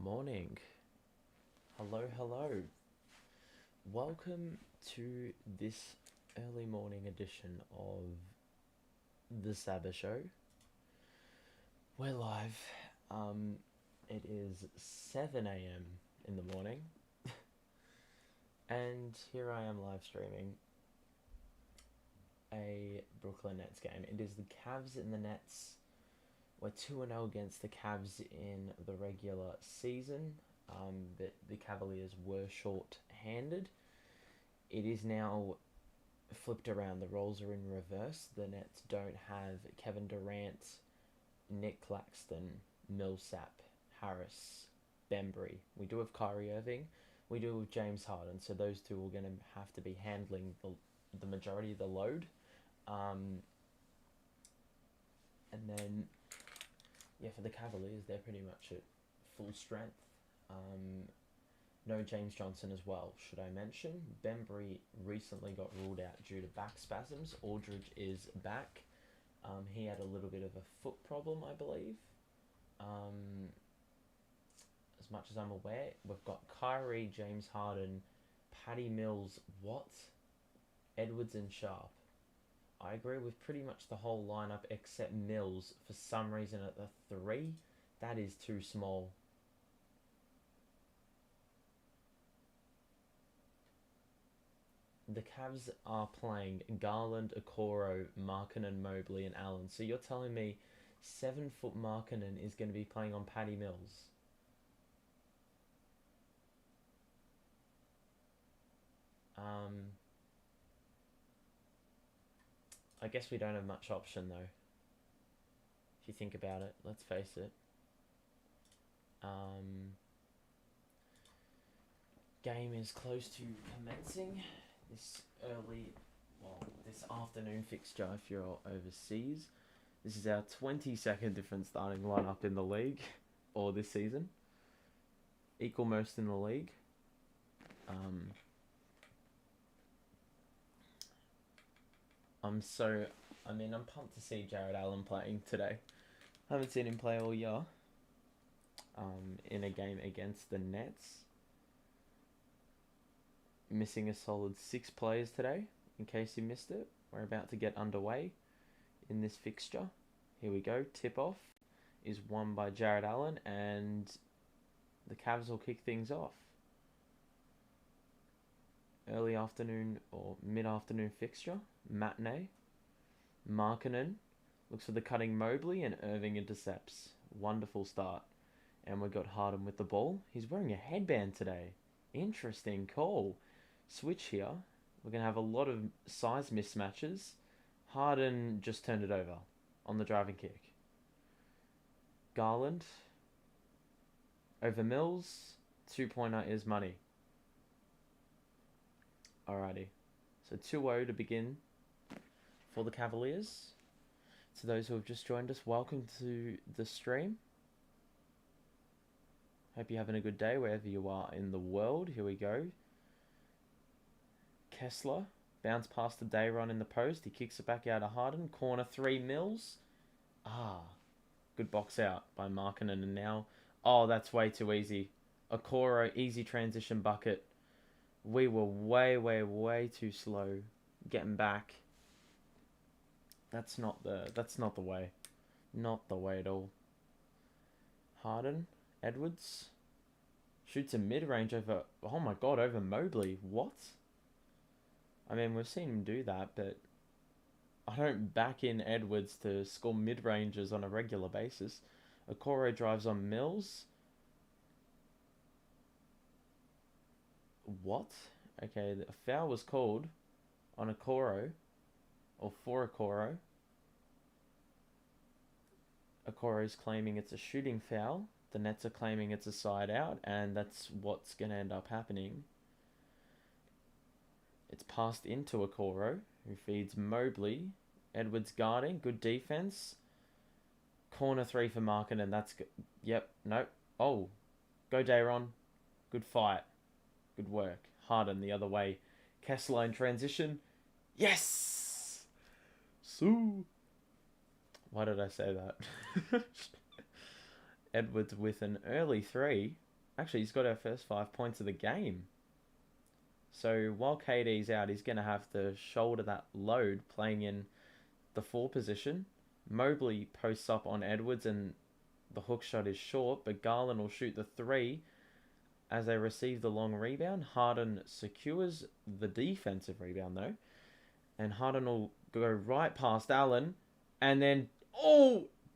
morning. Hello, hello. Welcome to this early morning edition of the Saba show. We're live. It is 7 a.m. in the morning. And here I am live streaming a Brooklyn Nets game. It is the Cavs and the Nets. We're 2-0 against the Cavs in the regular season. But the Cavaliers were short-handed. It is now flipped around. The roles are in reverse. The Nets don't have Kevin Durant, Nick Claxton, Millsap, Harris, Bembry. We do have Kyrie Irving. We do have James Harden. So those two are going to have to be handling the majority of the load. And then, for the Cavaliers, they're pretty much at full strength. No James Johnson as well, should I mention. Bembry recently got ruled out due to back spasms. Aldridge is back. He had a little bit of a foot problem, I believe. As much as I'm aware, we've got Kyrie, James Harden, Patty Mills, Edwards and Sharp. I agree with pretty much the whole lineup except Mills. For some reason at the 3, that is too small. The Cavs are playing Garland, Okoro, Markkanen, Mobley, and Allen. So you're telling me 7-foot Markkanen is going to be playing on Patty Mills? I guess we don't have much option though. If you think about it, let's face it. Game is close to commencing. This afternoon fixture if you're overseas. This is our 22nd different starting lineup in the league, or this season. Equal most in the league. I'm pumped to see Jared Allen playing today. I haven't seen him play all year. In a game against the Nets. Missing a solid 6 players today, in case you missed it. We're about to get underway in this fixture. Here we go. Tip-off is won by Jared Allen, and the Cavs will kick things off. Early afternoon or mid-afternoon fixture. Matinee. Markkanen looks for the cutting Mobley, and Irving intercepts. Wonderful start. And we've got Harden with the ball. He's wearing a headband today. Interesting call. Switch here. We're going to have a lot of size mismatches. Harden just turned it over on the driving kick. Garland over Mills. 2-pointer is money. Alrighty. So 2-0 to begin for the Cavaliers. To those who have just joined us, welcome to the stream. Hope you're having a good day wherever you are in the world. Here we go. Kessler. Bounce past the Dayron in the post. He kicks it back out of Harden. Corner 3, Mills. Good box out by Markkanen. And now, that's way too easy. Okoro, easy transition bucket. We were way too slow getting back. That's not the way. Not the way at all. Harden. Edwards shoots a mid-range over Mobley. What? I mean, we've seen him do that, but I don't back in Edwards to score mid-ranges on a regular basis. Okoro drives on Mills. What? Okay, a foul was called on Okoro, or for Okoro. Okoro's claiming it's a shooting foul. The Nets are claiming it's a side out, and that's what's going to end up happening. It's passed into Okoro, who feeds Mobley. Edwards guarding, good defense. Corner 3 for Markkanen, that's good. Yep, nope. Oh, go Dayron. Good fight. Good work. Harden the other way. Kessler in transition. Yes! Sue! Why did I say that? Edwards with an early 3. Actually, he's got our first 5 points of the game. So while KD's out, he's going to have to shoulder that load playing in the 4 position. Mobley posts up on Edwards and the hook shot is short, but Garland will shoot the 3 as they receive the long rebound. Harden secures the defensive rebound though. And Harden will go right past Allen. And then,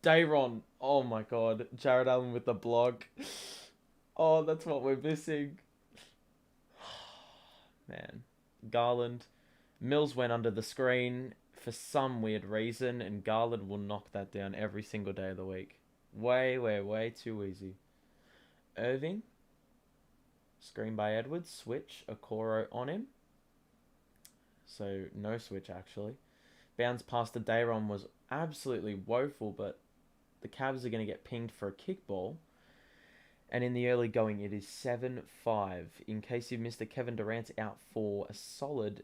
Dayron. Oh my god. Jared Allen with the block. Oh, that's what we're missing. Man. Garland. Mills went under the screen for some weird reason. And Garland will knock that down every single day of the week. Way too easy. Irving. Screen by Edwards. Switch. Okoro on him. So, no switch, actually. Bounce past to Dayron was absolutely woeful, but the Cavs are going to get pinged for a kickball. And in the early going, it is 7-5. In case you've missed it, Kevin Durant's out for a solid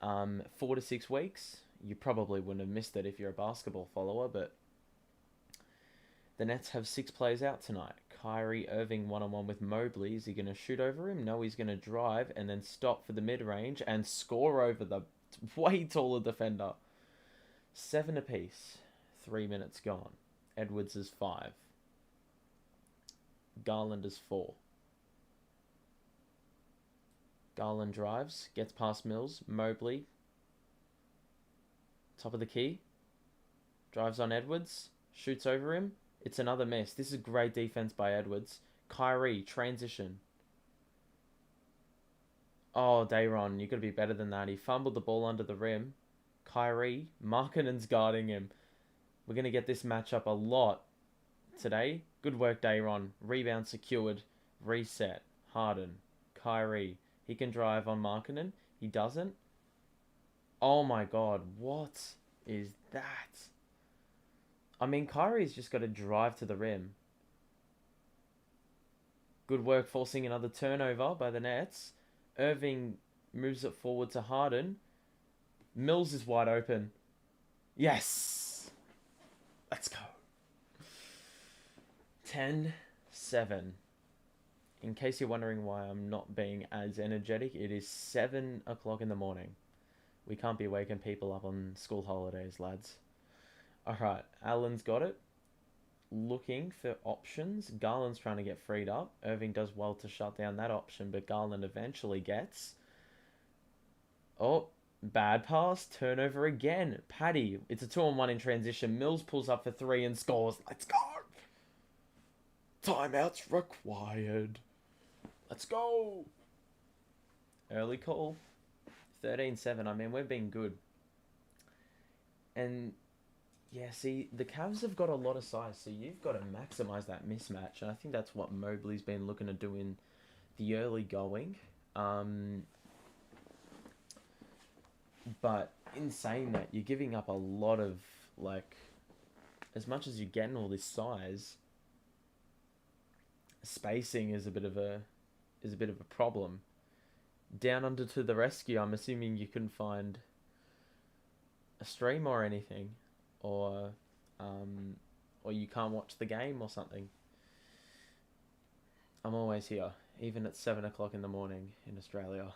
4 to 6 weeks. You probably wouldn't have missed it if you're a basketball follower, but the Nets have 6 players out tonight. Kyrie Irving one-on-one with Mobley. Is he going to shoot over him? No, he's going to drive and then stop for the mid-range and score over the way taller defender. 7 apiece. 3 minutes gone. Edwards is 5. Garland is 4. Garland drives, gets past Mills. Mobley. Top of the key. Drives on Edwards. Shoots over him. It's another miss. This is great defense by Edwards. Kyrie, transition. Oh, Dayron, you got to be better than that. He fumbled the ball under the rim. Kyrie, Markkanen's guarding him. We're going to get this matchup a lot today. Good work, Dayron. Rebound secured. Reset. Harden. Kyrie. He can drive on Markkanen. He doesn't. Oh my god, what is that? I mean, Kyrie's just got to drive to the rim. Good work forcing another turnover by the Nets. Irving moves it forward to Harden. Mills is wide open. Yes! Let's go. 10-7. In case you're wondering why I'm not being as energetic, it is 7 o'clock in the morning. We can't be waking people up on school holidays, lads. Alright, Allen's got it. Looking for options. Garland's trying to get freed up. Irving does well to shut down that option, but Garland eventually gets... Oh, bad pass. Turnover again. Paddy. It's a 2-on-1 in transition. Mills pulls up for 3 and scores. Let's go! Timeouts required. Let's go! Early call. 13-7. I mean, we've been good. And... yeah, see, the Cavs have got a lot of size, so you've got to maximise that mismatch. And I think that's what Mobley's been looking to do in the early going. But in saying that, you're giving up a lot of, like, as much as you're getting all this size, spacing is a bit of a problem. Down under to the rescue. I'm assuming you couldn't find a stream or anything. Or you can't watch the game or something. I'm always here, even at 7 o'clock in the morning in Australia.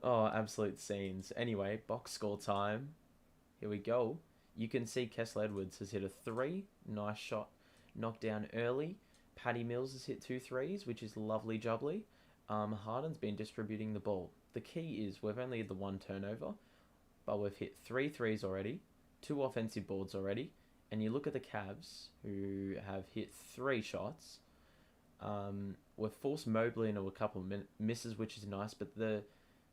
Oh, absolute scenes. Anyway, box score time. Here we go. You can see Kessler Edwards has hit a 3. Nice shot. Knocked down early. Patty Mills has hit 2 threes, which is lovely jubbly. Harden's been distributing the ball. The key is we've only had the 1 turnover, but we've hit 3 threes already, 2 offensive boards already, and you look at the Cavs, who have hit 3 shots. We've forced Mobley into a couple of misses, which is nice, but the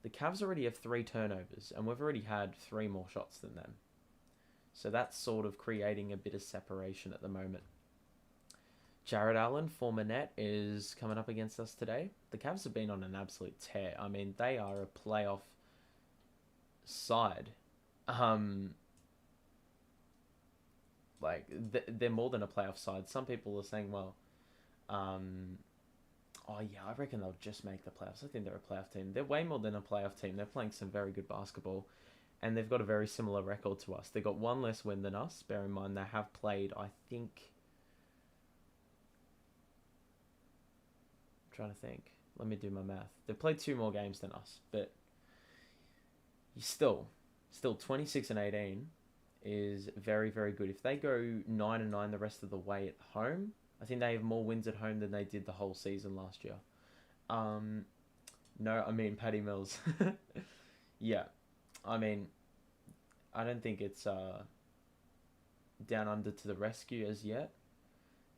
Cavs already have 3 turnovers, and we've already had 3 more shots than them. So that's sort of creating a bit of separation at the moment. Jared Allen, former Net, is coming up against us today. The Cavs have been on an absolute tear. I mean, they are a playoff side. They're more than a playoff side. Some people are saying, well, I reckon they'll just make the playoffs. I think they're a playoff team. They're way more than a playoff team. They're playing some very good basketball, and they've got a very similar record to us. They've got 1 less win than us. Bear in mind, they have played, I think, trying to think. Let me do my math. They've played 2 more games than us, but you still 26 and 18 is very, very good. If they go 9 and 9 the rest of the way at home, I think they have more wins at home than they did the whole season last year. No, I mean Patty Mills. Yeah, I mean, I don't think it's down under to the rescue as yet.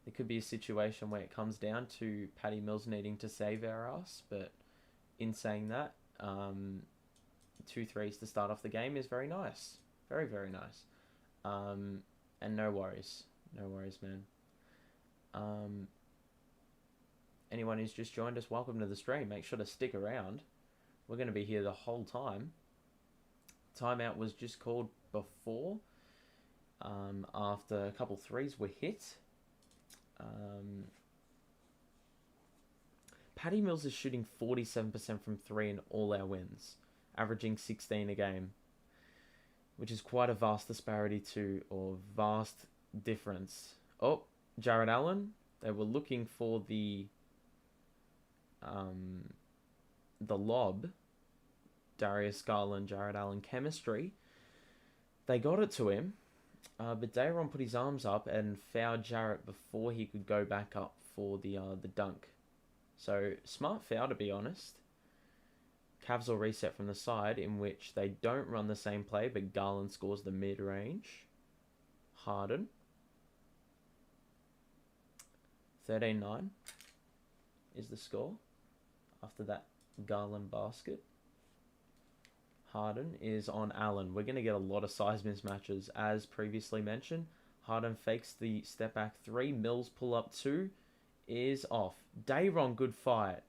There could be a situation where it comes down to Patty Mills needing to save our ass, but in saying that, 2 threes to start off the game is very nice. Very, very nice. And no worries. No worries, man. Anyone who's just joined us, welcome to the stream. Make sure to stick around. We're going to be here the whole time. Timeout was just called before, after a couple threes were hit. Patty Mills is shooting 47% from 3 in all our wins, averaging 16 a game, which is quite a vast disparity or vast difference. Oh, Jared Allen. They were looking for the lob. Darius Garland, Jared Allen chemistry. They got it to him, but Dayron put his arms up and fouled Jarrett before he could go back up for the dunk. So smart foul, to be honest. Cavs will reset from the side, in which they don't run the same play, but Garland scores the mid-range. Harden. 13-9 is the score after that Garland basket. Harden is on Allen. We're going to get a lot of size mismatches. As previously mentioned, Harden fakes the step back 3. Mills pull up 2 is off. Dayron, good fight.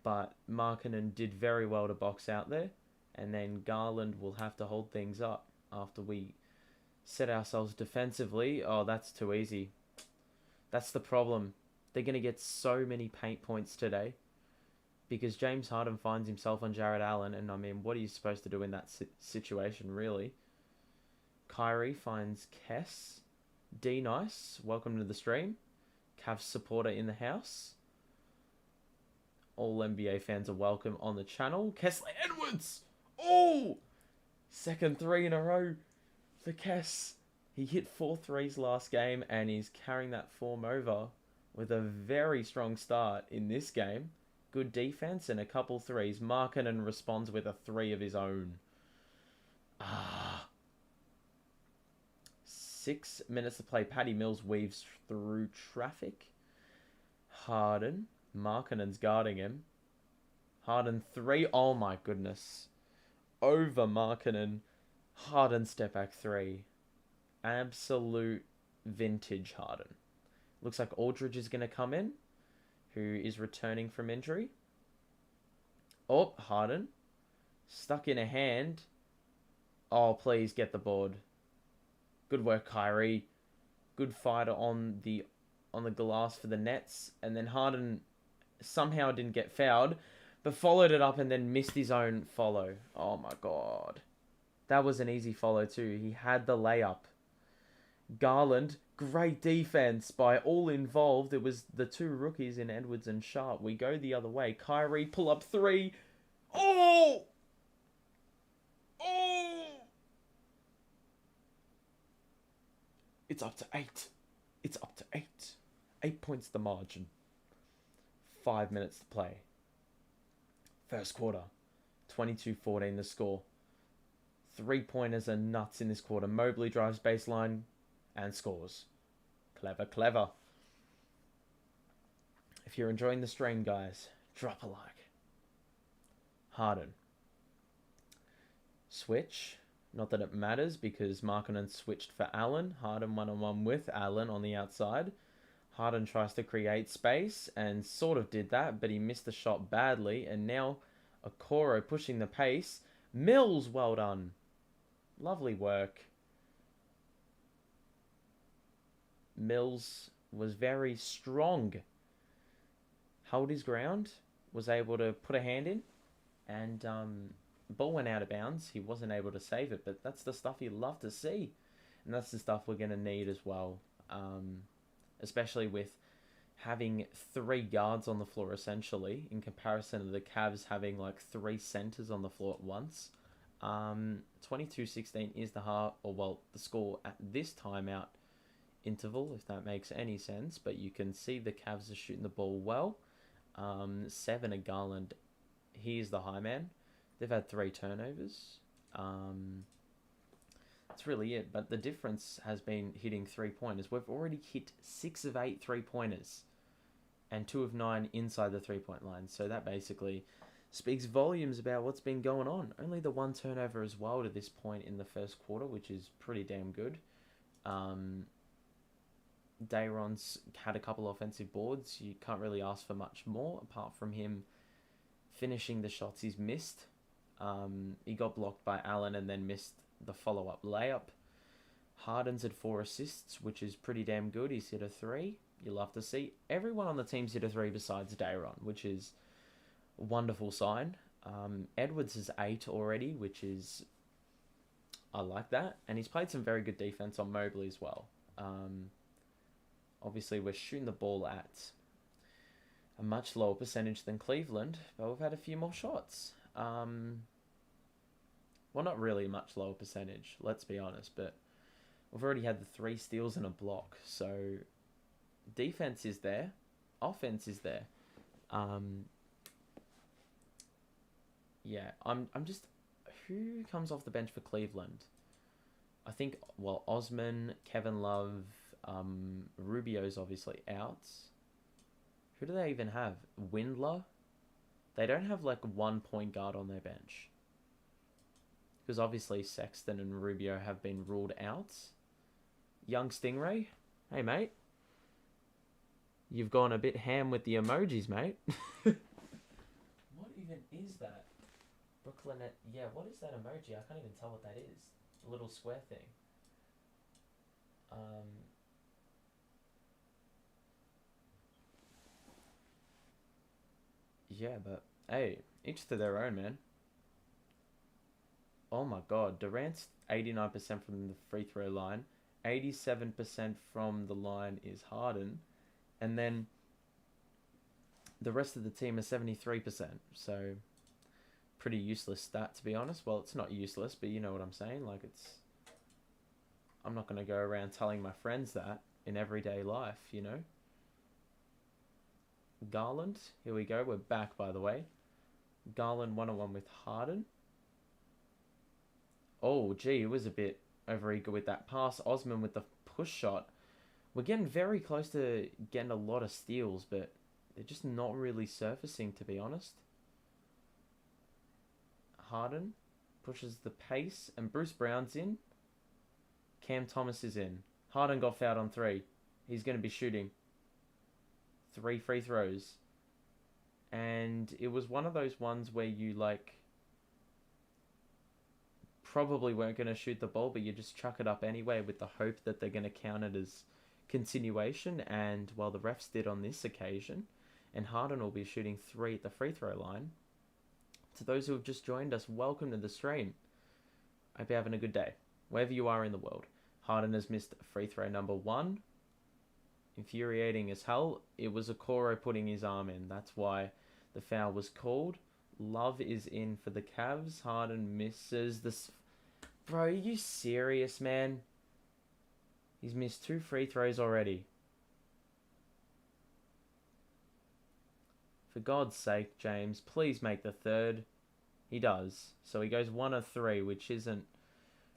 But Markkanen did very well to box out there. And then Garland will have to hold things up after we set ourselves defensively. Oh, that's too easy. That's the problem. They're going to get so many paint points today, because James Harden finds himself on Jared Allen, and I mean, what are you supposed to do in that situation, really? Kyrie finds Kess. D Nice, welcome to the stream. Cavs supporter in the house. All NBA fans are welcome on the channel. Kessler Edwards! Oh! Second 3 in a row for Kess. He hit 4 threes last game, and he's carrying that form over with a very strong start in this game. Good defense and a couple threes. Markkanen responds with a 3 of his own. 6 minutes to play. Patty Mills weaves through traffic. Harden. Markkanen's guarding him. Harden 3. Oh my goodness. Over Markkanen. Harden step back 3. Absolute vintage Harden. Looks like Aldridge is going to come in, who is returning from injury. Oh, Harden. Stuck in a hand. Oh, please get the board. Good work, Kyrie. Good fighter on the glass for the Nets. And then Harden somehow didn't get fouled, but followed it up and then missed his own follow. Oh my god. That was an easy follow too. He had the layup. Garland, great defense by all involved. It was the 2 rookies in Edwards and Sharp. We go the other way. Kyrie, pull up 3. Oh! Oh! It's up to 8. It's up to 8. 8 points the margin. 5 minutes to play. First quarter. 22-14 the score. 3-pointers are nuts in this quarter. Mobley drives baseline and scores. Clever, clever. If you're enjoying the stream, guys, drop a like. Harden. Switch. Not that it matters, because Markkanen switched for Allen. Harden one-on-one with Allen on the outside. Harden tries to create space and sort of did that, but he missed the shot badly. And now Okoro pushing the pace. Mills, well done. Lovely work. Mills was very strong. Held his ground. Was able to put a hand in. And ball went out of bounds. He wasn't able to save it, but that's the stuff you love to see. And that's the stuff we're going to need as well. Especially with having three guards on the floor essentially, in comparison to the Cavs having like three centers on the floor at once. 22-16 is the score at this timeout interval, if that makes any sense. But you can see the Cavs are shooting the ball well. 7 of Garland. He is the high man. They've had 3 turnovers. That's really it. But the difference has been hitting 3-pointers. We've already hit 6 of 8 3-pointers and 2 of 9 inside the 3-point line. So that basically speaks volumes about what's been going on. Only the 1 turnover as well to this point in the first quarter, which is pretty damn good. Dayron's had a couple offensive boards. You can't really ask for much more apart from him finishing the shots he's missed. He got blocked by Allen and then missed the follow-up layup. Harden's had 4 assists, which is pretty damn good. He's hit a 3. You love to see. Everyone on the team's hit a 3 besides Dayron, which is a wonderful sign. Edwards is 8 already, which is... I like that. And he's played some very good defense on Mobley as well. Obviously, we're shooting the ball at a much lower percentage than Cleveland, but we've had a few more shots. Well, not really a much lower percentage, let's be honest, but we've already had the 3 steals and a block, so defense is there, offense is there. Yeah, I'm just... Who comes off the bench for Cleveland? I think, well, Osman, Kevin Love, Rubio's obviously out. Who do they even have? Windler? They don't have like 1 point guard on their bench. Because obviously Sexton and Rubio have been ruled out. Young Stingray? Hey, mate. You've gone a bit ham with the emojis, mate. What even is that? Brooklyn... Yeah, what is that emoji? I can't even tell what that is. The little square thing. Yeah, but hey, each to their own, man. Oh my god, Durant's 89% from the free throw line, 87% from the line is Harden, and then the rest of the team is 73%. So pretty useless stat, to be honest. Well, it's not useless, but you know what I'm saying. Like, it's... I'm not going to go around telling my friends that in everyday life, you know. Garland, here we go. We're back, by the way. Garland 1-on-1 with Harden. Oh, gee, it was a bit overeager with that pass. Osman with the push shot. We're getting very close to getting a lot of steals, but they're just not really surfacing, to be honest. Harden pushes the pace, and Bruce Brown's in. Cam Thomas is in. Harden got fouled on 3. He's going to be shooting 3 free throws. And it was one of those ones where you, like, probably weren't going to shoot the ball, but you just chuck it up anyway with the hope that they're going to count it as continuation. And, well, the refs did on this occasion. And Harden will be shooting 3 at the free throw line. To those who have just joined us, welcome to the stream. I hope you're having a good day, wherever you are in the world. Harden has missed free throw number 1. Infuriating as hell. It was Okoro putting his arm in. That's why the foul was called. Love is in for the Cavs. Harden misses this. Bro, are you serious, man? He's missed 2 free throws already. For God's sake, James, please make the 3rd. He does. So he goes 1 of 3, which isn't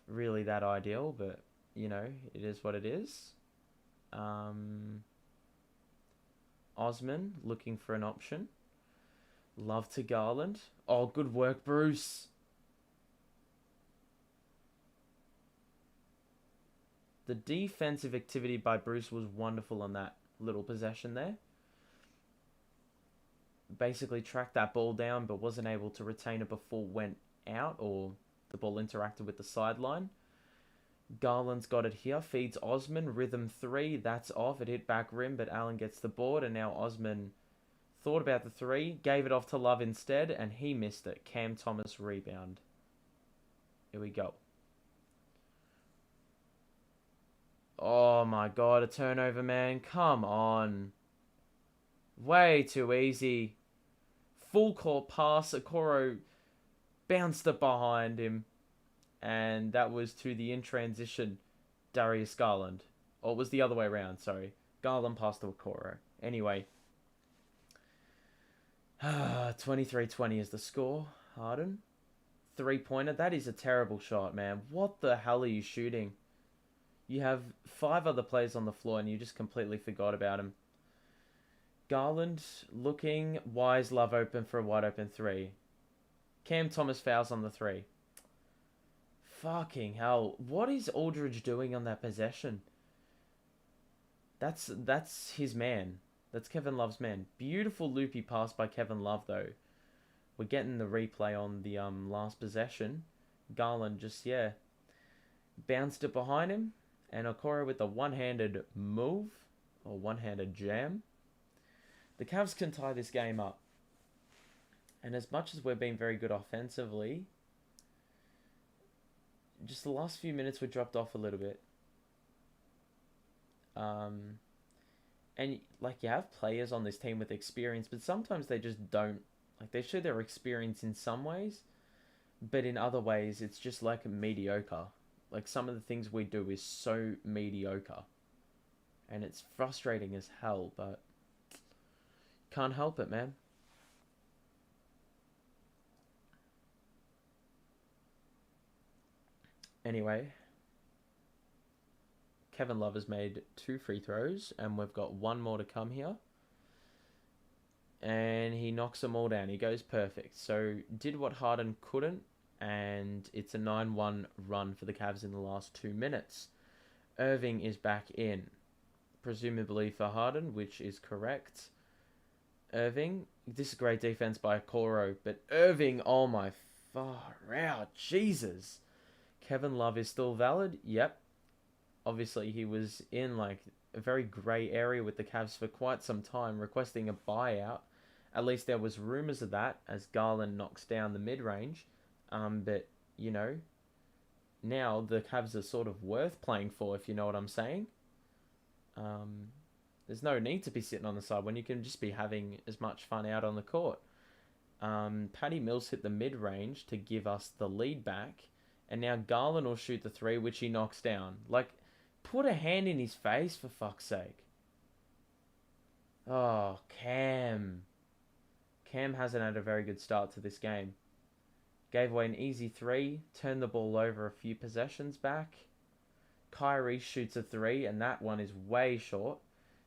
really that ideal, but, you know, it is what it is. Osman looking for an option. Love to Garland. Oh, good work, Bruce. The defensive activity by Bruce was wonderful on that little possession there. Basically tracked that ball down, but wasn't able to retain it before it went out, or the ball interacted with the sideline. Garland's got it here. Feeds Osman. Rhythm 3. That's off. It hit back rim, but Allen gets the board, and now Osman thought about the 3, gave it off to Love instead, and he missed it. Cam Thomas rebound. Here we go. Oh my god, a turnover, man. Come on. Way too easy. Full court pass. Okoro bounced it behind him. And that was to the in transition Darius Garland. Or it was the other way around, sorry. Garland passed to Okoro. Anyway. 23-20 is the score. Harden. 3-pointer. That is a terrible shot, man. What the hell are you shooting? You have 5 other players on the floor and you just completely forgot about him. Garland looking. Wise Love open for a wide open 3. Cam Thomas fouls on the 3. Fucking hell. What is Aldridge doing on that possession? That's his man. That's Kevin Love's man. Beautiful loopy pass by Kevin Love, though. We're getting the replay on the last possession. Garland just, bounced it behind him. And Okoro with a one-handed move. Or one-handed jam. The Cavs can tie this game up. And as much as we're being very good offensively, just the last few minutes we dropped off a little bit. And like you have players on this team with experience, but sometimes they just don't. Like they show their experience in some ways, but in other ways it's just like mediocre. Like some of the things we do is so mediocre. And it's frustrating as hell, but can't help it, man. Anyway, Kevin Love has made 2 free throws, and we've got 1 more to come here. And he knocks them all down. He goes perfect. So, did what Harden couldn't, and it's a 9-1 run for the Cavs in the last 2 minutes. Irving is back in, presumably for Harden, which is correct. Irving, this is great defense by Okoro, but Irving, oh my far out, Jesus. Kevin Love is still valid? Yep. Obviously, he was in like a very grey area with the Cavs for quite some time, requesting a buyout. At least there was rumours of that, as Garland knocks down the mid-range. But, you know, now the Cavs are sort of worth playing for, if you know what I'm saying. There's no need to be sitting on the side when you can just be having as much fun out on the court. Patty Mills hit the mid-range to give us the lead back. And now Garland will shoot the 3, which he knocks down. Like, put a hand in his face, for fuck's sake. Oh, Cam. Cam hasn't had a very good start to this game. Gave away an easy 3. Turned the ball over a few possessions back. Kyrie shoots a 3, and that one is way short.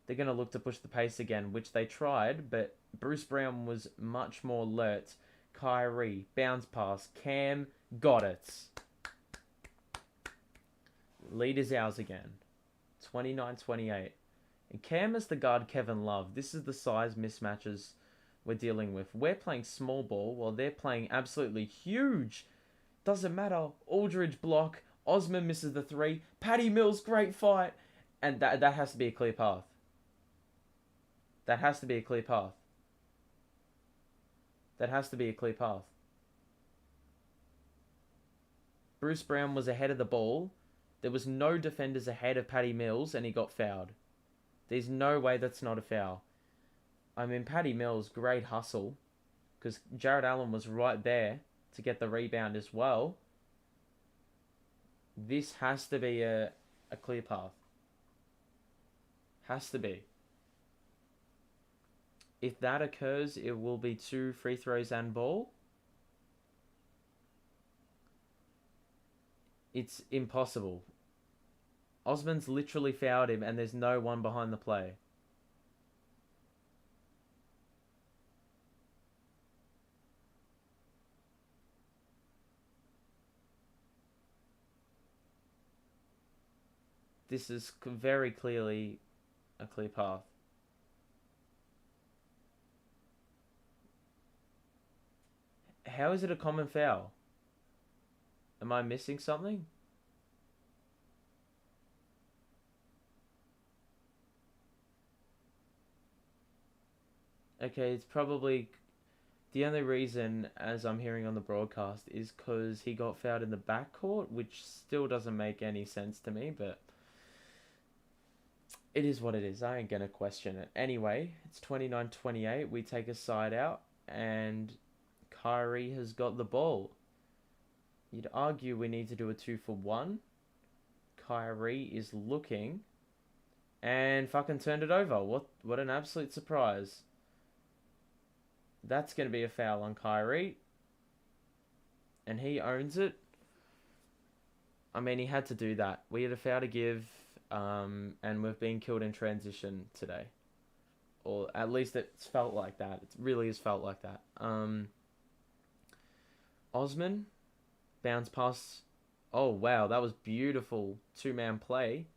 They're going to look to push the pace again, which they tried, but Bruce Brown was much more alert. Kyrie, bounce pass. Cam got it. Lead is ours again. 29-28. And Cam is the guard Kevin Love. This is the size mismatches we're dealing with. We're playing small ball while they're playing absolutely huge. Doesn't matter. Aldridge block. Osman misses the 3. Patty Mills, great fight. And that has to be a clear path. That has to be a clear path. That has to be a clear path. Bruce Brown was ahead of the ball. There was no defenders ahead of Patty Mills, and he got fouled. There's no way that's not a foul. I mean, Patty Mills, great hustle, because Jared Allen was right there to get the rebound as well. This has to be a clear path. Has to be. If that occurs, it will be 2 free throws and ball. It's impossible. Osman's literally fouled him and there's no one behind the play. This is very clearly a clear path. How is it a common foul? Am I missing something? Okay, it's probably... The only reason, as I'm hearing on the broadcast, is because he got fouled in the backcourt, which still doesn't make any sense to me, but... It is what it is. I ain't going to question it. Anyway, it's 29-28. We take a side out, and Kyrie has got the ball. You'd argue we need to do a 2-for-1. Kyrie is looking, and fucking turned it over. What an absolute surprise. That's going to be a foul on Kyrie. And he owns it. I mean, he had to do that. We had a foul to give, and we've been killed in transition today. Or at least it's felt like that. It really has felt like that. Osman, bounce pass. Oh, wow, that was beautiful. 2-man play.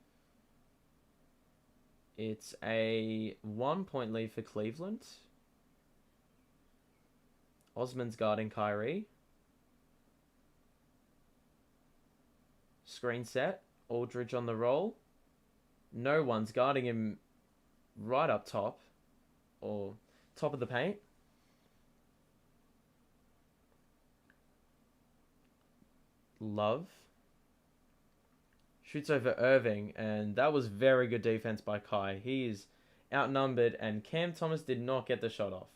It's a 1-point lead for Cleveland. Osman's guarding Kyrie. Screen set. Aldridge on the roll. No one's guarding him right up top. Or top of the paint. Love. Shoots over Irving. And that was very good defense by Kai. He is outnumbered. And Cam Thomas did not get the shot off.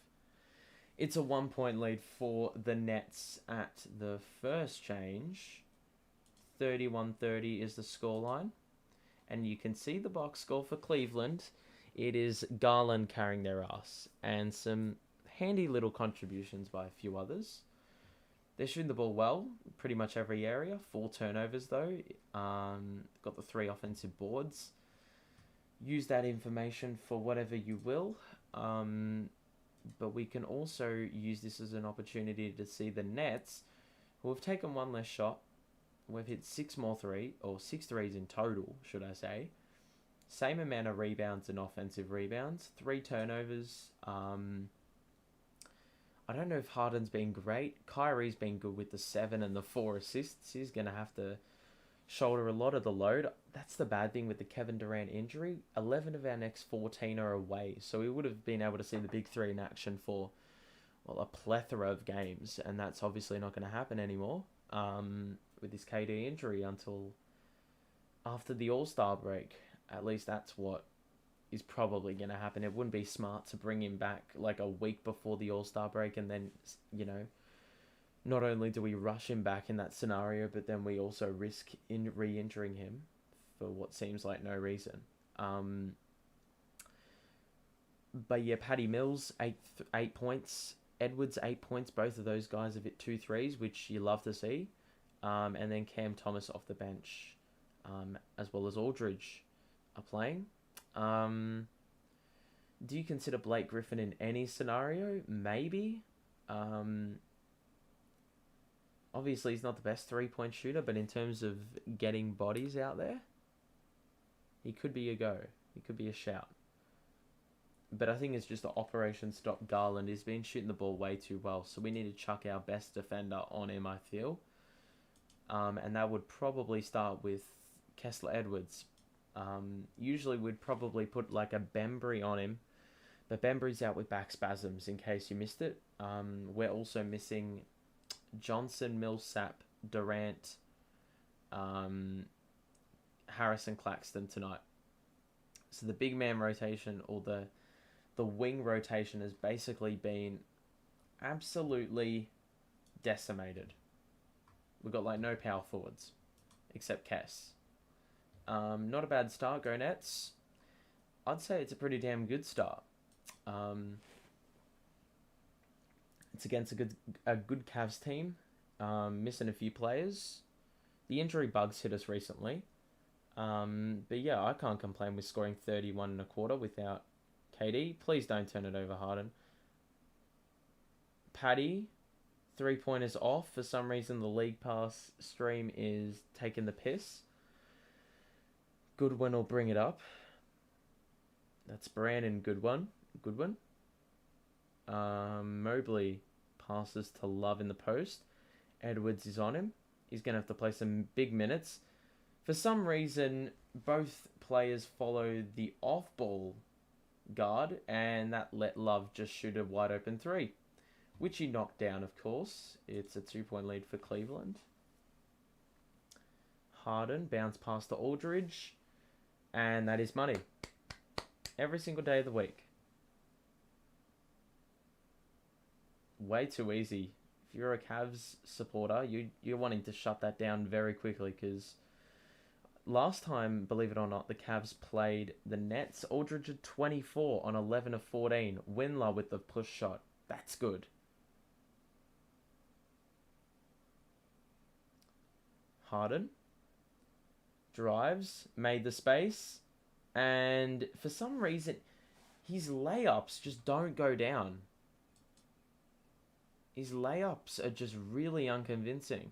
It's a 1-point lead for the Nets at the first change. 31-30 is the scoreline. And you can see the box score for Cleveland. It is Garland carrying their ass. And some handy little contributions by a few others. They're shooting the ball well, pretty much every area. 4 turnovers though. Got the 3 offensive boards. Use that information for whatever you will. But we can also use this as an opportunity to see the Nets, who have taken 1 less shot. We've hit 6 threes in total, should I say. Same amount of rebounds and offensive rebounds. 3 turnovers. I don't know if Harden's been great. Kyrie's been good with the 7 and the 4 assists. He's going to have to shoulder a lot of the load. That's the bad thing with the Kevin Durant injury. 11 of our next 14 are away. So we would have been able to see the big 3 in action for, well, a plethora of games. And that's obviously not going to happen anymore with this KD injury until after the All-Star break. At least that's what is probably going to happen. It wouldn't be smart to bring him back like a week before the All-Star break and then, you know, not only do we rush him back in that scenario, but then we also risk re-injuring him for what seems like no reason. But yeah, Patty Mills, 8 points. Edwards, 8 points. Both of those guys have hit 2 threes, which you love to see. And then Cam Thomas off the bench, as well as Aldridge are playing. Do you consider Blake Griffin in any scenario? Maybe. Obviously, he's not the best 3-point shooter, but in terms of getting bodies out there, he could be a go. He could be a shout. But I think it's just the Operation Stop Garland. He's been shooting the ball way too well, so we need to chuck our best defender on him, I feel. And that would probably start with Kessler Edwards. Usually we'd probably put like a Bembry on him, but Bembry's out with back spasms in case you missed it. We're also missing Johnson, Millsap, Durant, Harrison, Claxton tonight. So the big man rotation, or the wing rotation, has basically been absolutely decimated. We've got like no power forwards except Kess. Not a bad start, go Nets. I'd say it's a pretty damn good start. It's against a good Cavs team. Missing a few players. The injury bugs hit us recently. But yeah, I can't complain with scoring 31 and a quarter without KD. Please don't turn it over, Harden. Patty, 3-pointers off. For some reason, the League Pass stream is taking the piss. Goodwin will bring it up. That's Brandon Goodwin. Mobley passes to Love in the post. Edwards is on him. He's going to have to play some big minutes. For some reason, both players follow the off-ball guard, and that let Love just shoot a wide-open 3, which he knocked down, of course. It's a 2-point lead for Cleveland. Harden bounce past to Aldridge, and that is money. Every single day of the week. Way too easy. If you're a Cavs supporter, you're wanting to shut that down very quickly because last time, believe it or not, the Cavs played the Nets. Aldridge had 24 on 11 of 14. Windler with the push shot. That's good. Harden drives, made the space, and for some reason, his layups just don't go down. His layups are just really unconvincing,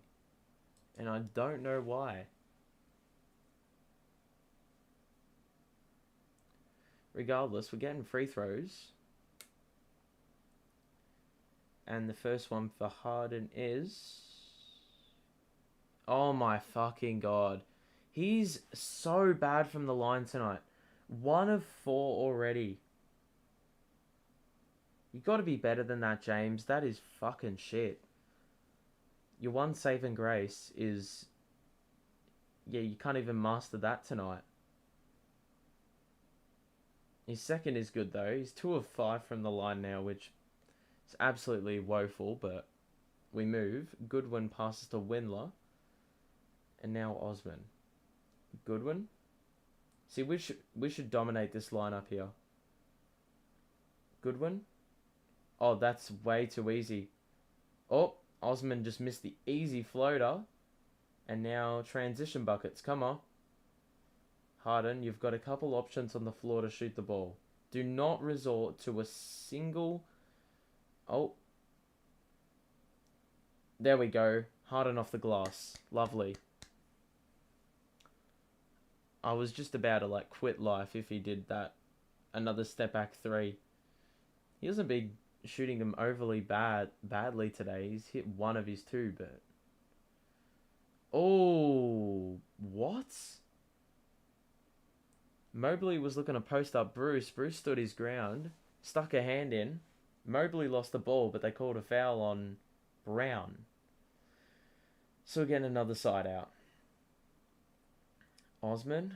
and I don't know why. Regardless, we're getting free throws. And the first one for Harden is... Oh my fucking god. He's so bad from the line tonight. 1 of 4 already. You got to be better than that, James. That is fucking shit. Your one saving grace is... Yeah, you can't even master that tonight. His second is good, though. He's 2 of 5 from the line now, which is absolutely woeful, but we move. Goodwin passes to Windler. And now Osman. Goodwin. See, we should dominate this lineup here. Goodwin. Oh, that's way too easy. Oh, Osman just missed the easy floater. And now transition buckets. Come on. Harden, you've got a couple options on the floor to shoot the ball. Do not resort to a single... Oh. There we go. Harden off the glass. Lovely. I was just about to quit life if he did that. Another step back 3. He hasn't been shooting them overly badly today. He's hit 1 of his 2, but... Oh, what? Mobley was looking to post up Bruce. Bruce stood his ground, stuck a hand in. Mobley lost the ball, but they called a foul on Brown. So again, another side out. Osman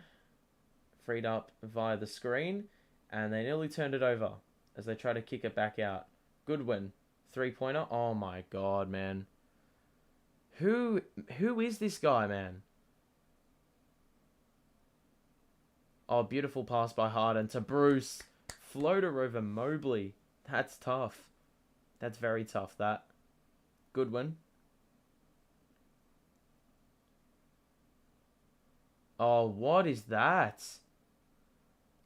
freed up via the screen, and they nearly turned it over as they try to kick it back out. Goodwin, 3-pointer. Oh my god, man. Who is this guy, man? Oh, beautiful pass by Harden to Bruce. Floater over Mobley. That's tough. That's very tough, that. Goodwin. Oh, what is that?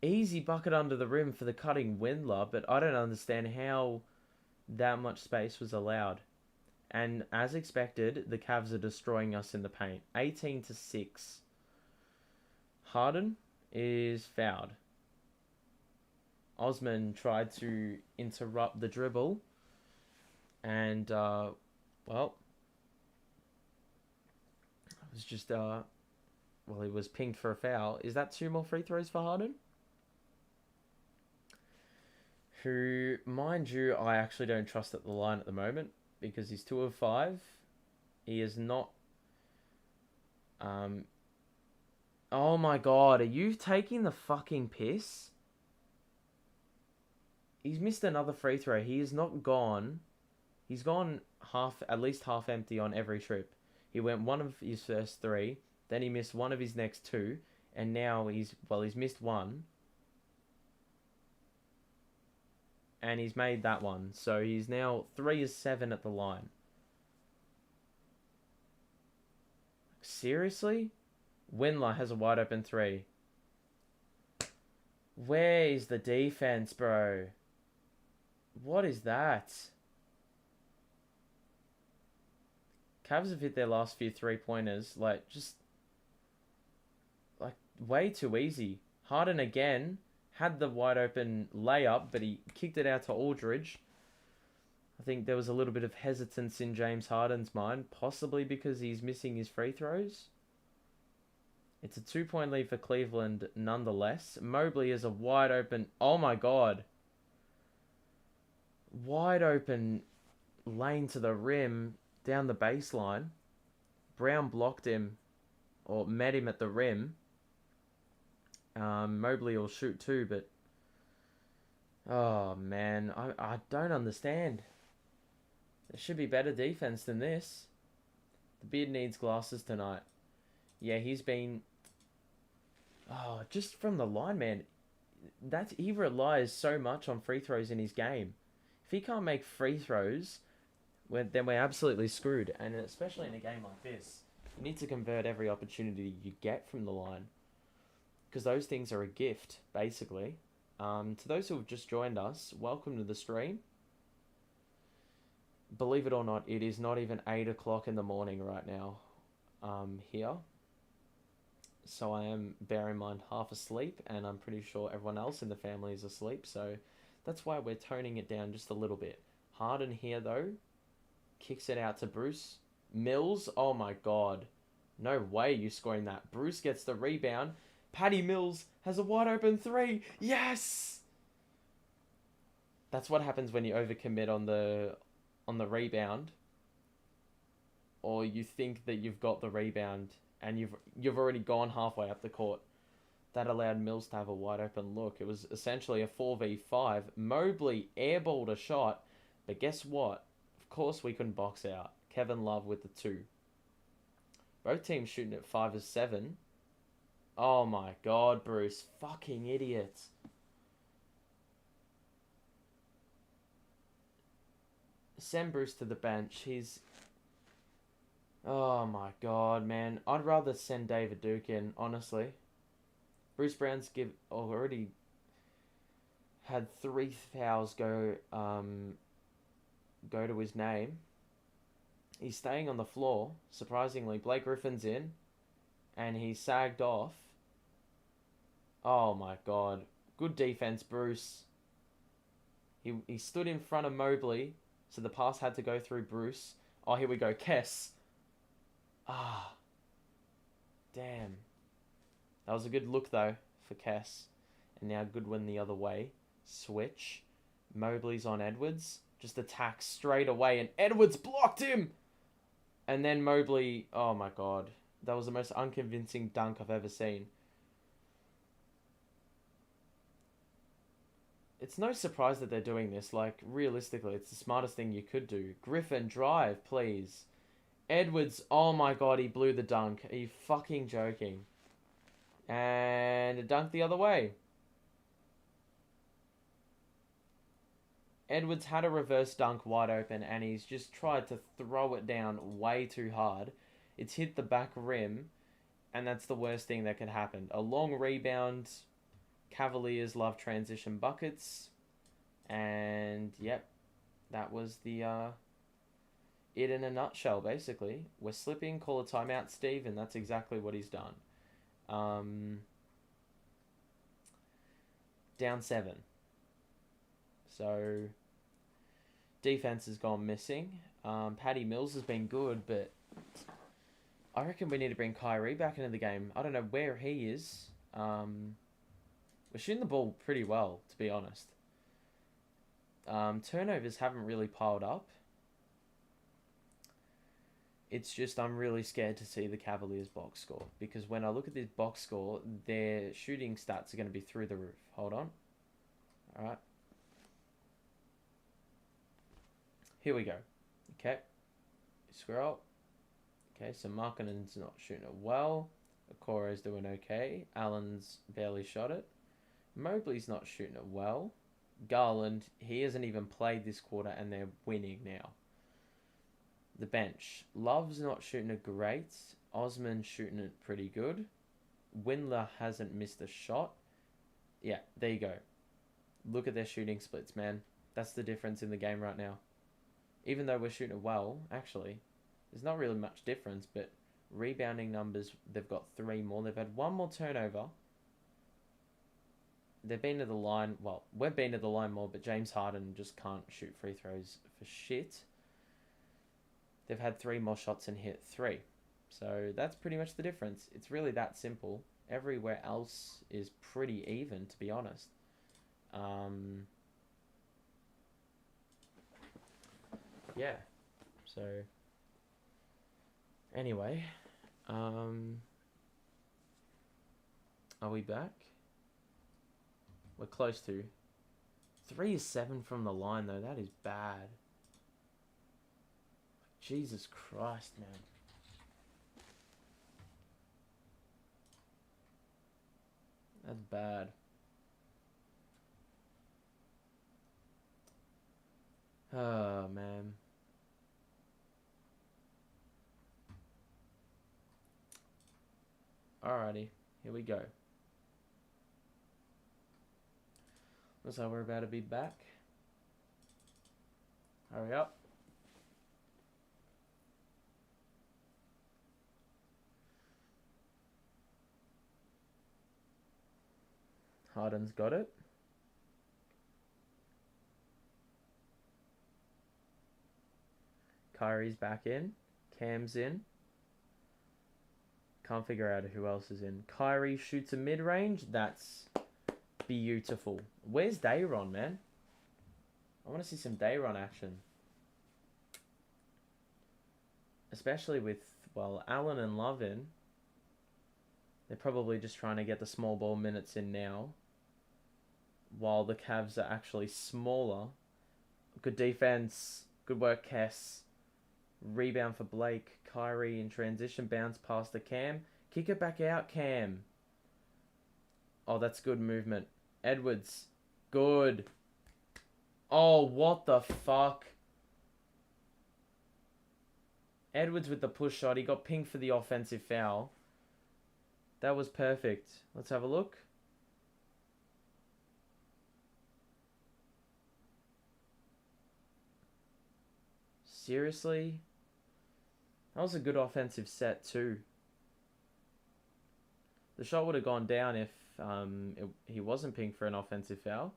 Easy bucket under the rim for the cutting Windler, but I don't understand how that much space was allowed. And as expected, the Cavs are destroying us in the paint. 18-6. Harden is fouled. Osman tried to interrupt the dribble. And, well, it was just, well, he was pinged for a foul. Is that 2 more free throws for Harden? Who, mind you, I actually don't trust at the line at the moment because he's 2 of 5. He is not... Oh my god, are you taking the fucking piss? He's missed another free throw. He is not gone. He's gone at least half empty on every trip. He went 1 of his first 3, then he missed 1 of his next 2, and now he's missed 1. And he's made that one. So he's now 3 of 7 at the line. Seriously? Windler has a wide open 3. Where is the defense, bro? What is that? Cavs have hit their last few 3-pointers. Just way too easy. Harden again had the wide open layup, but he kicked it out to Aldridge. I think there was a little bit of hesitance in James Harden's mind, possibly because he's missing his free throws. It's a 2-point lead for Cleveland nonetheless. Mobley is a wide open... Oh my god. Wide open lane to the rim down the baseline. Brown blocked him or met him at the rim. Mobley will shoot too, but Oh, man. I don't understand. There should be better defense than this. The beard needs glasses tonight. Yeah, he's been... Oh, just from the line, man. He relies so much on free throws in his game. If he can't make free throws, then we're absolutely screwed. And especially in a game like this, you need to convert every opportunity you get from the line. Because those things are a gift, basically. To those who have just joined us, welcome to the stream. Believe it or not, it is not even 8 o'clock in the morning right now here. So I am, bear in mind, half asleep, and I'm pretty sure everyone else in the family is asleep. So that's why we're toning it down just a little bit. Harden here, though, kicks it out to Bruce. Mills, oh my god. No way you scoring that. Bruce gets the rebound. Patty Mills has a wide open three. Yes! That's what happens when you overcommit on the rebound. Or you think that you've got the rebound and you've already gone halfway up the court. That allowed Mills to have a wide open look. It was essentially a 4v5. Mobley airballed a shot, but guess what? Of course we couldn't box out. Kevin Love with the 2. Both teams shooting at 5 of 7. Oh my god, Bruce. Fucking idiots. Send Bruce to the bench. Oh my god, man. I'd rather send David Duke in, honestly. Bruce Brown's already had 3 fouls go to his name. He's staying on the floor. Surprisingly, Blake Griffin's in. And he sagged off. Oh my god. Good defense, Bruce. He stood in front of Mobley, so the pass had to go through Bruce. Oh, here we go. Kess. Ah. Damn. That was a good look, though, for Kess. And now Goodwin the other way. Switch. Mobley's on Edwards. Just attacks straight away, and Edwards blocked him! And then Mobley... Oh, my God. That was the most unconvincing dunk I've ever seen. It's no surprise that they're doing this. Like, realistically, it's the smartest thing you could do. Griffin, drive, please. Edwards, oh my god, he blew the dunk. Are you fucking joking? And a dunk the other way. Edwards had a reverse dunk wide open, and he's just tried to throw it down way too hard. It's hit the back rim, and that's the worst thing that could happen. A long rebound. Cavaliers love transition buckets. And, yep, that was the it in a nutshell, basically. We're slipping, call a timeout, Steve, and that's exactly what he's done. Down 7. So, defense has gone missing. Patty Mills has been good, but I reckon we need to bring Kyrie back into the game. I don't know where he is. We're shooting the ball pretty well, to be honest. Turnovers haven't really piled up. It's just I'm really scared to see the Cavaliers box score. Because when I look at this box score, their shooting stats are going to be through the roof. Hold on. Alright. Here we go. Okay. Scroll. Okay, so Markkanen's not shooting it well. Okoro's doing okay. Allen's barely shot it. Mobley's not shooting it well. Garland, he hasn't even played this quarter and they're winning now. The bench. Love's not shooting it great. Osman's shooting it pretty good. Windler hasn't missed a shot. Yeah, there you go. Look at their shooting splits, man. That's the difference in the game right now. Even though we're shooting it well, actually, there's not really much difference, but rebounding numbers, they've got 3 more. They've had 1 more turnover. They've been to the line. Well, we've been to the line more, but James Harden just can't shoot free throws for shit. They've had 3 more shots and hit 3. So that's pretty much the difference. It's really that simple. Everywhere else is pretty even, to be honest. Yeah. So, anyway. Are we back? We're close to 3 is 7 from the line, though. That is bad. Jesus Christ, man. That's bad. Oh, man. Alrighty, here we go. Looks like we're about to be back. Hurry up. Harden's got it. Kyrie's back in. Cam's in. Can't figure out who else is in. Kyrie shoots a mid-range. That's beautiful. Where's Dayron, man? I want to see some Dayron action. Especially with, well, Allen and Love in. They're probably just trying to get the small ball minutes in now. While the Cavs are actually smaller. Good defense. Good work, Kess. Rebound for Blake. Kyrie in transition. Bounce past the Cam. Kick it back out, Cam. Oh, that's good movement. Edwards. Good. Oh, what the fuck? Edwards with the push shot. He got pinged for the offensive foul. That was perfect. Let's have a look. Seriously? That was a good offensive set too. The shot would have gone down if he wasn't pinged for an offensive foul.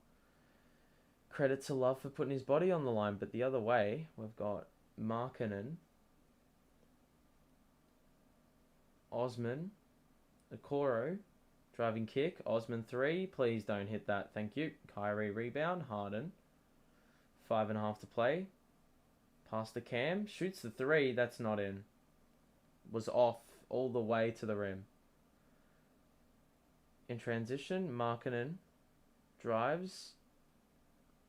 Credit to Love for putting his body on the line, but the other way, we've got Markkanen, Osman, Okoro, driving kick, Osman 3, please don't hit that, thank you. Kyrie rebound, Harden, 5.5 to play. Pass the Cam, shoots the 3, that's not in. Was off all the way to the rim. In transition, Markkanen drives.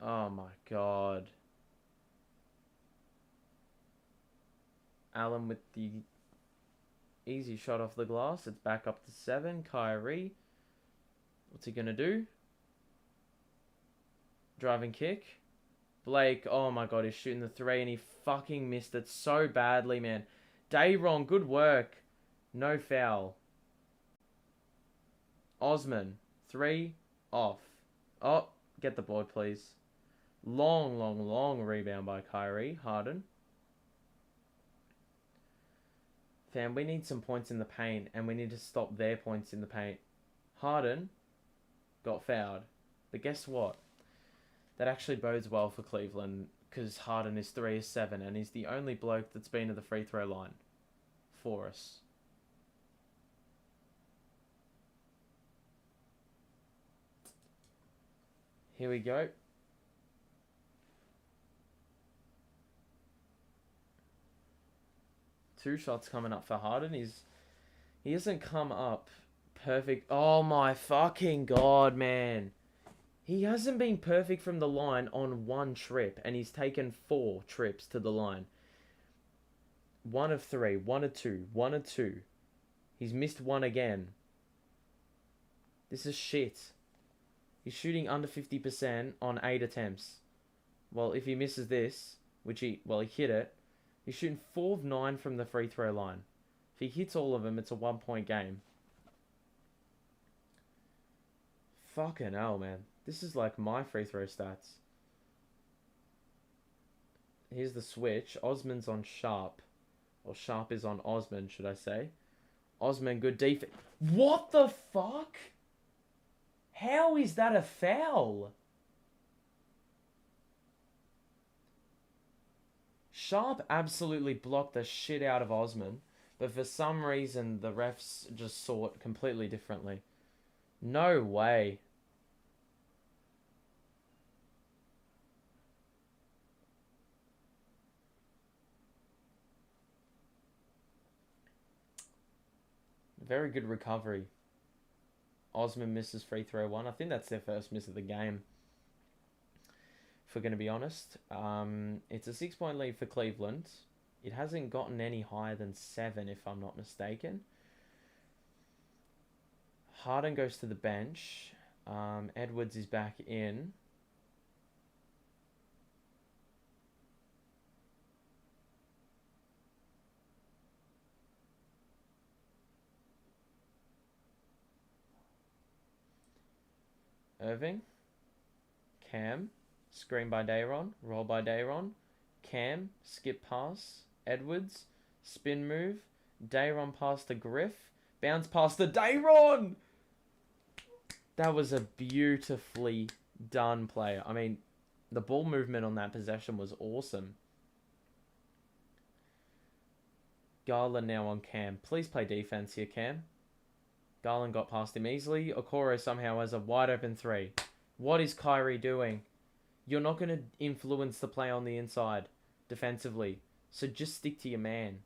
Oh my god. Allen with the easy shot off the glass. It's back up to 7. Kyrie. What's he going to do? Driving kick. Blake, oh my god, he's shooting the 3 and he fucking missed it so badly, man. Dayron, good work. No foul. Osman, 3, off. Oh, get the board, please. Long rebound by Kyrie. Harden. Fam, we need some points in the paint, and we need to stop their points in the paint. Harden got fouled. But guess what? That actually bodes well for Cleveland, because Harden is 3 of 7, and he's the only bloke that's been to the free throw line for us. Here we go. Two shots coming up for Harden. He hasn't come up perfect. Oh my fucking god, man. He hasn't been perfect from the line on one trip, and he's taken 4 trips to the line. 1 of 3, 1 of 2, 1 of 2. He's missed 1 again. This is shit. He's shooting under 50% on 8 attempts. Well, if he misses this, which he hit it, he's shooting 4 of 9 from the free throw line. If he hits all of them, it's a 1-point game. Fucking hell, man. This is like my free throw stats. Here's the switch. Osman's on Sharp. Or Sharp is on Osman, should I say. Osman, good defense. What the fuck? How is that a foul? Sharp absolutely blocked the shit out of Osman, but for some reason the refs just saw it completely differently. No way. Very good recovery. Osman misses free throw 1. I think that's their first miss of the game. if we're going to be honest. It's a 6 point lead for Cleveland. It hasn't gotten any higher than 7, if I'm not mistaken. Harden goes to the bench. Edwards is back in. Irving. Cam. Screen by Dayron. Roll by Dayron. Cam. Skip pass. Edwards. Spin move. Dayron pass to Griff. Bounce pass to Dayron! That was a beautifully done play. I mean, the ball movement on that possession was awesome. Garland now on Cam. Please play defense here, Cam. Garland got past him easily. Okoro somehow has a wide open 3. What is Kyrie doing? You're not going to influence the play on the inside defensively. So just stick to your man.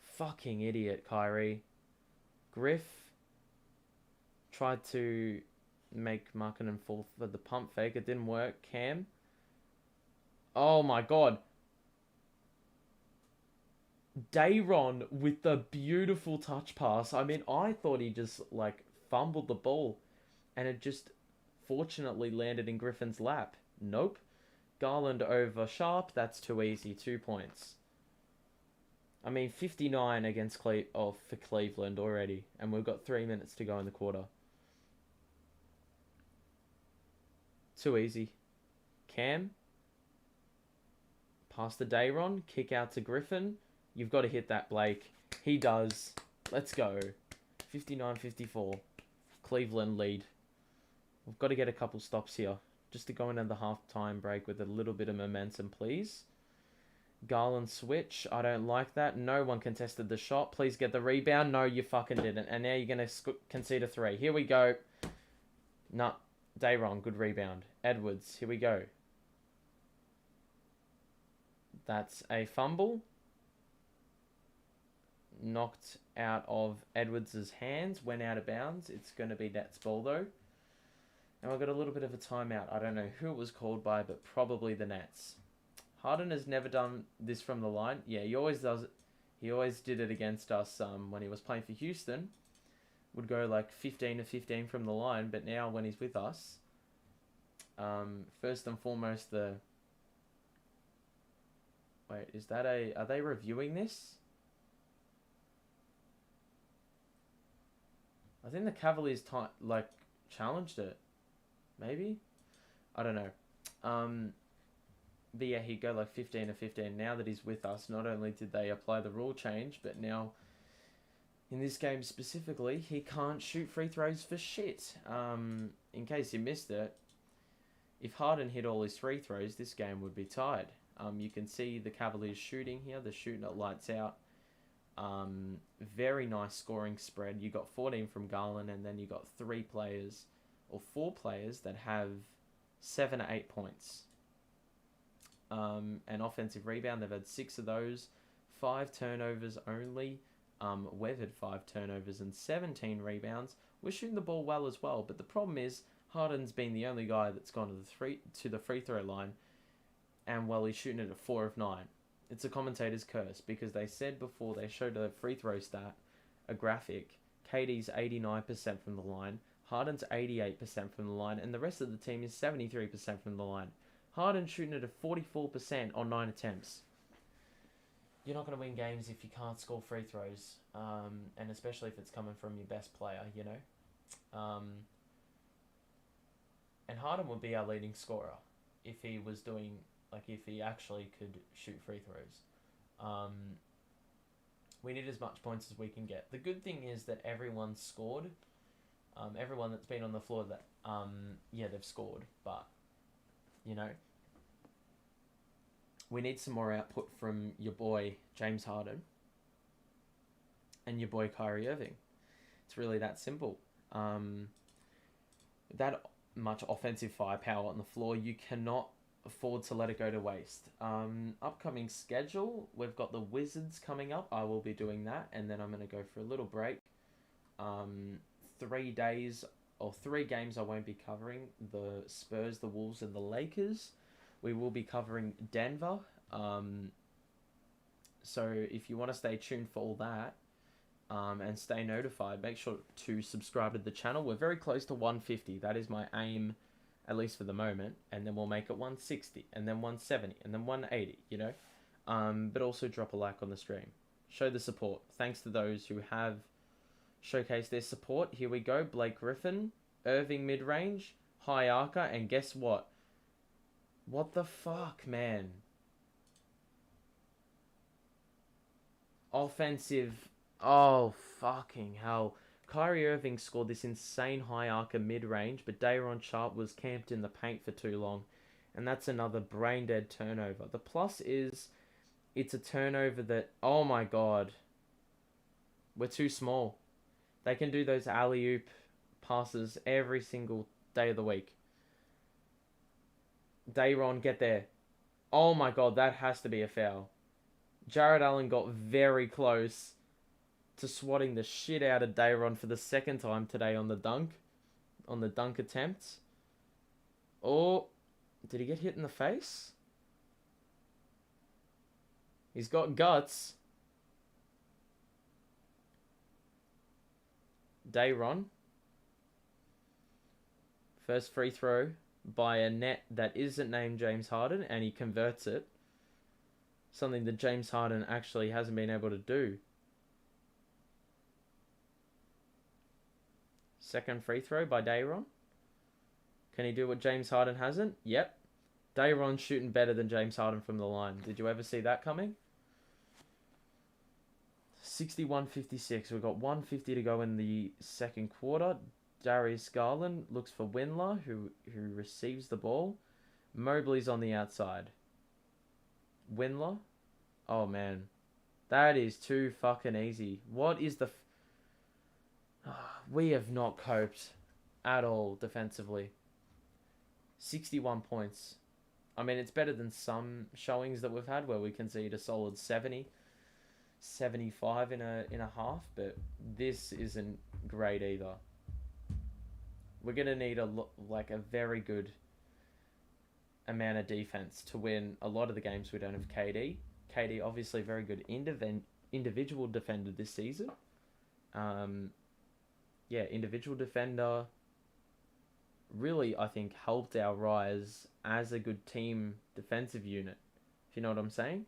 Fucking idiot, Kyrie. Griff tried to make Markkanen fall for the pump fake. It didn't work. Cam. Oh my god. Dayron with the beautiful touch pass. I mean, I thought he just, like, fumbled the ball. And it just fortunately landed in Griffin's lap. Nope. Garland over Sharp. That's too easy. 2 points. I mean, 59 against for Cleveland already. And we've got 3 minutes to go in the quarter. Too easy. Cam. Pass to Dayron. Kick out to Griffin. You've got to hit that, Blake. He does. Let's go. 59-54. Cleveland lead. We've got to get a couple stops here. Just to go into the halftime break with a little bit of momentum, please. Garland switch. I don't like that. No one contested the shot. Please get the rebound. No, you fucking didn't. And now you're going to concede a 3. Here we go. Nah. Dayron. Good rebound. Edwards. Here we go. That's a fumble. Knocked out of Edwards' hands. Went out of bounds. It's going to be Nets ball, though. And we've got a little bit of a timeout. I don't know who it was called by, but probably the Nets. Harden has never done this from the line. Yeah, he always does it. He always did it against us when he was playing for Houston. Would go like 15 to 15 from the line, but now when he's with us, first and foremost, wait, is that are they reviewing this? I think the Cavaliers challenged it. Maybe? I don't know. But yeah, he'd go like 15 to 15. Now that he's with us, not only did they apply the rule change, but now, in this game specifically, he can't shoot free throws for shit. In case you missed it, if Harden hit all his free throws, this game would be tied. You can see the Cavaliers shooting here. They're shooting it lights out. Very nice scoring spread. You got 14 from Garland, and then you got 4 players that have 7 to 8 points. An offensive rebound, they've had 6 of those. 5 turnovers only. We've had 5 turnovers and 17 rebounds. We're shooting the ball well as well, but the problem is Harden's been the only guy that's gone to the free throw line, and well, he's shooting it at 4 of 9. It's a commentator's curse, because they said before they showed a free throw stat, a graphic, KD's 89% from the line, Harden's 88% from the line, and the rest of the team is 73% from the line. Harden's shooting it at 44% on 9 attempts. You're not going to win games if you can't score free throws, and especially if it's coming from your best player, you know. And Harden would be our leading scorer if he was doing, if he actually could shoot free throws. We need as much points as we can get. The good thing is that everyone's scored. Everyone that's been on the floor, they've scored, but, you know, we need some more output from your boy James Harden and your boy Kyrie Irving. It's really that simple. That much offensive firepower on the floor, you cannot afford to let it go to waste. Upcoming schedule, we've got the Wizards coming up. I will be doing that, and then I'm going to go for a little break. 3 days or 3 games I won't be covering: the Spurs, the Wolves, and the Lakers. we will be covering Denver. So if you want to stay tuned for all that, and stay notified, make sure to subscribe to the channel. We're very close to 150. That is my aim, at least for the moment. And then we'll make it 160, and then 170, and then 180, you know? But also drop a like on the stream. Show the support. Thanks to those who have showcased their support. Here we go. Blake Griffin, Irving mid-range, high archer, and guess what? What the fuck, man? Offensive. Oh, fucking hell. Kyrie Irving scored this insane high archer mid-range, but Day'Ron Sharpe was camped in the paint for too long. And that's another brain-dead turnover. The plus is, it's a turnover that, oh my god, we're too small. They can do those alley-oop passes every single day of the week. Day'Ron, get there. Oh my god, that has to be a foul. Jared Allen got very close to swatting the shit out of Day'Ron for the second time today on the dunk. On the dunk attempt. Oh, did he get hit in the face? He's got guts. Day'Ron. First free throw by a net that isn't named James Harden, and he converts it. Something that James Harden actually hasn't been able to do. Second free throw by Day'Ron. Can he do what James Harden hasn't? Yep. Day'Ron's shooting better than James Harden from the line. Did you ever see that coming? 61-56. We've got 150 to go in the second quarter. Darius Garland looks for Windler, who receives the ball. Mobley's on the outside. Windler. Oh, man. That is too fucking easy. What is the... we have not coped at all defensively. 61 points. I mean, it's better than some showings that we've had where we concede a solid 70, 75 in a half, but this isn't great either. We're going to need a very good amount of defense to win a lot of the games we don't have KD. KD, obviously, very good individual defender this season. Yeah, individual defender really, I think, helped our rise as a good team defensive unit. If you know what I'm saying?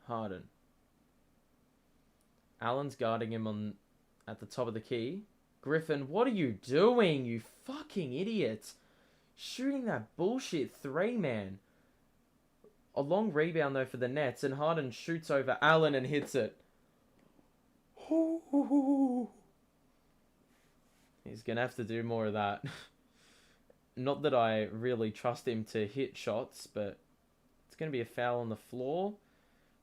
Harden. Allen's guarding him at the top of the key. Griffin, what are you doing, you fucking idiot? Shooting that bullshit three, man. A long rebound, though, for the Nets, and Harden shoots over Allen and hits it. He's going to have to do more of that. Not that I really trust him to hit shots, but it's going to be a foul on the floor.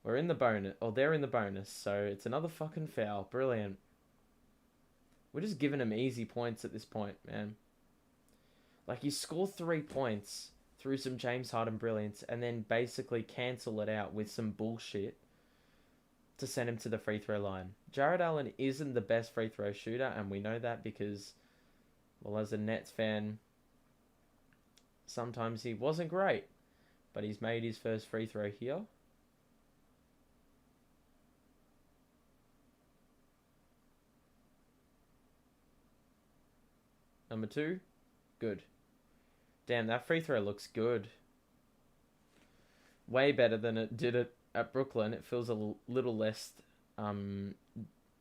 We're in the bonus. Oh, they're in the bonus, so it's another fucking foul. Brilliant. We're just giving him easy points at this point, man. Like, you score 3 points through some James Harden brilliance and then basically cancel it out with some bullshit to send him to the free throw line. Jared Allen isn't the best free throw shooter, and we know that because, well, as a Nets fan, sometimes he wasn't great. But he's made his first free throw here. Number 2. Good. Damn, that free throw looks good. Way better than it did it at Brooklyn. It feels a little less...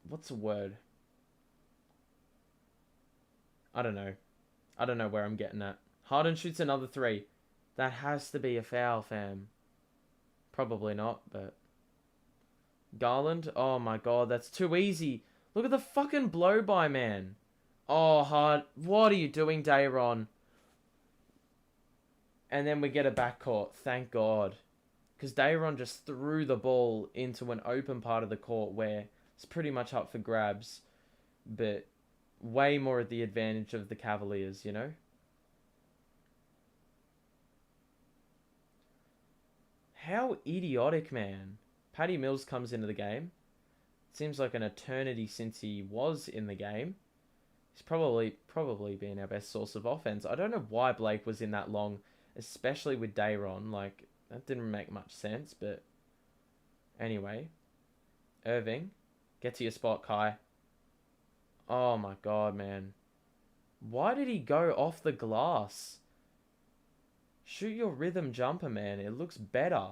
what's the word? I don't know. I don't know where I'm getting at. Harden shoots another 3. That has to be a foul, fam. Probably not, but... Garland? Oh my god, that's too easy. Look at the fucking blow-by, man. Oh, hard. What are you doing, Day'Ron? And then we get a backcourt. Thank God. Because Day'Ron just threw the ball into an open part of the court where it's pretty much up for grabs. But way more at the advantage of the Cavaliers, you know? How idiotic, man. Patty Mills comes into the game. Seems like an eternity since he was in the game. He's probably been our best source of offense. I don't know why Blake was in that long, especially with Dayron. Like, that didn't make much sense, but anyway. Irving, get to your spot, Kai. Oh my god, man. Why did he go off the glass? Shoot your rhythm jumper, man. It looks better.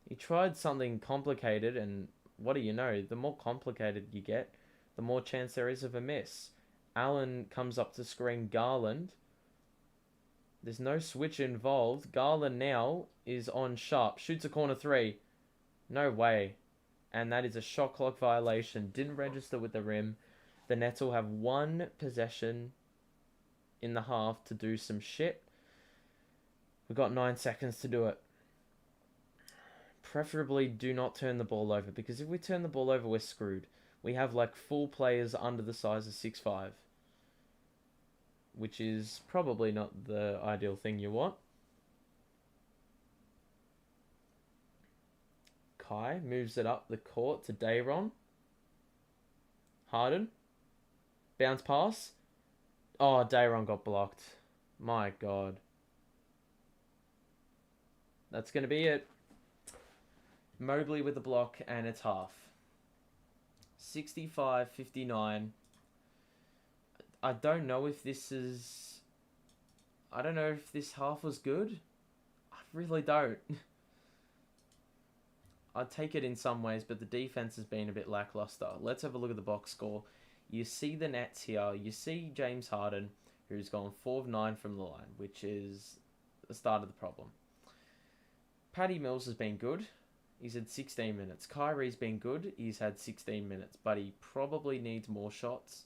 He tried something complicated, and what do you know? The more complicated you get, the more chance there is of a miss. Allen comes up to screen Garland. There's no switch involved. Garland now is on sharp. Shoots a corner three. No way. And that is a shot clock violation. Didn't register with the rim. The Nets will have one possession in the half to do some shit. We've got 9 seconds to do it. Preferably do not turn the ball over, because if we turn the ball over, we're screwed. We have like full players under the size of 6'5", which is probably not the ideal thing you want. Kai moves it up the court to Dayron. Harden. Bounce pass. Oh, Dayron got blocked. My god. That's going to be it. Mobley with the block, and it's half. 65-59. I don't know if this is... I don't know if this half was good. I really don't. I'd take it in some ways, but the defense has been a bit lackluster. Let's have a look at the box score. You see the Nets here. You see James Harden, who's gone 4 of 9 from the line, which is the start of the problem. Patty Mills has been good. He's had 16 minutes. Kyrie's been good. He's had 16 minutes, but he probably needs more shots.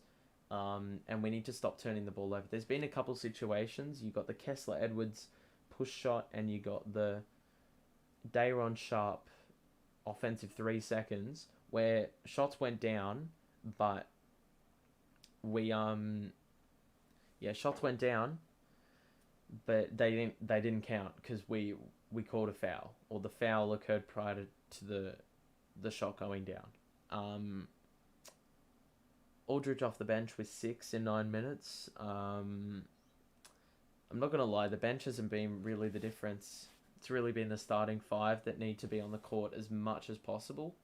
And we need to stop turning the ball over. There's been a couple situations. You got the Kessler-Edwards push shot, and you got the Dayron Sharp offensive 3 seconds where shots went down, but shots went down, but they didn't count because we called a foul, or the foul occurred prior to the shot going down. Aldridge off the bench with 6 in 9 minutes. I'm not gonna lie, the bench hasn't been really the difference. It's really been the starting 5 that need to be on the court as much as possible.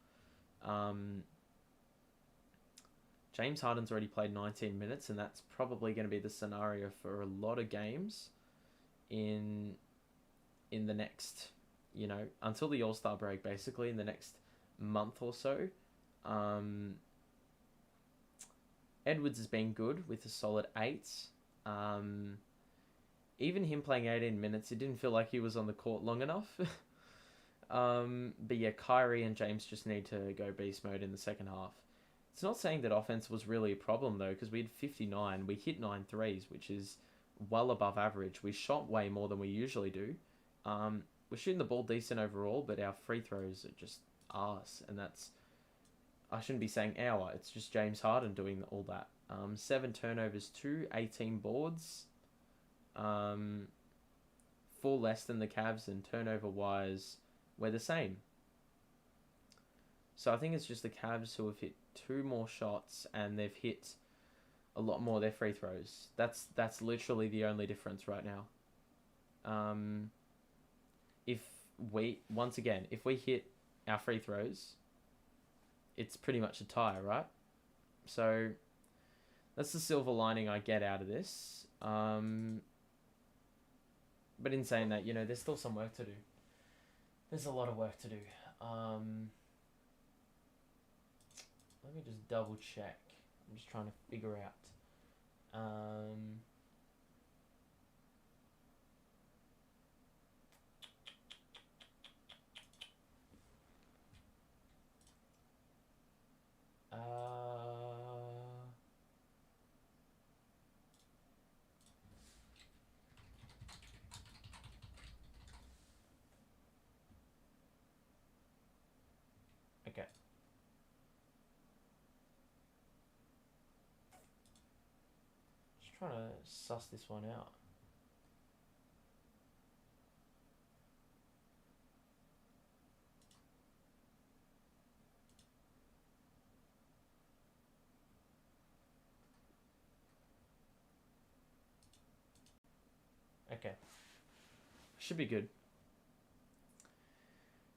James Harden's already played 19 minutes, and that's probably going to be the scenario for a lot of games in the next, until the All-Star break, basically, in the next month or so. Edwards has been good with a solid 8. Even him playing 18 minutes, it didn't feel like he was on the court long enough. But yeah, Kyrie and James just need to go beast mode in the second half. It's not saying that offense was really a problem, though, because we had 59. We hit 9 threes, which is well above average. We shot way more than we usually do. We're shooting the ball decent overall, but our free throws are just arse. And that's... I shouldn't be saying our. It's just James Harden doing all that. 7 turnovers, 18 boards. 4 less than the Cavs, and turnover-wise, we're the same. So I think it's just the Cavs who have hit 2 more shots, and they've hit a lot more of their free throws. That's literally the only difference right now. If we hit our free throws, it's pretty much a tie, right? So that's the silver lining I get out of this. But in saying that, there's still some work to do. There's a lot of work to do. Let me just double check. I'm just trying to figure out. Okay. Just trying to suss this one out. Okay. Should be good.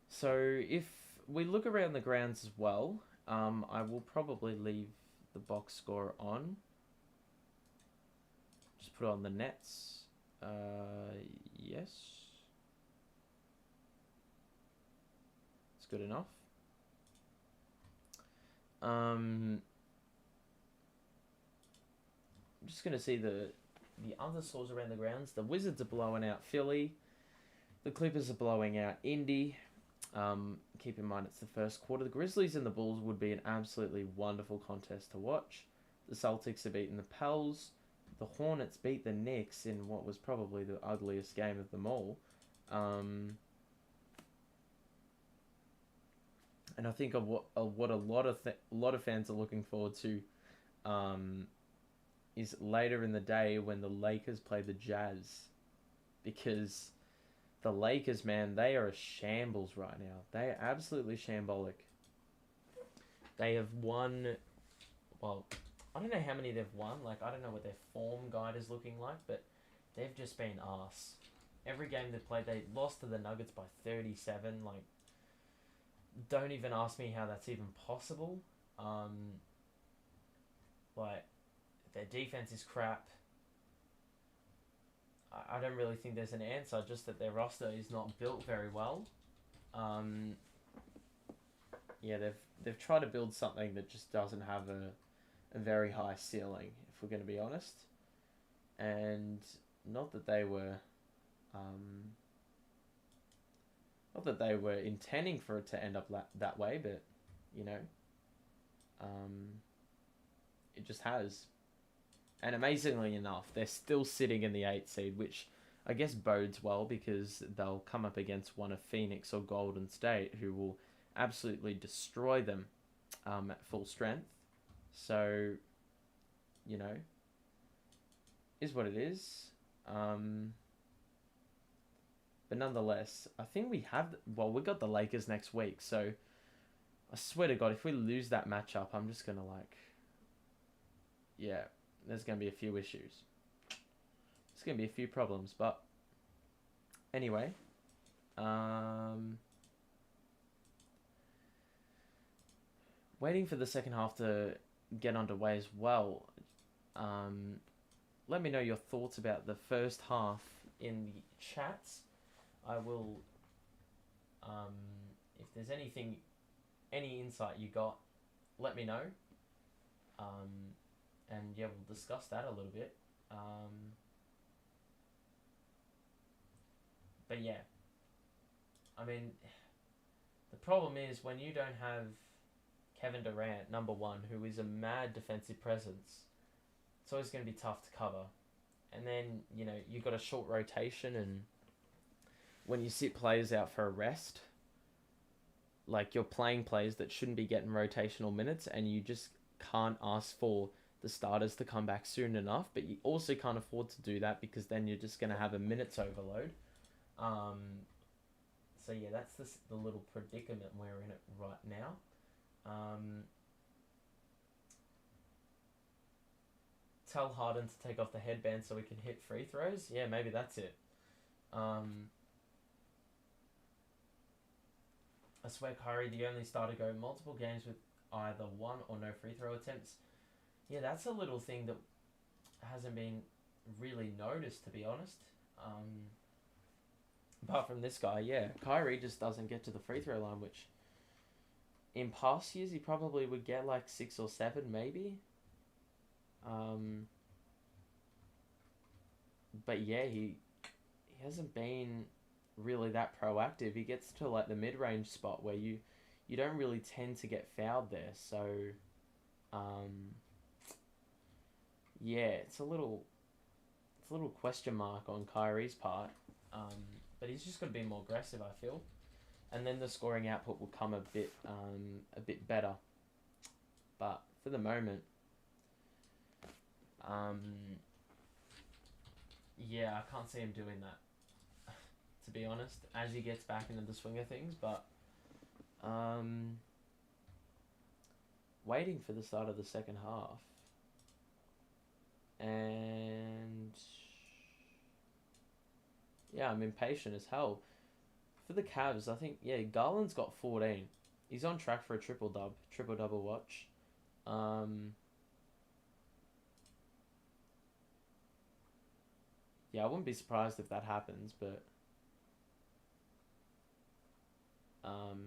So if we look around the grounds as well, I will probably leave the box score on. Just put on the Nets. Yes. It's good enough. I'm just going to see the other scores around the grounds. The Wizards are blowing out Philly. The Clippers are blowing out Indy. Keep in mind it's the first quarter. The Grizzlies and the Bulls would be an absolutely wonderful contest to watch. The Celtics are beating the Pels. The Hornets beat the Knicks in what was probably the ugliest game of them all. And I think what a lot of fans are looking forward to is later in the day when the Lakers play the Jazz, because the Lakers, man, they are a shambles right now. They are absolutely shambolic. They have won, well, I don't know how many they've won. Like, I don't know what their form guide is looking like, but they've just been arse. Every game they've played, they lost to the Nuggets by 37. Like, don't even ask me how that's even possible. Like, their defense is crap. I don't really think there's an answer, just that their roster is not built very well. Yeah, they've tried to build something that just doesn't have a very high ceiling, if we're going to be honest. And not that they were intending for it to end up that way, but you know, it just has. And amazingly enough, they're still sitting in the 8th seed, which I guess bodes well, because they'll come up against one of Phoenix or Golden State, who will absolutely destroy them at full strength. So, you know, is what it is. But nonetheless, I think we got the Lakers next week. So I swear to God, if we lose that matchup, I'm just going to there's going to be a few issues. There's going to be a few problems, but anyway, waiting for the second half to get underway as well. Let me know your thoughts about the first half in the chats. I will, if there's any insight you got, let me know. And yeah, we'll discuss that a little bit. But yeah, I mean, the problem is when you don't have Kevin Durant, number one, who is a mad defensive presence, it's always going to be tough to cover. And then, you know, you've got a short rotation, and when you sit players out for a rest, like, you're playing players that shouldn't be getting rotational minutes, and you just can't ask for the starters to come back soon enough, but you also can't afford to do that, because then you're just going to have a minutes overload. So yeah, that's the little predicament we're in it right now. Tell Harden to take off the headband so we can hit free throws. Yeah, maybe that's it. I swear Kyrie, the only starter, go multiple games with either one or no free throw attempts. Yeah, that's a little thing that hasn't been really noticed, to be honest. Apart from this guy, yeah, Kyrie just doesn't get to the free throw line, which in past years he probably would get like 6 or 7 maybe. But yeah, he hasn't been really that proactive. He gets to like the mid-range spot where you don't really tend to get fouled there. So yeah, it's a little question mark on Kyrie's part. But he's just got to be more aggressive, I feel. And then the scoring output will come a bit better. But for the moment, yeah, I can't see him doing that, to be honest, as he gets back into the swing of things. But waiting for the start of the second half. And Yeah, I'm impatient as hell. For the Cavs, I think, yeah, Garland's got 14. He's on track for a triple double watch. Um, yeah, I wouldn't be surprised if that happens, but um,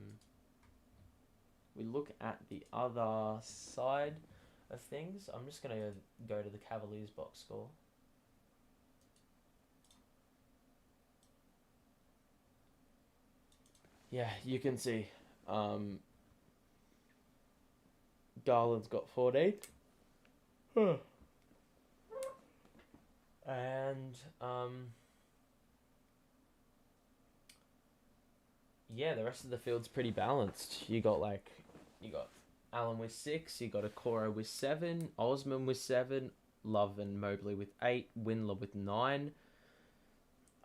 we look at the other side of things. I'm just going to go to the Cavaliers box score. Yeah, you can see um, Garland's got 14. And yeah, the rest of the field's pretty balanced. You got Allen with 6, you got Okoro with 7, Osman with 7, Love and Mobley with 8, Windler with 9.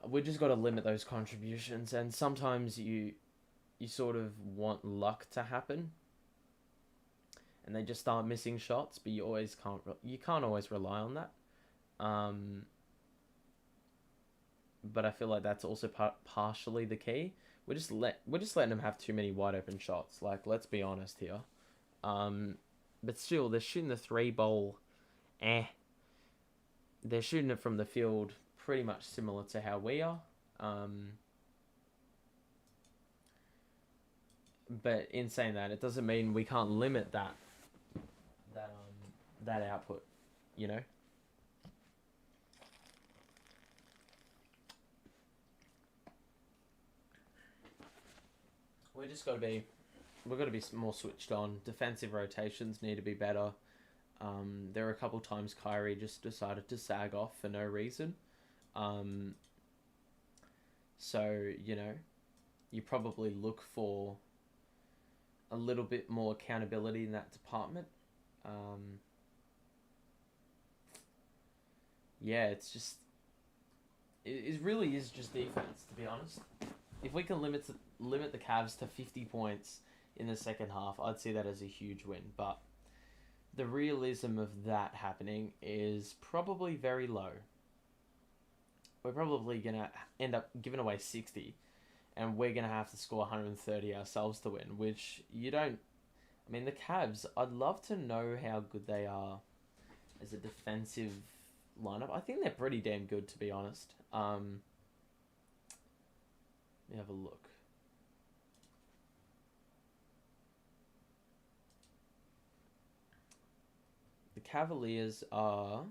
We just got to limit those contributions, and sometimes you sort of want luck to happen, and they just start missing shots, but you can't always rely on that. Um, but I feel like that's also partially the key. We're just letting them have too many wide open shots. Like, let's be honest here. But still, they're shooting the three ball. They're shooting it from the field pretty much similar to how we are. But in saying that, it doesn't mean we can't limit that that output. You know. We just got to be we've got to be more switched on. Defensive rotations need to be better. There were a couple times Kyrie just decided to sag off for no reason. Um, so, you probably look for a little bit more accountability in that department. Um, yeah, it really is just defense, to be honest. If we can limit the Cavs to 50 points in the second half, I'd see that as a huge win. But the realism of that happening is probably very low. We're probably going to end up giving away 60, and we're going to have to score 130 ourselves to win, which you don't... I mean, the Cavs, I'd love to know how good they are as a defensive lineup. I think they're pretty damn good, to be honest. Let me have a look. The Cavaliers are...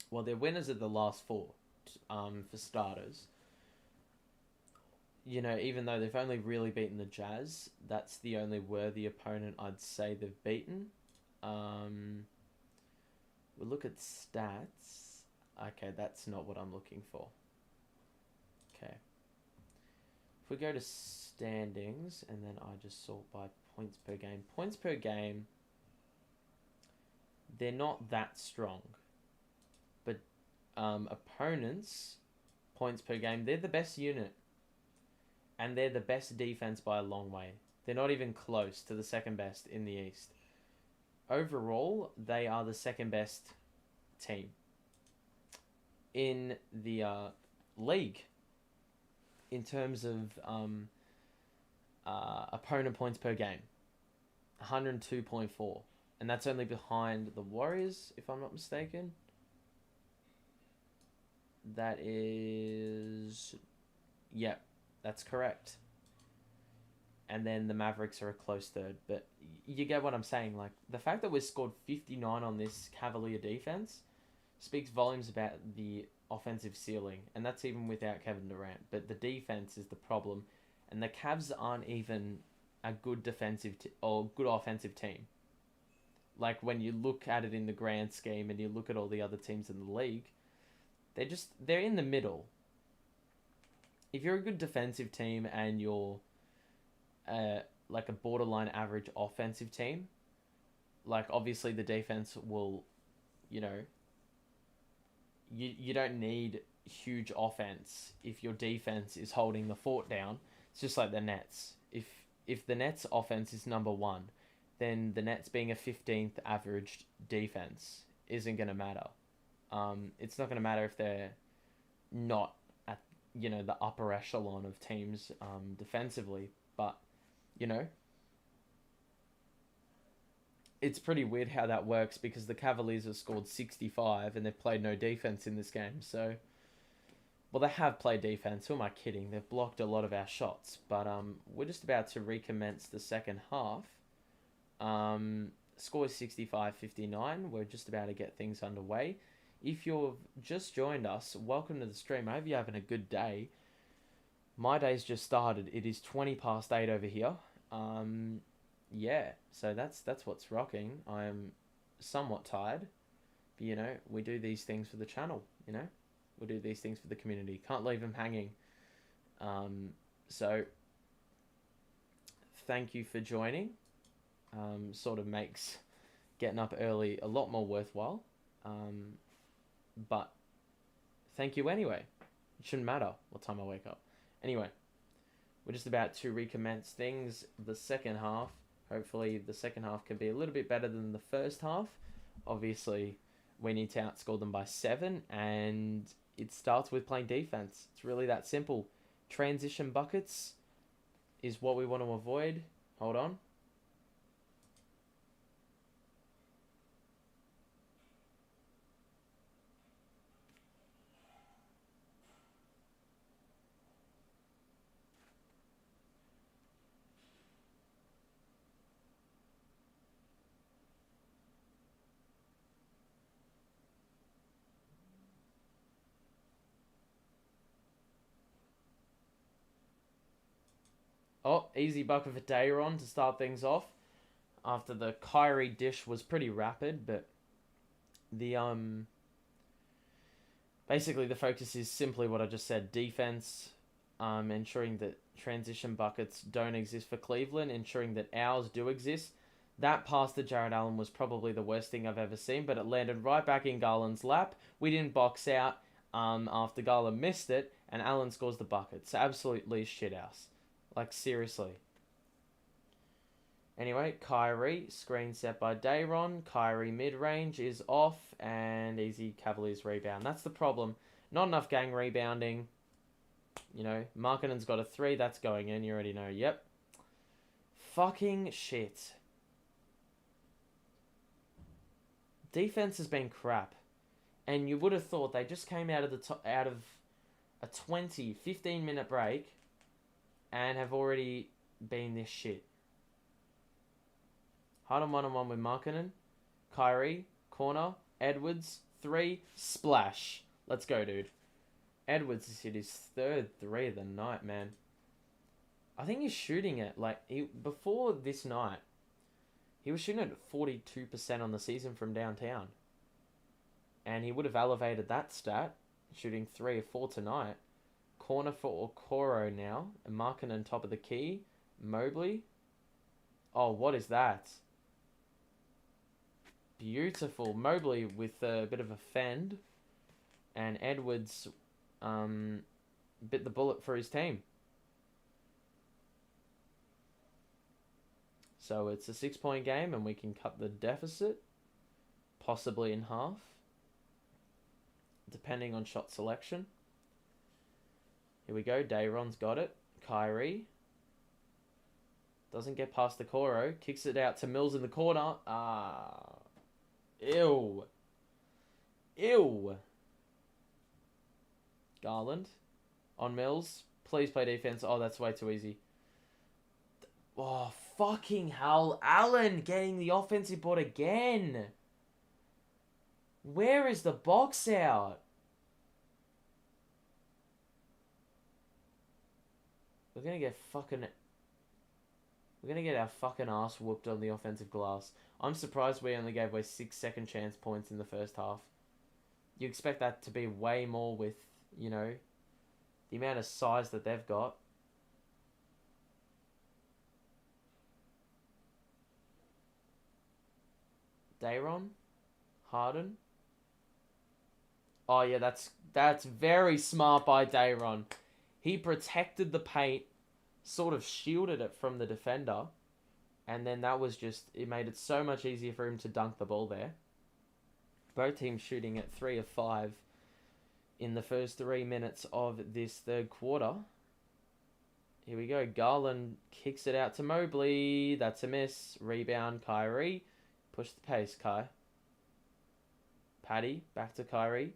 Well, they're winners of the last four, for starters. Even though they've only really beaten the Jazz, that's the only worthy opponent I'd say they've beaten. We'll look at stats. Okay, that's not what I'm looking for. Okay. If we go to standings, and then I just sort by points per game. Points per game, they're not that strong. But opponents, points per game, they're the best unit. And they're the best defense by a long way. They're not even close to the second best in the East. Overall, they are the second best team in the league in terms of opponent points per game. 102.4. And that's only behind the Warriors, if I'm not mistaken. That is... Yep, that's correct. And then the Mavericks are a close third. But you get what I'm saying. Like, the fact that we scored 59 on this Cavalier defense speaks volumes about the offensive ceiling. And that's even without Kevin Durant. But the defense is the problem. And the Cavs aren't even a good defensive or good offensive team. Like, when you look at it in the grand scheme and you look at all the other teams in the league, they're in the middle. If you're a good defensive team and you're like a borderline average offensive team, like, obviously the defense will, you don't need huge offense if your defense is holding the fort down. It's just like the Nets. If the Nets offense is number one, then the Nets being a 15th averaged defense isn't going to matter. It's not going to matter if they're not at, the upper echelon of teams defensively. But, you know, it's pretty weird how that works because the Cavaliers have scored 65 and they've played no defense in this game. So, well, they have played defense. Who am I kidding? They've blocked a lot of our shots. But we're just about to recommence the second half. Score is 65-59. We're just about to get things underway. If you've just joined us, welcome to the stream. I hope you're having a good day. My day's just started. It is 20 past 8 over here. Yeah, so that's what's rocking. I am somewhat tired. But, we do these things for the channel, We do these things for the community. Can't leave them hanging. So, thank you for joining. Sort of makes getting up early a lot more worthwhile. But thank you anyway. It shouldn't matter what time I wake up. Anyway, we're just about to recommence things. The second half. Hopefully the second half can be a little bit better than the first half. Obviously, we need to outscore them by 7. And it starts with playing defense. It's really that simple. Transition buckets is what we want to avoid. Hold on. Oh, easy bucket for Dayron to start things off. After the Kyrie dish was pretty rapid, but the basically the focus is simply what I just said: defense, ensuring that transition buckets don't exist for Cleveland, ensuring that ours do exist. That pass to Jared Allen was probably the worst thing I've ever seen, but it landed right back in Garland's lap. We didn't box out after Garland missed it, and Allen scores the bucket. It's absolutely shithouse. Like, seriously. Anyway, Kyrie, screen set by Dayron. Kyrie mid-range is off, and easy Cavaliers rebound. That's the problem. Not enough gang rebounding. Markkanen's got a 3. That's going in. You already know. Yep. Fucking shit. Defense has been crap. And you would have thought they just came out of a 15-minute break and have already been this shit. Harden 1-on-1 with Markkanen. Kyrie, corner. Edwards, 3. Splash. Let's go, dude. Edwards has hit his 3rd 3 of the night, man. I think he's shooting it. Before this night, he was shooting at 42% on the season from downtown. And he would have elevated that stat, shooting 3 or 4 tonight. Corner for Okoro now. And Markkanen top of the key. Mobley. Oh, what is that? Beautiful. Mobley with a bit of a fend. And Edwards bit the bullet for his team. So it's a 6-point game and we can cut the deficit. Possibly in half. Depending on shot selection. Here we go. Dayron's got it. Kyrie. Doesn't get past the Okoro. Kicks it out to Mills in the corner. Ew. Ew. Garland. On Mills. Please play defense. Oh, that's way too easy. Oh, fucking hell. Allen getting the offensive board again. Where is the box out? We're gonna get our fucking ass whooped on the offensive glass. I'm surprised we only gave away 6 second chance points in the first half. You expect that to be way more with, the amount of size that they've got. Dayron? Harden? Oh yeah, that's very smart by Dayron. He protected the paint, sort of shielded it from the defender, and then it made it so much easier for him to dunk the ball there. Both teams shooting at 3 of 5 in the first 3 minutes of this third quarter. Here we go. Garland kicks it out to Mobley. That's a miss. Rebound, Kyrie. Push the pace, Kai. Paddy, back to Kyrie.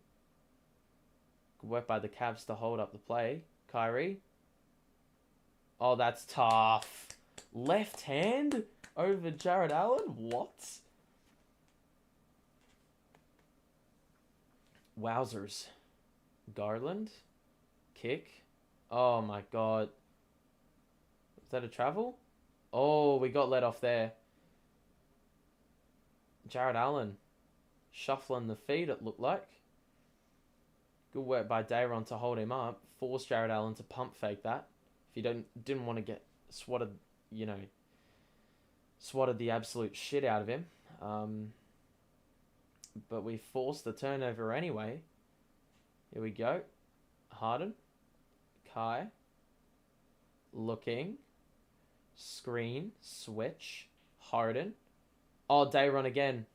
Good work by the Cavs to hold up the play. Kyrie. Oh, that's tough. Left hand over Jared Allen? What? Wowzers. Garland. Kick. Oh my god. Is that a travel? Oh, we got let off there. Jared Allen. Shuffling the feet, it looked like. Good work by Dayron to hold him up. Force Jared Allen to pump fake that. If you didn't want to get swatted, swatted the absolute shit out of him. But we forced the turnover anyway. Here we go. Harden. Kai. Looking. Screen. Switch. Harden. Oh, Dayron again.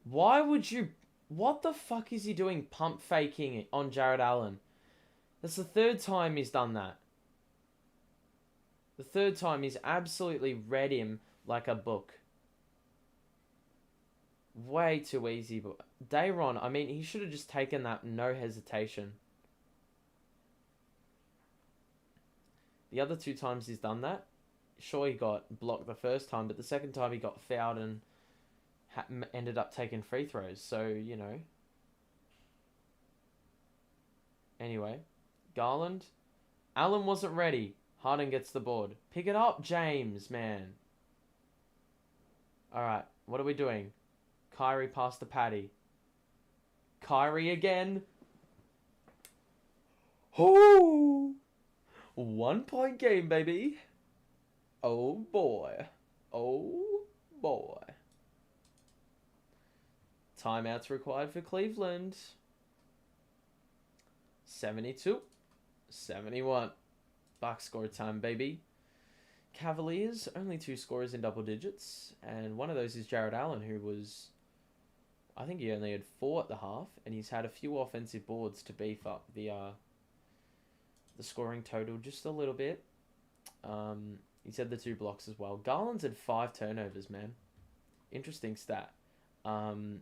Why would you... What the fuck is he doing pump faking it on Jared Allen? That's the third time he's done that. The third time he's absolutely read him like a book. Way too easy. But Dayron, I mean, he should have just taken that no hesitation. The other 2 times he's done that, sure, he got blocked the first time, but the second time he got fouled and ended up taking free throws. So, Anyway, Garland. Allen wasn't ready. Harden gets the board. Pick it up, James, man. Alright, what are we doing? Kyrie past to Paddy. Kyrie again. Oh! 1 point game, baby. Oh, boy. Oh, boy. Timeouts required for Cleveland. 72. 71. Bucks score time, baby. Cavaliers, only 2 scorers in double digits. And one of those is Jared Allen, who was... I think he only had 4 at the half. And he's had a few offensive boards to beef up the scoring total just a little bit. He's had the 2 blocks as well. Garland's had 5 turnovers, man. Interesting stat. The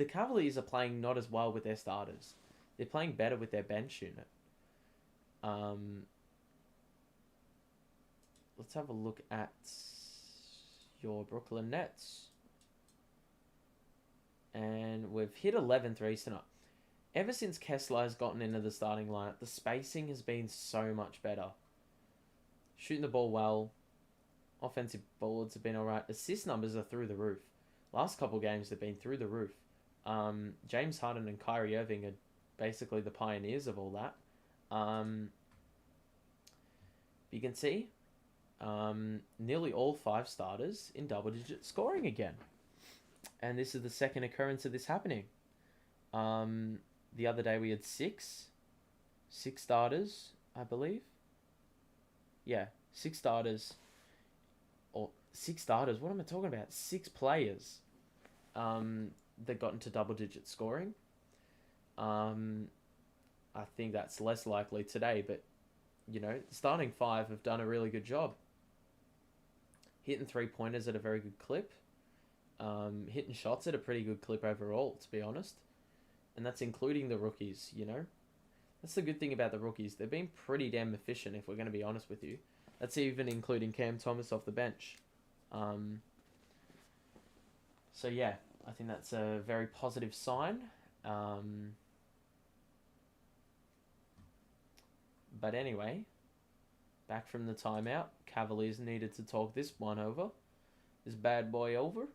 Cavaliers are playing not as well with their starters. They're playing better with their bench unit. Let's have a look at your Brooklyn Nets. And we've hit 11 threes tonight. Ever since Kessler has gotten into the starting lineup, the spacing has been so much better. Shooting the ball well. Offensive boards have been alright. Assist numbers are through the roof. Last couple games have been through the roof. James Harden and Kyrie Irving are basically the pioneers of all that. You can see nearly all 5 starters in double-digit scoring again. And this is the second occurrence of this happening. The other day we had 6 starters, I believe. Yeah, 6 starters. Or 6 starters, what am I talking about? 6 players that got into double-digit scoring. I think that's less likely today, but, the starting 5 have done a really good job. Hitting 3-pointers at a very good clip. Hitting shots at a pretty good clip overall, to be honest. And that's including the rookies, That's the good thing about the rookies. They've been pretty damn efficient, if we're going to be honest with you. That's even including Cam Thomas off the bench. So, yeah, I think that's a very positive sign. But anyway, back from the timeout. Cavaliers needed to talk this one over. This bad boy over.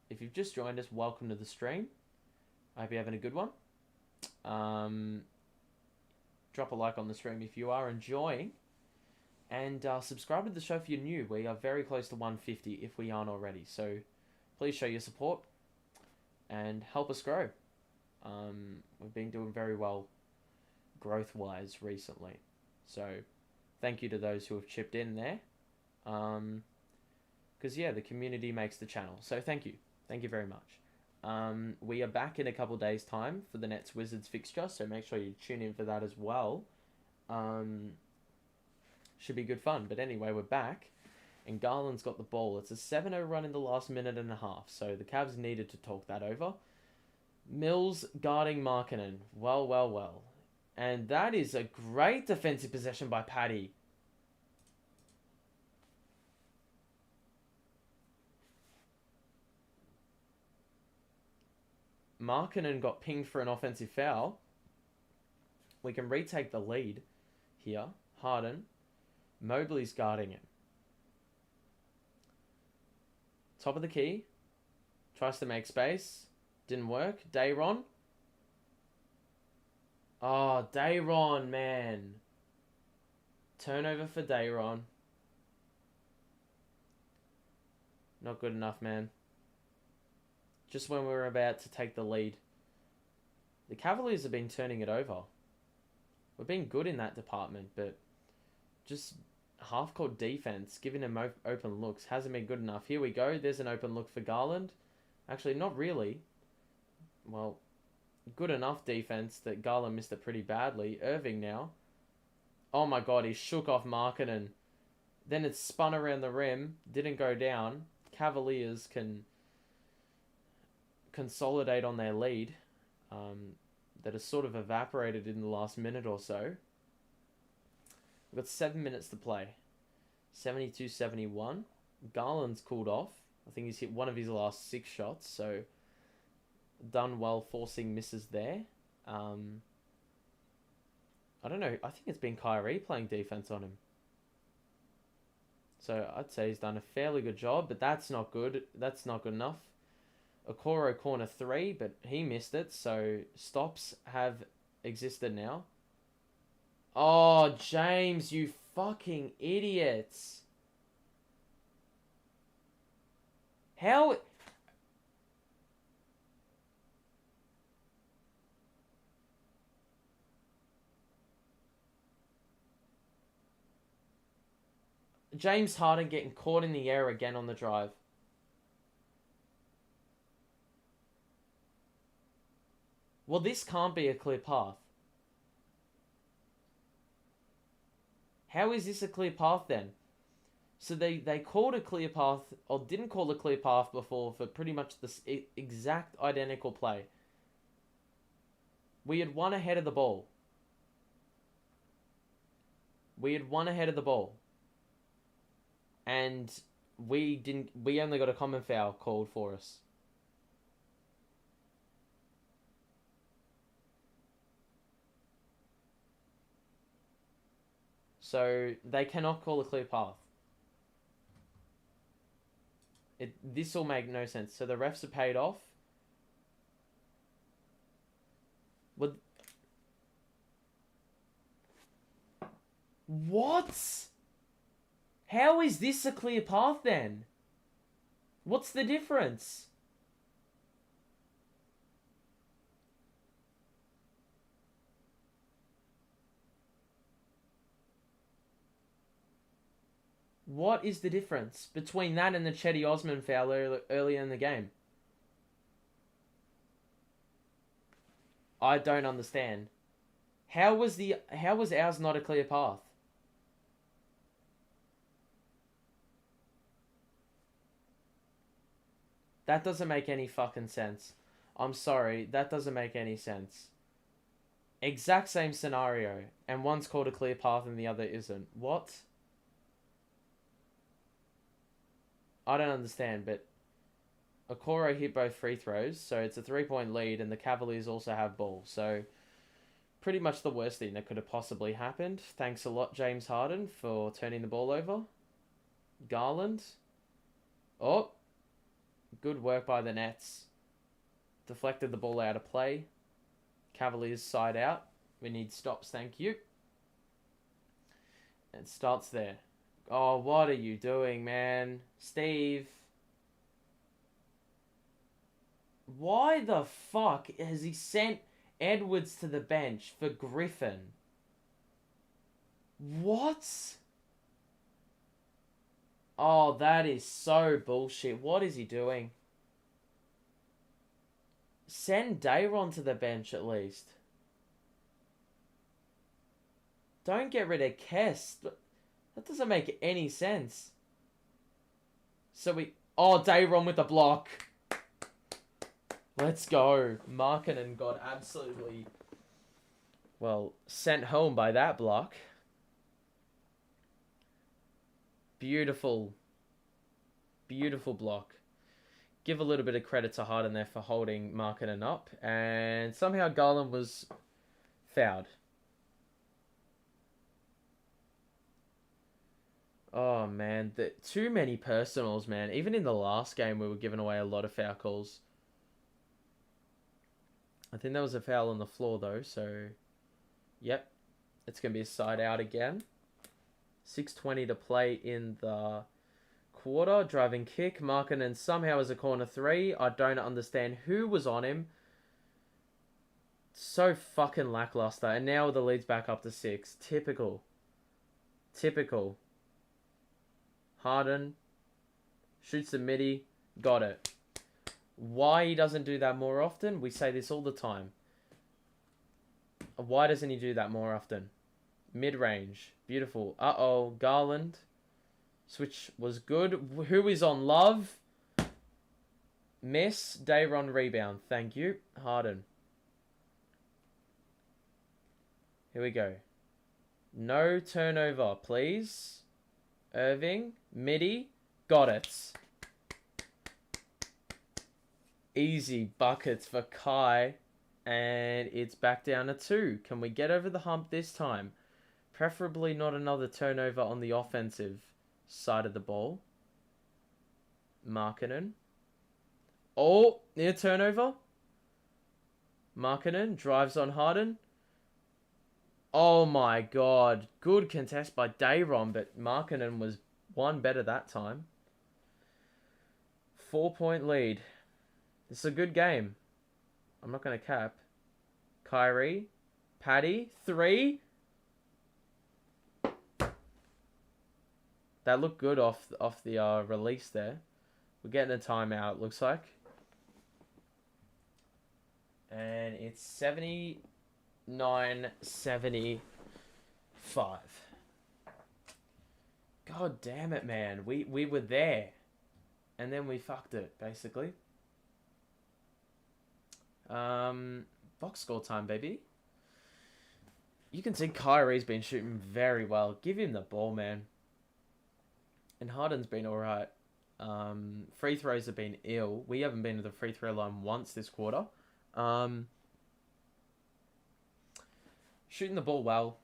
If you've just joined us, welcome to the stream. I hope you're having a good one. Drop a like on the stream if you are enjoying. And subscribe to the show if you're new. We are very close to 150 if we aren't already. So please show your support and help us grow. We've been doing very well growth-wise recently. So thank you to those who have chipped in there. Because, yeah, the community makes the channel. So thank you. Thank you very much. We are back in a couple days' time for the Nets Wizards fixture, so make sure you tune in for that as well. Should be good fun. But anyway, we're back, and Garland's got the ball. It's a 7-0 run in the last minute and a half, so the Cavs needed to talk that over. Mills guarding Markkanen. Well, well, well. And that is a great defensive possession by Paddy. Markkanen got pinged for an offensive foul. We can retake the lead here. Harden. Mobley's guarding him. Top of the key. Tries to make space. Didn't work. Dayron. Oh, Dayron, man. Turnover for Dayron. Not good enough, man. Just when we were about to take the lead. The Cavaliers have been turning it over. We've been good in that department, but just half-court defense, giving him open looks, hasn't been good enough. Here we go. There's an open look for Garland. Actually, not really. Well, good enough defense that Garland missed it pretty badly. Irving now. Oh my god, he shook off Markkanen. Then it spun around the rim. Didn't go down. Cavaliers can consolidate on their lead that has sort of evaporated in the last minute or so. We've got 7 minutes to play. 72-71. Garland's cooled off. I think he's hit one of his last 6 shots, so done well forcing misses there. I don't know. I think it's been Kyrie playing defense on him. So I'd say he's done a fairly good job, but that's not good. That's not good enough. Okoro corner 3, but he missed it, so stops have existed now. Oh, James, you fucking idiots. How... James Harden getting caught in the air again on the drive. Well, this can't be a clear path. How is this a clear path then? So they called a clear path, or didn't call a clear path before for pretty much this exact identical play. We had one ahead of the ball. And we only got a common foul called for us. So they cannot call a clear path. This will make no sense. So the refs are paid off. What? How is this a clear path then? What's the difference? What is the difference between that and the Chetty Osman foul earlier in the game? I don't understand. How was ours not a clear path? That doesn't make any fucking sense. I'm sorry, that doesn't make any sense. Exact same scenario, and one's called a clear path and the other isn't. What? I don't understand, but Okoro hit both free throws, so it's a 3-point lead, and the Cavaliers also have ball. So pretty much the worst thing that could have possibly happened. Thanks a lot, James Harden, for turning the ball over. Garland. Oh, good work by the Nets. Deflected the ball out of play. Cavaliers side out. We need stops, thank you. It starts there. Oh, what are you doing, man? Steve. Why the fuck has he sent Edwards to the bench for Griffin? What? Oh, that is so bullshit. What is he doing? Send Dayron to the bench at least. Don't get rid of Kess. That doesn't make any sense. So we... Oh, Dayron with the block. Let's go. Markkanen got absolutely... Well, sent home by that block. Beautiful. Beautiful block. Give a little bit of credit to Harden there for holding Markkanen up. And somehow Garland was fouled. Oh, man. Too many personals, man. Even in the last game, we were giving away a lot of foul calls. I think there was a foul on the floor, though. So, yep. It's going to be a side out again. 6:20 to play in the quarter. Driving kick. Markkanen somehow is a corner three. I don't understand who was on him. So fucking lackluster. And now the lead's back up to 6. Typical. Typical. Harden. Shoots the midi. Got it. Why he doesn't do that more often? We say this all the time. Why doesn't he do that more often? Mid-range. Beautiful. Uh-oh. Garland. Switch was good. Who is on Love? Miss. Dayron rebound. Thank you. Harden. Here we go. No turnover, please. Irving. Midi. Got it. Easy buckets for Kai. And it's back down to 2. Can we get over the hump this time? Preferably not another turnover on the offensive side of the ball. Markkanen. Oh, near turnover. Markkanen drives on Harden. Oh my god. Good contest by Dayron, but Markkanen was one better that time. 4-point lead. This is a good game. I'm not going to cap. Kyrie. Paddy. 3. That looked good off the release there. We're getting a timeout, looks like. And it's 79-75. God damn it, man. We were there. And then we fucked it, basically. Box score time, baby. You can see Kyrie's been shooting very well. Give him the ball, man. And Harden's been alright. Free throws have been ill. We haven't been to the free throw line once this quarter. Shooting the ball well.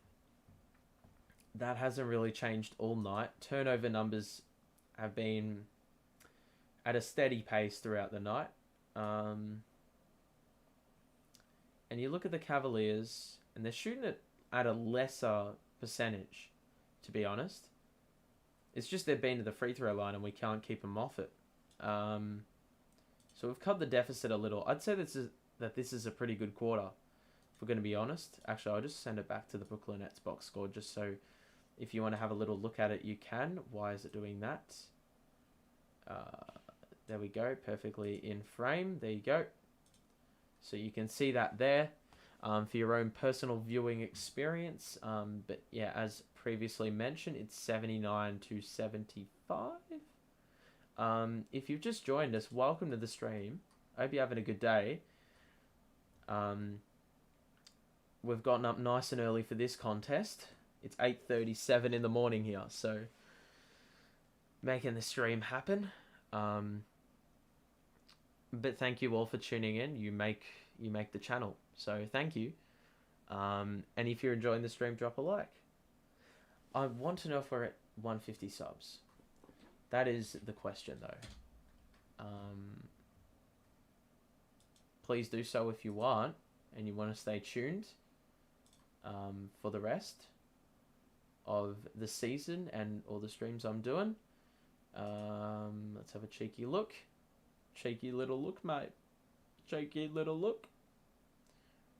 That hasn't really changed all night. Turnover numbers have been at a steady pace throughout the night. And you look at the Cavaliers, and they're shooting it at a lesser percentage, to be honest. It's just they've been to the free throw line and we can't keep them off it. So we've cut the deficit a little. I'd say this is a pretty good quarter, if we're going to be honest. Actually, I'll just send it back to the Brooklyn Nets box score, just so if you want to have a little look at it, you can. Why is it doing that? There we go. Perfectly in frame. There you go. So you can see that there for your own personal viewing experience. But yeah, as previously mentioned, it's 79-75. If you've just joined us, welcome to the stream. I hope you're having a good day. We've gotten up nice and early for this contest. It's 8:37 in the morning here, so making the stream happen. But thank you all for tuning in. You make the channel, so thank you. And if you're enjoying the stream, drop a like. I want to know if we're at 150 subs. That is the question, though. Please do so if you want, and you want to stay tuned for the rest of the season and all the streams I'm doing. Let's have a cheeky look. Cheeky little look, mate. Cheeky little look.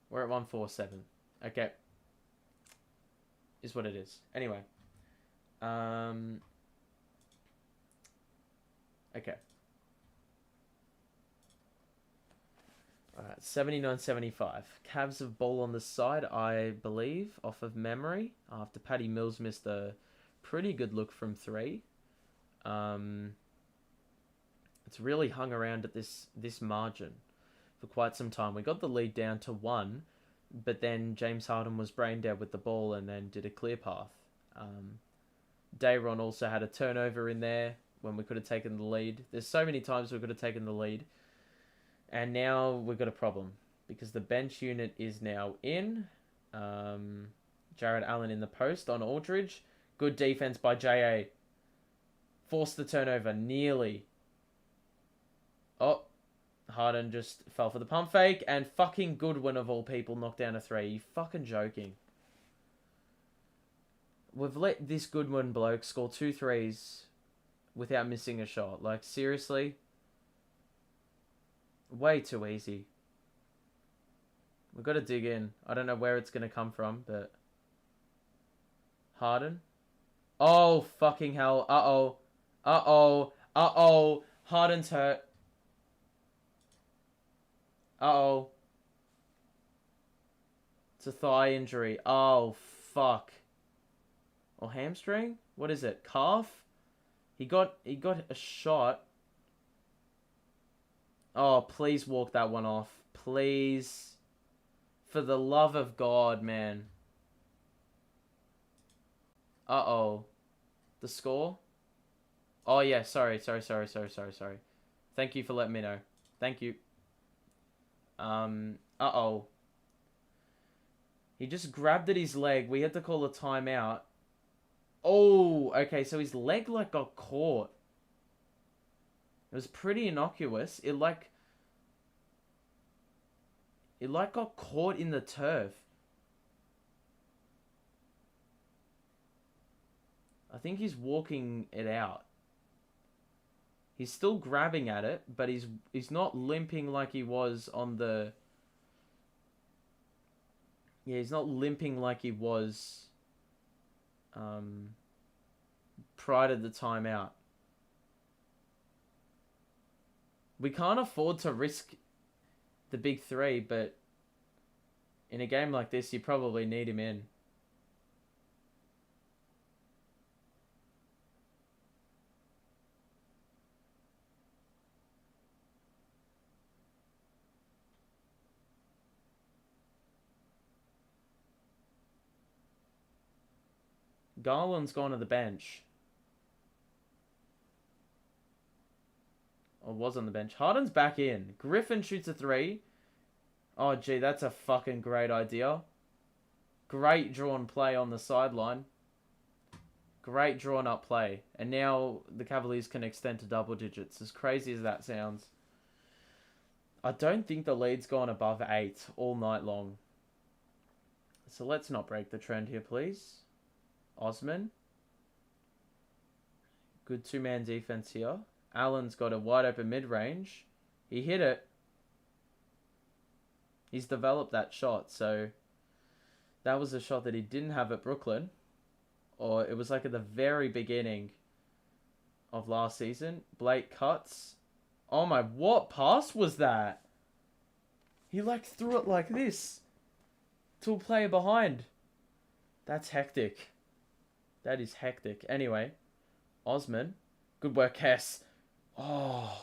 We're at 147. Okay. Is what it is. Anyway. Okay. Alright, 79-75. Cavs have ball on the side, I believe, off of memory. After Patty Mills missed a pretty good look from 3. It's really hung around at this margin for quite some time. We got the lead down to 1, but then James Harden was brain dead with the ball and then did a clear path. Dayron also had a turnover in there when we could have taken the lead. There's so many times we could have taken the lead. And now we've got a problem because the bench unit is now in. Jared Allen in the post on Aldridge. Good defense by JA. Forced the turnover nearly. Oh, Harden just fell for the pump fake. And fucking Goodwin of all people knocked down a 3. You fucking joking. We've let this Goodwin bloke score 2 threes without missing a shot. Like, seriously? Way too easy. We've got to dig in. I don't know where it's going to come from, but... Harden? Oh, fucking hell. Uh-oh. Uh-oh. Uh-oh. Harden's hurt. Uh-oh. It's a thigh injury. Oh, fuck. Or hamstring? What is it? Calf? He got a shot. Oh, please walk that one off. Please. For the love of God, man. Uh-oh. The score? Oh, yeah. Sorry. Thank you for letting me know. Thank you. Uh-oh. He just grabbed at his leg. We had to call a timeout. Oh, okay. So his leg, like, got caught. It was pretty innocuous. It got caught in the turf. I think he's walking it out. He's still grabbing at it, but he's not limping like he was on the... Yeah, he's not limping like he was prior to the timeout. We can't afford to risk the big 3, but in a game like this, you probably need him in. Garland's gone to the bench. Or was on the bench. Harden's back in. Griffin shoots a 3. Oh, gee, that's a fucking great idea. Great drawn play on the sideline. Great drawn up play. And now the Cavaliers can extend to double digits. As crazy as that sounds. I don't think the lead's gone above 8 all night long. So let's not break the trend here, please. Osman. Good 2-man defense here. Allen's got a wide open mid-range. He hit it. He's developed that shot, so that was a shot that he didn't have at Brooklyn. Or it was like at the very beginning of last season. Blake cuts. Oh my, what pass was that? He like threw it like this to a player behind. That's hectic. That is hectic. Anyway, Osman. Good work, Hess. Oh.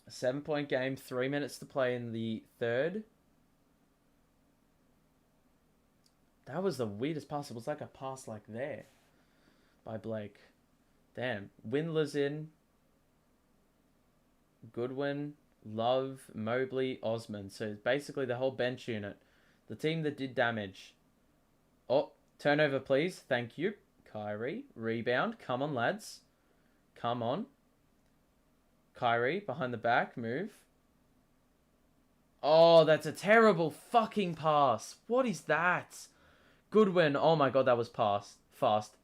A 7-point game, 3 minutes to play in the third. That was the weirdest pass. It was like a pass like there by Blake. Damn. Windler's in. Goodwin, Love, Mobley, Osman. So it's basically the whole bench unit. The team that did damage. Oh, turnover, please. Thank you. Kyrie, rebound. Come on, lads. Come on. Kyrie, behind the back. Move. Oh, that's a terrible fucking pass. What is that? Goodwin. Oh my god, that was fast.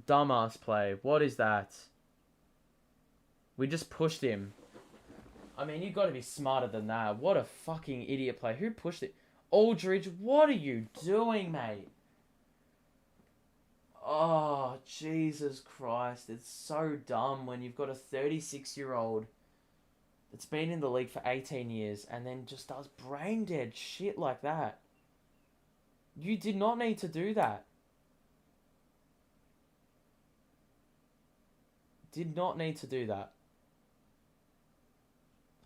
Dumbass play. What is that? We just pushed him. I mean, you got to be smarter than that. What a fucking idiot play. Who pushed it? Aldridge, what are you doing, mate? Oh, Jesus Christ. It's so dumb when you've got a 36-year-old that's been in the league for 18 years and then just does brain dead shit like that. You did not need to do that. Did not need to do that.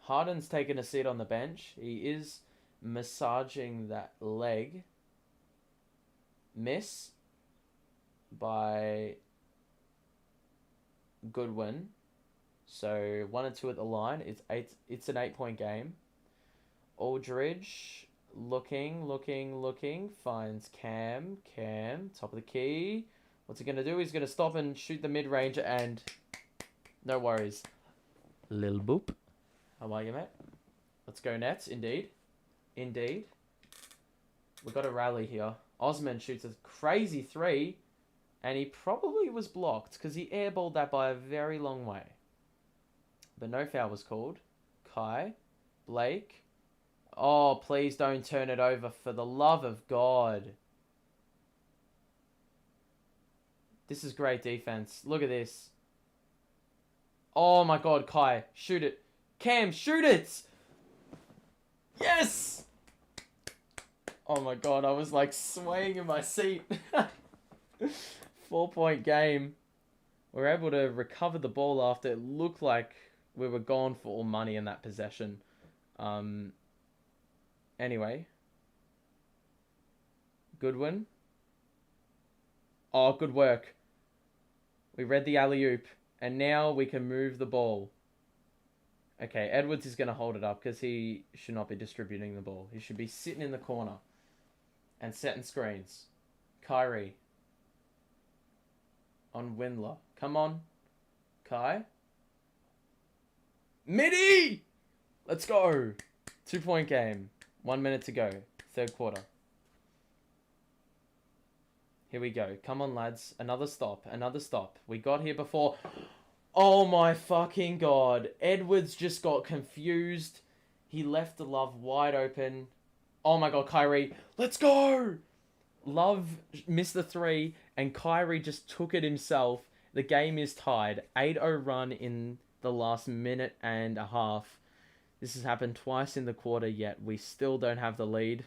Harden's taken a seat on the bench. He is massaging that leg. Miss by Goodwin. So 1 and 2 at the line. It's an 8-point game. Aldridge looking. Finds Cam. Top of the key. What's he gonna do? He's gonna stop and shoot the mid-range and no worries. Lil boop. How are you, mate? Let's go Nets, indeed. We've got a rally here. Osman shoots a crazy 3, and he probably was blocked because he airballed that by a very long way. But no foul was called. Kai. Blake. Oh, please don't turn it over for the love of God. This is great defense. Look at this. Oh my God, Kai. Shoot it. Cam, shoot it! Yes! Oh my God, I was like swaying in my seat. 4-point game. We're able to recover the ball after it looked like we were gone for all money in that possession. Anyway. Goodwin. Oh, good work. We read the alley-oop. And now we can move the ball. Okay, Edwards is going to hold it up because he should not be distributing the ball. He should be sitting in the corner and setting screens. Kyrie. On Windler. Come on. Kai. Midi! Let's go. 2-point game. 1 minute to go. Third quarter. Here we go. Come on, lads. Another stop. We got here before. Oh my fucking God. Edwards just got confused. He left the Love wide open. Oh my God, Kyrie. Let's go! Love missed the 3, and Kyrie just took it himself. The game is tied. 8-0 run in the last minute and a half. This has happened twice in the quarter, yet we still don't have the lead.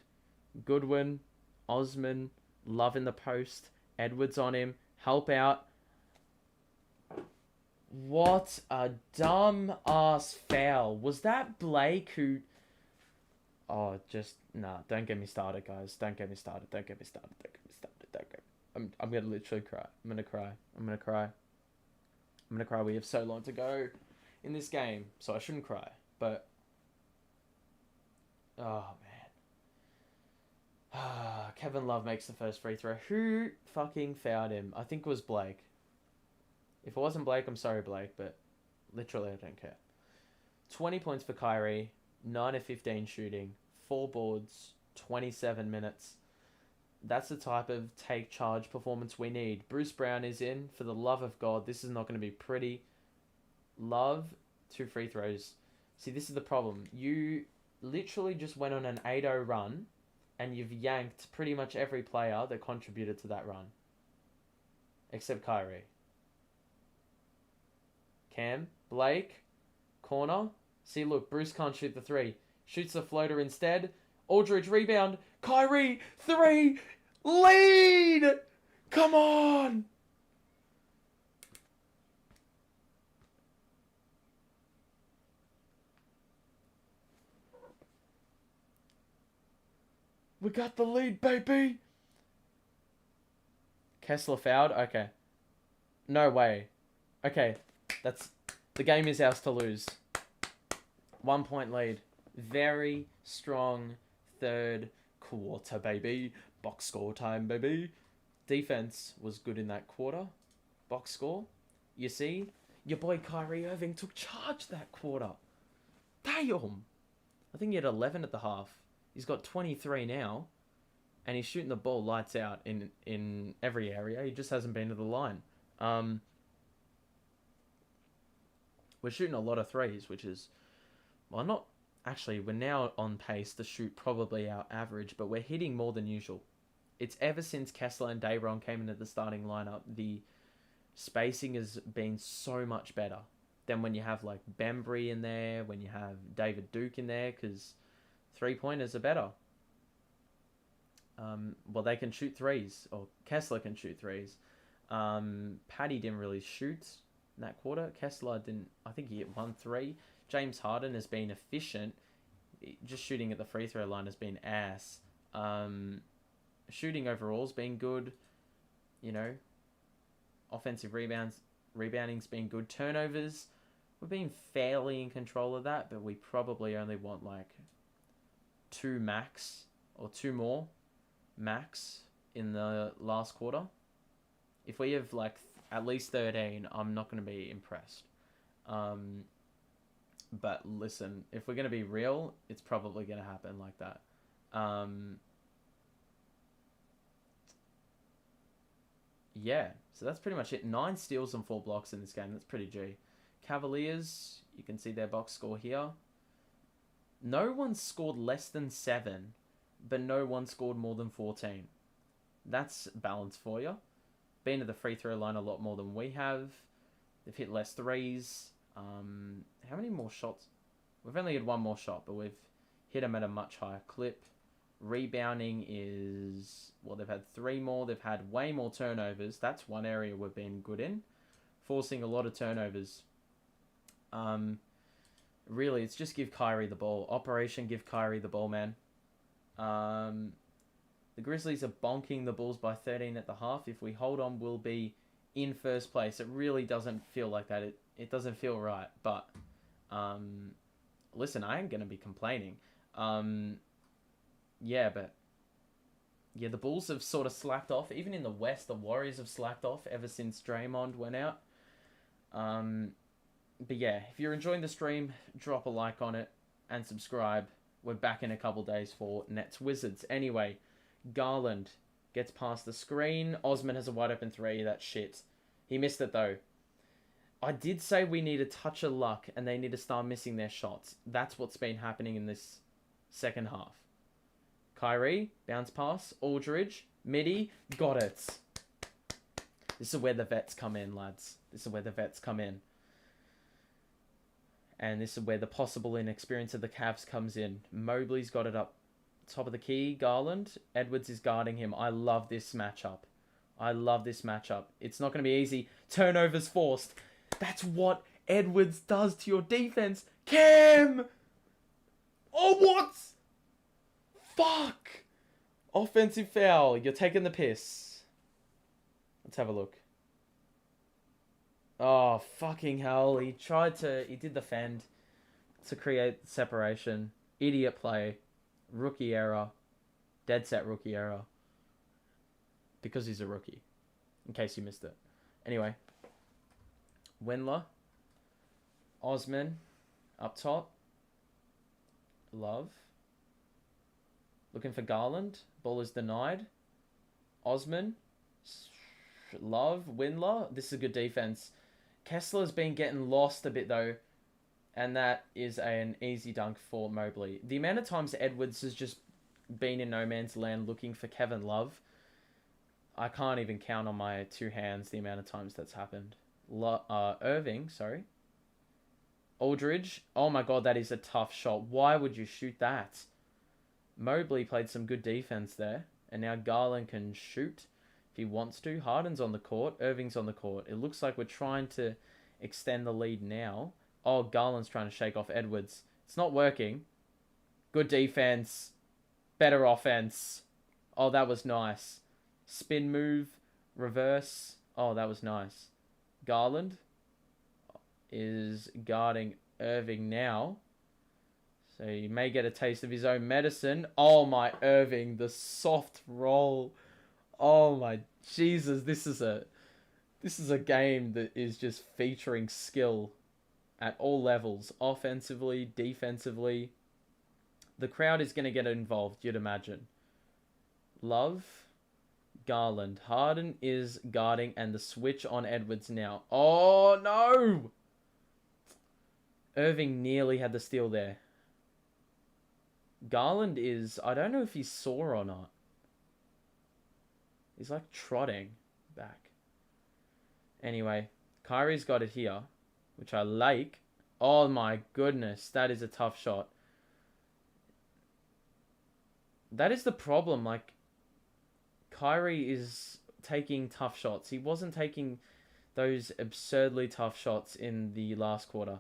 Goodwin, Osman, Love in the post. Edwards on him. Help out. What a dumb-ass foul. Was that Blake who... Oh, just... Nah, don't get me started, guys. Don't get me started. I'm gonna literally cry. I'm gonna cry. We have so long to go in this game, so I shouldn't cry. But... Oh, man. Kevin Love makes the first free throw. Who fucking fouled him? I think it was Blake. If it wasn't Blake, I'm sorry, Blake, but literally I don't care. 20 points for Kyrie, 9 of 15 shooting, 4 boards, 27 minutes. That's the type of take charge performance we need. Bruce Brown is in. For the love of God, this is not going to be pretty. Love, 2 free throws. See, this is the problem. You literally just went on an 8-0 run, and you've yanked pretty much every player that contributed to that run. Except Kyrie. Cam, Blake, corner. See, look, Bruce can't shoot the 3. Shoots the floater instead. Aldridge, rebound. Kyrie, 3. Lead! Come on! We got the lead, baby! Kessler fouled? Okay. No way. Okay. The game is ours to lose. 1 point lead. Very strong third quarter, baby. Box score time, baby. Defense was good in that quarter. Box score. You see, your boy Kyrie Irving took charge that quarter. Damn. I think he had 11 at the half. He's got 23 now. And he's shooting the ball lights out in every area. He just hasn't been to the line. We're shooting a lot of threes, which is... Well, not... Actually, we're now on pace to shoot probably our average, but we're hitting more than usual. It's ever since Kessler and Dayron came into the starting lineup, the spacing has been so much better than when you have like Bembry in there, when you have David Duke in there, because 3-pointers are better. Well, they can shoot threes, or Kessler can shoot threes. Paddy didn't really shoot in that quarter. Kessler didn't. I think he hit 1 3. James Harden has been efficient. Just shooting at the free throw line has been ass. Shooting overall's been good. You know, offensive rebounding's been good. Turnovers, we've been fairly in control of that, but we probably only want like 2 max or 2 more max in the last quarter. If we have like at least 13, I'm not going to be impressed. But listen, if we're going to be real, it's probably going to happen like that. Yeah, so that's pretty much it. 9 steals and 4 blocks in this game. That's pretty G. Cavaliers, you can see their box score here. No one scored less than 7, but no one scored more than 14. That's balance for you. Been to the free throw line a lot more than we have. They've hit less threes. How many more shots? We've only had 1 more shot, but we've hit them at a much higher clip. Rebounding is... Well, they've had 3 more. They've had way more turnovers. That's one area we've been good in. Forcing a lot of turnovers. Really, it's just give Kyrie the ball. Operation give Kyrie the ball, man. The Grizzlies are bonking the Bulls by 13 at the half. If we hold on, we'll be in first place. It really doesn't feel like that. It doesn't feel right. But, listen, I ain't going to be complaining. Yeah, but... Yeah, the Bulls have sort of slacked off. Even in the West, the Warriors have slacked off ever since Draymond went out. But yeah, if you're enjoying the stream, drop a like on it and subscribe. We're back in a couple days for Nets Wizards. Anyway, Garland gets past the screen. Osman has a wide open 3. That's shit. He missed it though. I did say we need a touch of luck and they need to start missing their shots. That's what's been happening in this second half. Kyrie, bounce pass. Aldridge, midi, got it. This is where the vets come in, lads. This is where the vets come in. And this is where the possible inexperience of the Cavs comes in. Mobley's got it up top of the key. Garland. Edwards is guarding him. I love this matchup. I love this matchup. It's not going to be easy. Turnovers forced. That's what Edwards does to your defense. Cam! Oh, what? Fuck! Offensive foul. You're taking the piss. Let's have a look. Oh, fucking hell. He did the fend to create separation. Idiot play. Rookie error. Dead set rookie error. Because he's a rookie. In case you missed it. Anyway. Wendler. Osman. Up top. Love. Looking for Garland. Ball is denied. Osman. Love. Windler. This is a good defense. Kessler's been getting lost a bit though. And that is an easy dunk for Mobley. The amount of times Edwards has just been in no man's land looking for Kevin Love. I can't even count on my 2 hands the amount of times that's happened. Irving, sorry. Aldridge. Oh my god, that is a tough shot. Why would you shoot that? Mobley played some good defense there. And now Garland can shoot if he wants to. Harden's on the court. Irving's on the court. It looks like we're trying to extend the lead now. Oh, Garland's trying to shake off Edwards. It's not working. Good defense. Better offense. Oh, that was nice. Spin move. Reverse. Oh, that was nice. Garland is guarding Irving now. So he may get a taste of his own medicine. Oh my, Irving, the soft roll. Oh my Jesus, this is a game that is just featuring skill at all levels, offensively, defensively. The crowd is going to get involved, you'd imagine. Love, Garland. Harden is guarding and the switch on Edwards now. Oh no! Irving nearly had the steal there. Garland is... I don't know if he's sore or not. He's like trotting back. Anyway, Kyrie's got it here, which I like. Oh my goodness, that is a tough shot. That is the problem. Like, Kyrie is taking tough shots. He wasn't taking those absurdly tough shots in the last quarter.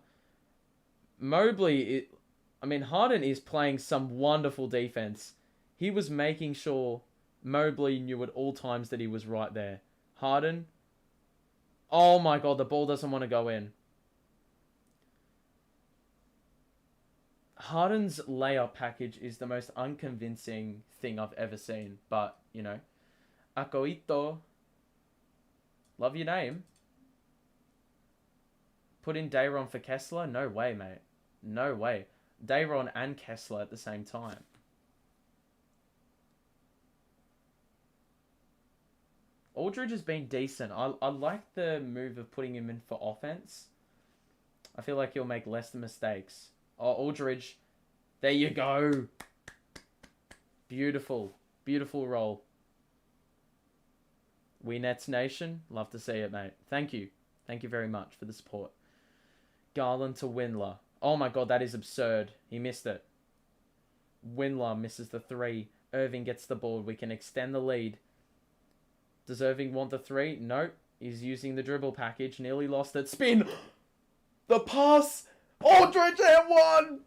Harden is playing some wonderful defense. He was making sure Mobley knew at all times that he was right there. Harden. Oh my god, the ball doesn't want to go in. Harden's layup package is the most unconvincing thing I've ever seen. But, Akoito. Love your name. Put in Dayron for Kessler? No way, mate. No way. Dayron and Kessler at the same time. Aldridge has been decent. I like the move of putting him in for offense. I feel like he'll make less mistakes. Oh, Aldridge. There you go. Beautiful. Beautiful roll. We Nets Nation. Love to see it, mate. Thank you. Thank you very much for the support. Garland to Windler. Oh my god, that is absurd. He missed it. Windler misses the 3. Irving gets the ball. We can extend the lead. Does Irving want the 3? Nope. He's using the dribble package. Nearly lost it. Spin! The pass! Aldridge and 1!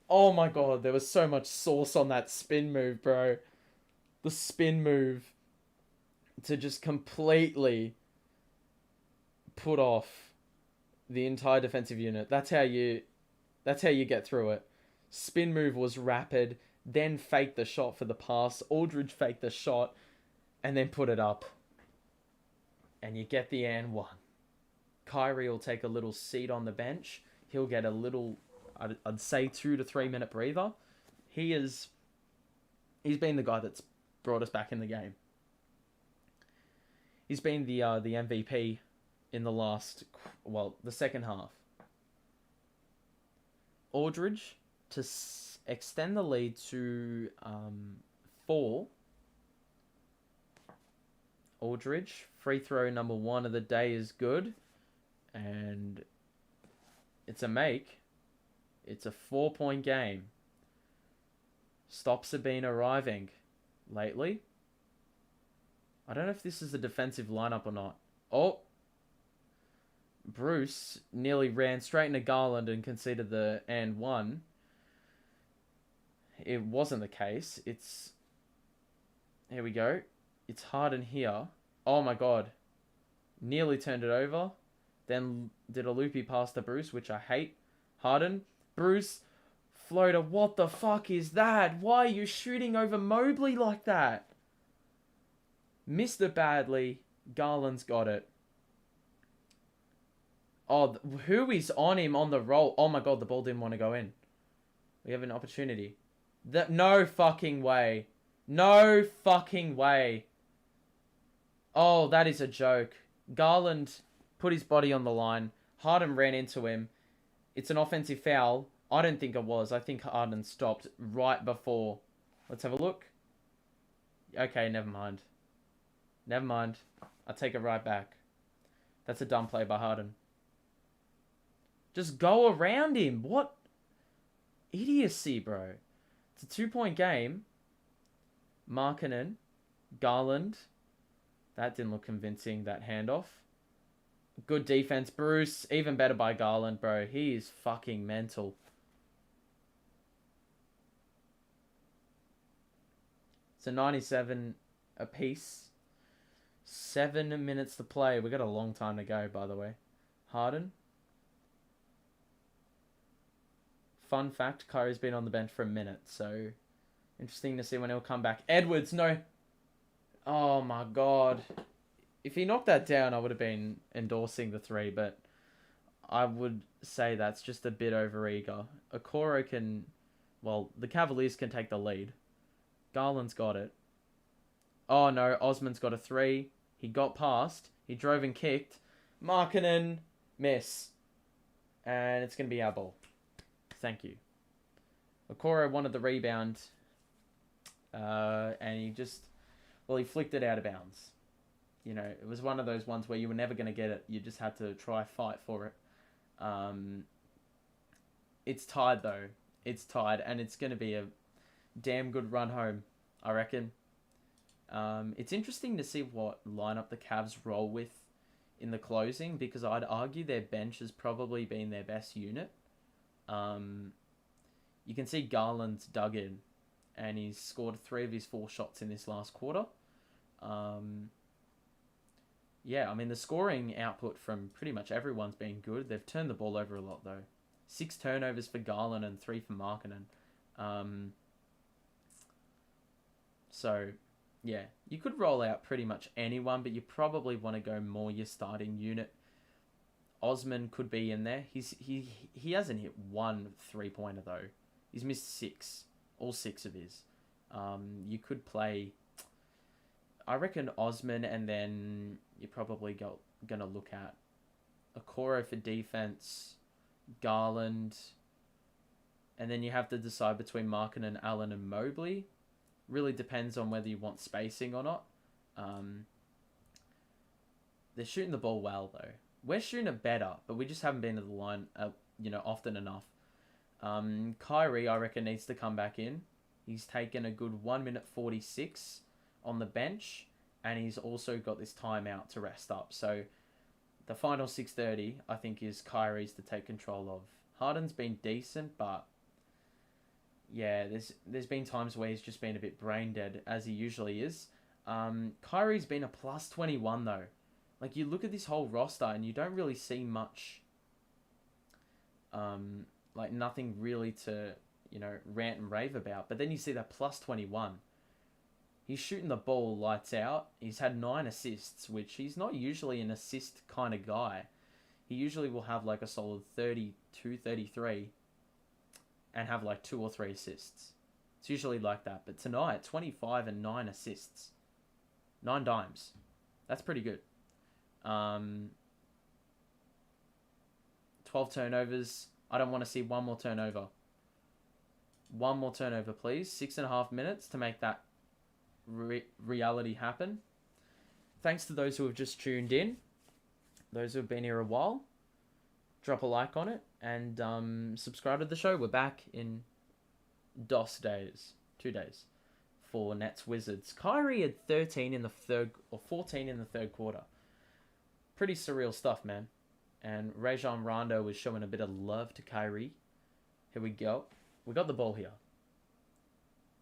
Oh my god, there was so much sauce on that spin move, bro. The spin move to just completely put off the entire defensive unit. That's how you get through it. Spin move was rapid, then faked the shot for the pass. Aldridge faked the shot and then put it up. And you get the and 1. Kyrie will take a little seat on the bench. He'll get a little, I'd say 2 to 3 minute breather. He's been the guy that's brought us back in the game. He's been the MVP in the second half. Aldridge to extend the lead to 4. Aldridge, free throw number 1 of the day is good. And it's a make. It's a 4-point game. Stops have been arriving lately. I don't know if this is a defensive lineup or not. Oh. Bruce nearly ran straight into Garland and conceded the and 1. It wasn't the case. Here we go. It's Harden here. Oh my god. Nearly turned it over. Then did a loopy pass to Bruce, which I hate. Harden. Bruce. Floater. What the fuck is that? Why are you shooting over Mobley like that? Missed it badly. Garland's got it. Oh, who is on him on the roll? Oh my god, the ball didn't want to go in. We have an opportunity. No fucking way. No fucking way. Oh, that is a joke. Garland put his body on the line. Harden ran into him. It's an offensive foul. I don't think it was. I think Harden stopped right before. Let's have a look. Okay, never mind. Never mind. I take it right back. That's a dumb play by Harden. Just go around him. What idiocy, bro. It's a 2-point game. Markkanen. Garland. That didn't look convincing, that handoff. Good defense. Bruce. Even better by Garland, bro. He is fucking mental. It's a 97 apiece. 7 minutes to play. We got a long time to go, by the way. Harden. Fun fact, Kyrie's been on the bench for a minute, so interesting to see when he'll come back. Edwards, no. Oh my god. If he knocked that down, I would have been endorsing the 3, but I would say that's just a bit overeager. Okoro can, the Cavaliers can take the lead. Garland's got it. Oh no, Osman's got a 3. He got past. He drove and kicked. Markkanen, miss. And it's going to be our ball. Thank you. Okoro wanted the rebound. And he flicked it out of bounds. It was one of those ones where you were never going to get it. You just had to try fight for it. It's tied though. It's tied, and it's going to be a damn good run home, I reckon. It's interesting to see what lineup the Cavs roll with in the closing, because I'd argue their bench has probably been their best unit. You can see Garland's dug in, and he's scored 3 of his 4 shots in this last quarter. Yeah, I mean, the scoring output from pretty much everyone's been good. They've turned the ball over a lot, though. 6 turnovers for Garland and 3 for Markkanen. So, yeah, you could roll out pretty much anyone, but you probably want to go more your starting unit. Osman could be in there. He hasn't hit 1 3-pointer, though. He's missed 6. All 6 of his. You could play, I reckon, Osman, and then you're probably going to look at Okoro for defense, Garland, and then you have to decide between Markkanen, Allen, and Mobley. Really depends on whether you want spacing or not. They're shooting the ball well, though. We're shooting it better, but we just haven't been to the line, often enough. Kyrie, I reckon, needs to come back in. He's taken a good 1 minute 46 on the bench, and he's also got this timeout to rest up. So the final 6:30, I think, is Kyrie's to take control of. Harden's been decent, but yeah, there's been times where he's just been a bit brain dead, as he usually is. Kyrie's been a plus 21, though. Like, you look at this whole roster, and you don't really see much, nothing really to, rant and rave about. But then you see that plus 21. He's shooting the ball lights out. He's had 9 assists, which he's not usually an assist kind of guy. He usually will have like a solid 32, 33 and have like 2 or 3 assists. It's usually like that. But tonight, 25 and 9 assists. 9 dimes. That's pretty good. 12 turnovers. I don't want to see one more turnover. One more turnover, please. 6.5 minutes to make that reality happen. Thanks to those who have just tuned in. Those who have been here a while. Drop a like on it. And subscribe to the show. We're back in DOS days. 2 days. For Nets Wizards. Kyrie had 13 in the third, or 14 in the third quarter. Pretty surreal stuff, man. And Rajon Rondo was showing a bit of love to Kyrie. Here we go. We got the ball here.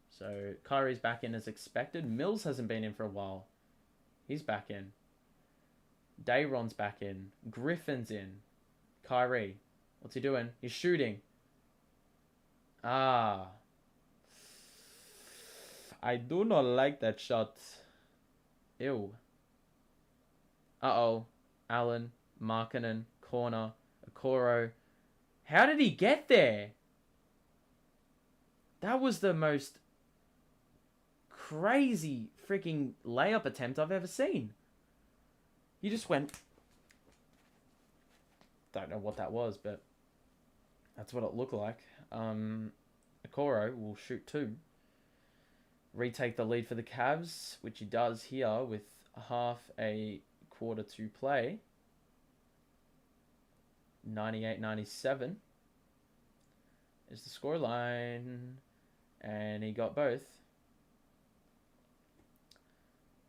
So Kyrie's back in as expected. Mills hasn't been in for a while. He's back in. Dayron's back in. Griffin's in. Kyrie. What's he doing? He's shooting. I do not like that shot. Ew. Uh-oh. Allen, Markkanen, corner, Okoro. How did he get there? That was the most crazy freaking layup attempt I've ever seen. He just went... Don't know what that was, but that's what it looked like. Okoro will shoot 2. Retake the lead for the Cavs, which he does here with half a quarter to play. 98-97 is the scoreline, and he got both.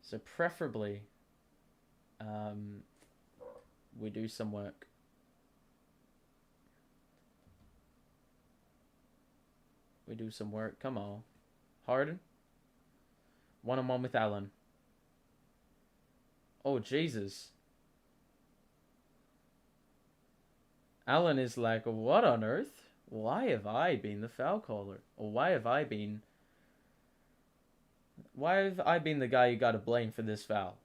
So preferably, we do some work. Come on, Harden. 1-on-1 with Allen. Oh, Jesus. Allen is like, what on earth? Why have I been the foul caller? Or why have I been the guy you gotta blame for this foul?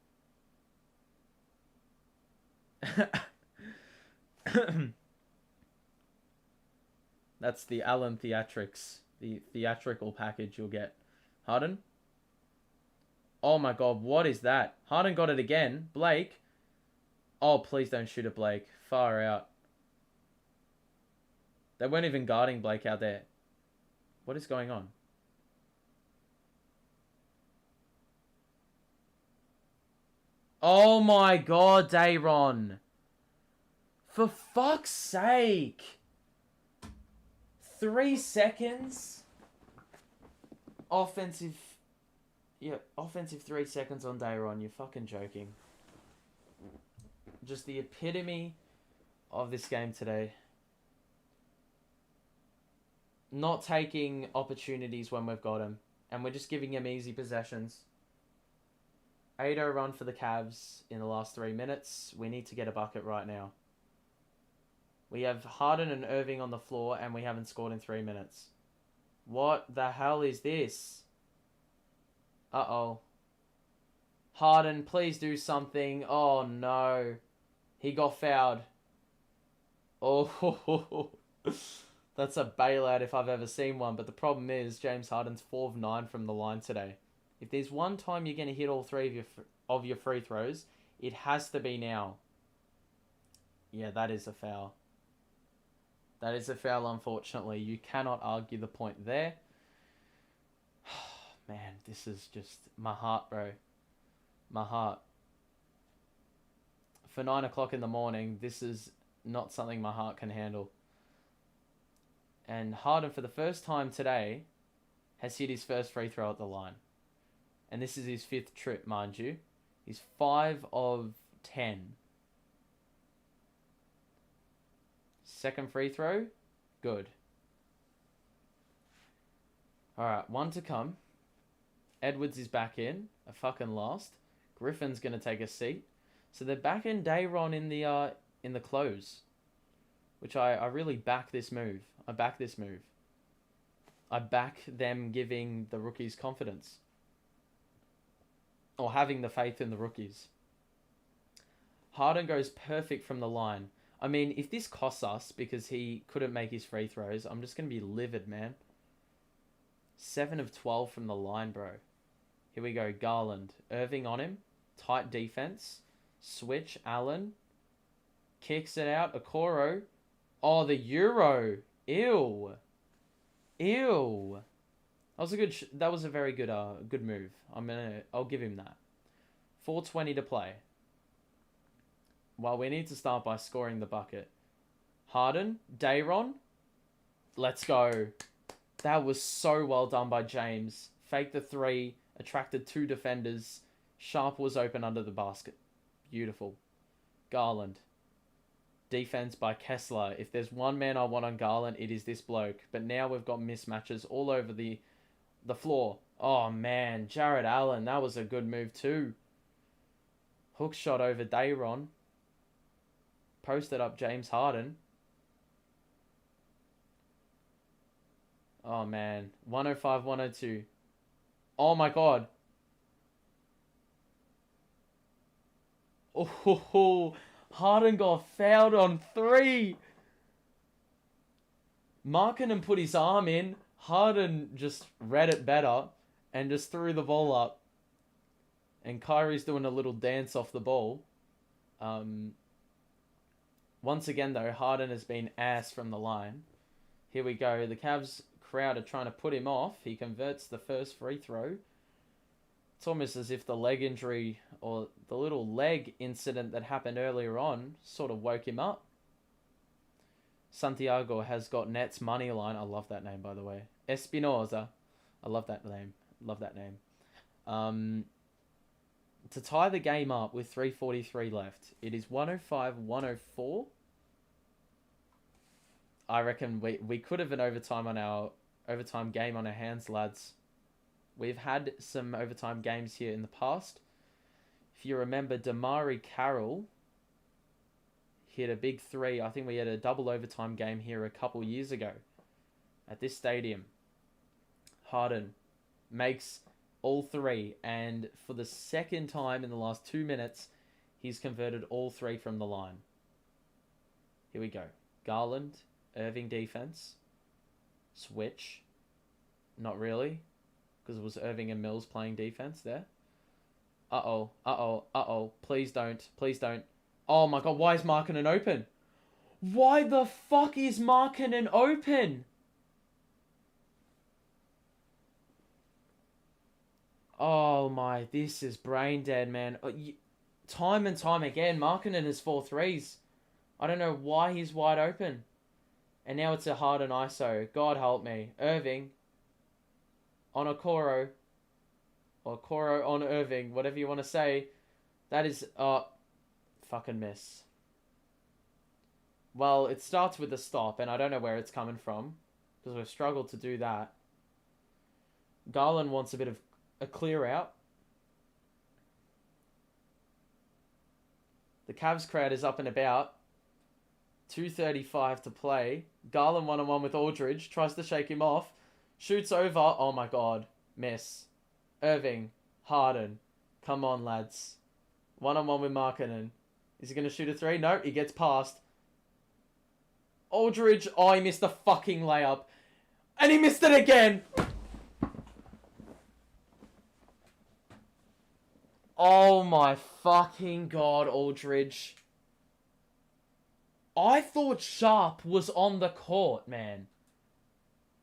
That's the Allen theatrics. The theatrical package you'll get. Harden? Oh my god, what is that? Harden got it again. Blake? Oh, please don't shoot at Blake. Far out. They weren't even guarding Blake out there. What is going on? Oh my god, Dayron. For fuck's sake. 3 seconds. Offensive. Yeah, offensive 3 seconds on Dayron. You're fucking joking. Just the epitome of this game today. Not taking opportunities when we've got them. And we're just giving him easy possessions. 8-0 run for the Cavs in the last 3 minutes. We need to get a bucket right now. We have Harden and Irving on the floor and we haven't scored in 3 minutes. What the hell is this? Uh-oh. Harden, please do something. Oh, no. He got fouled. Oh, that's a bailout if I've ever seen one. But the problem is James Harden's 4 of 9 from the line today. If there's one time you're going to hit all 3 of your free throws, it has to be now. Yeah, that is a foul. That is a foul, unfortunately. You cannot argue the point there. Man, this is just my heart, bro. My heart. For 9 o'clock in the morning, this is not something my heart can handle. And Harden, for the first time today, has hit his first free throw at the line. And this is his 5th trip, mind you. He's 5 of 10. Second free throw. Good. Alright, 1 to come. Edwards is back in. A fucking last. Griffin's going to take a seat. So they're back in Dayron in the close. Which I really back this move. I back this move. I back them giving the rookies confidence. Or having the faith in the rookies. Harden goes perfect from the line. I mean, if this costs us because he couldn't make his free throws, I'm just going to be livid, man. 7 of 12 from the line, bro. Here we go. Garland. Irving on him. Tight defense. Switch. Allen. Kicks it out. Okoro. Oh, the Euro. Ew. Ew. That was a very good good move. I'll give him that. 4:20 to play. Well, we need to start by scoring the bucket. Harden, Dayron. Let's go. That was so well done by James. Faked the 3, attracted 2 defenders. Sharp was open under the basket. Beautiful. Garland. Defense by Kessler. If there's one man I want on Garland, it is this bloke. But now we've got mismatches all over the floor. Oh, man. Jared Allen. That was a good move too. Hook shot over Dayron. Posted up James Harden. Oh, man. 105, 102. Oh, my God. Oh, Harden got fouled on 3. Markkanen put his arm in. Harden just read it better and just threw the ball up. And Kyrie's doing a little dance off the ball. Once again, though, Harden has been ass from the line. Here we go. The Cavs crowd are trying to put him off. He converts the first free throw. It's almost as if the leg injury or the little leg incident that happened earlier on sort of woke him up. Santiago has got Nets money line. I love that name, by the way. Espinoza. I love that name. Love that name. To tie the game up with 3:43 left. It is 105-104. I reckon we could have an overtime game on our hands, lads. We've had some overtime games here in the past. If you remember, Damari Carroll hit a big 3. I think we had a double overtime game here a couple years ago at this stadium. Harden makes all 3, and for the second time in the last 2 minutes, he's converted all 3 from the line. Here we go. Garland, Irving defense. Switch. Not really, because it was Irving and Mills playing defense there. Uh-oh. Please don't. Please don't. Oh my God, why is Markkanen open? Why the fuck is Markkanen open? Oh my, this is brain dead, man. time and time again, Markkanen has 4 threes. I don't know why he's wide open. And now it's a Harden ISO. God help me. Irving on Okoro. Or Okoro on Irving. Whatever you want to say. That is... fucking miss. Well, it starts with a stop. And I don't know where it's coming from. Because we've struggled to do that. Garland wants a bit of a clear out. The Cavs crowd is up and about. 2:35 to play. Garland 1-on-1 with Aldridge. Tries to shake him off. Shoots over. Oh my god. Miss. Irving. Harden. Come on, lads. 1-on-1 with Markkanen. Is he going to shoot a 3? No, he gets past. Aldridge. Oh, he missed the fucking layup. And he missed it again. Oh my fucking god, Aldridge. I thought Sharp was on the court, man.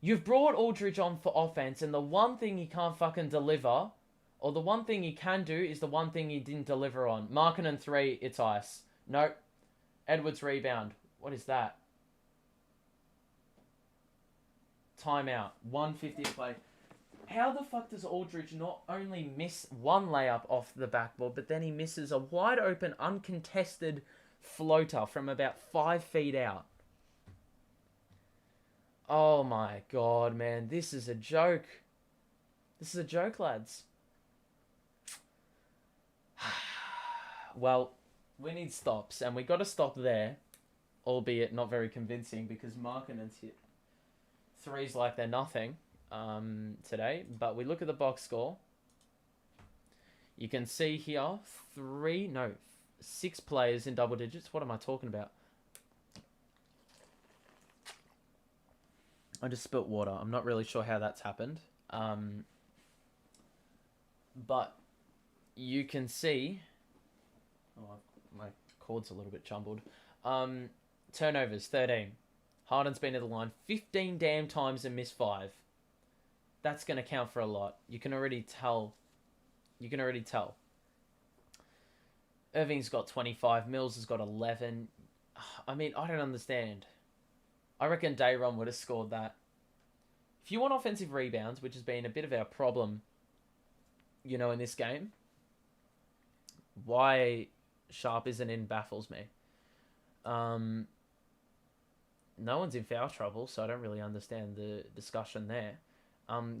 You've brought Aldridge on for offense, and the one thing he can't fucking deliver, or the one thing he can do, is the one thing he didn't deliver on. Markkanen 3, it's ice. Nope. Edwards rebound. What is that? Timeout. 1:50 to play. How the fuck does Aldridge not only miss one layup off the backboard, but then he misses a wide open, uncontested floater from about 5 feet out? Oh my god, man. This is a joke. This is a joke, lads. Well, we need stops, and we got to stop there, albeit not very convincing, because Markkanen's hit threes like they're nothing today. But we look at the box score. You can see here 6 players in double digits. What am I talking about? I just spilt water. I'm not really sure how that's happened. But you can see... Oh, my cord's a little bit jumbled. Turnovers, 13. Harden's been to the line 15 damn times and missed 5. That's going to count for a lot. You can already tell. Irving's got 25. Mills has got 11. I mean, I don't understand. I reckon Dayron would have scored that. If you want offensive rebounds, which has been a bit of our problem, you know, in this game, why Sharp isn't in baffles me. No one's in foul trouble, so I don't really understand the discussion there.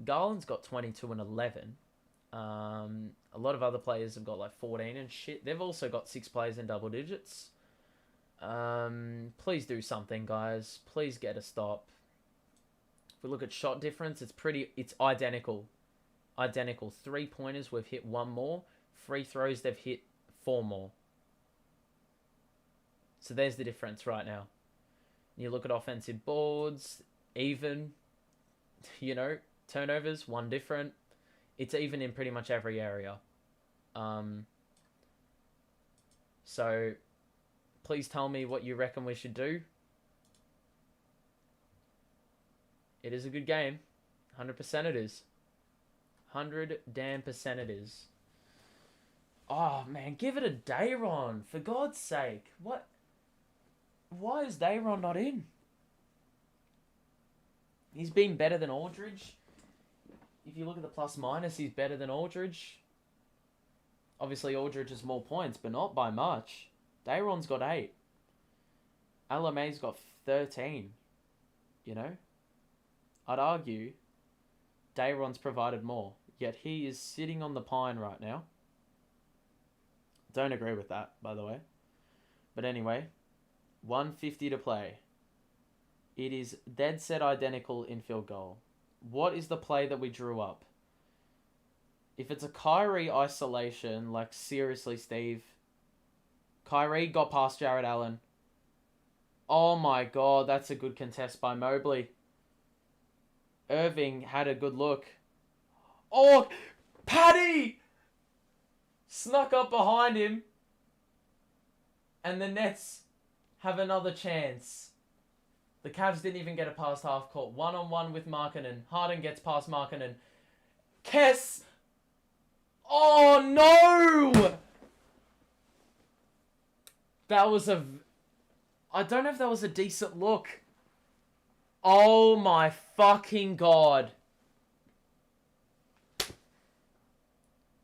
Garland's got 22 and 11. A lot of other players have got like 14 and shit. They've also got 6 players in double digits. Please do something, guys. Please get a stop. If we look at shot difference, it's identical. Identical. 3-pointers, we've hit 1 more. Free throws, they've hit 4 more. So there's the difference right now. You look at offensive boards, even, you know, turnovers, 1 different. It's even in pretty much every area. So, please tell me what you reckon we should do. It is a good game. 100% it is. 100% it is. Oh, man, give it a Dayron, for God's sake. What? Why is Dayron not in? He's been better than Aldridge. If you look at the plus minus, he's better than Aldridge. Obviously, Aldridge has more points, but not by much. Dayron's got 8. LMA's got 13. You know? I'd argue Dayron's provided more. Yet he is sitting on the pine right now. Don't agree with that, by the way. But anyway, 1:50 to play. It is dead set identical in field goal. What is the play that we drew up? If it's a Kyrie isolation, like seriously, Steve. Kyrie got past Jared Allen. Oh my god, that's a good contest by Mobley. Irving had a good look. Oh, Paddy! Snuck up behind him. And the Nets have another chance. The Cavs didn't even get it past half court. 1-on-1 with Markkanen. Harden gets past Markkanen. Kess! Oh no! That was a... I don't know if that was a decent look. Oh my fucking god.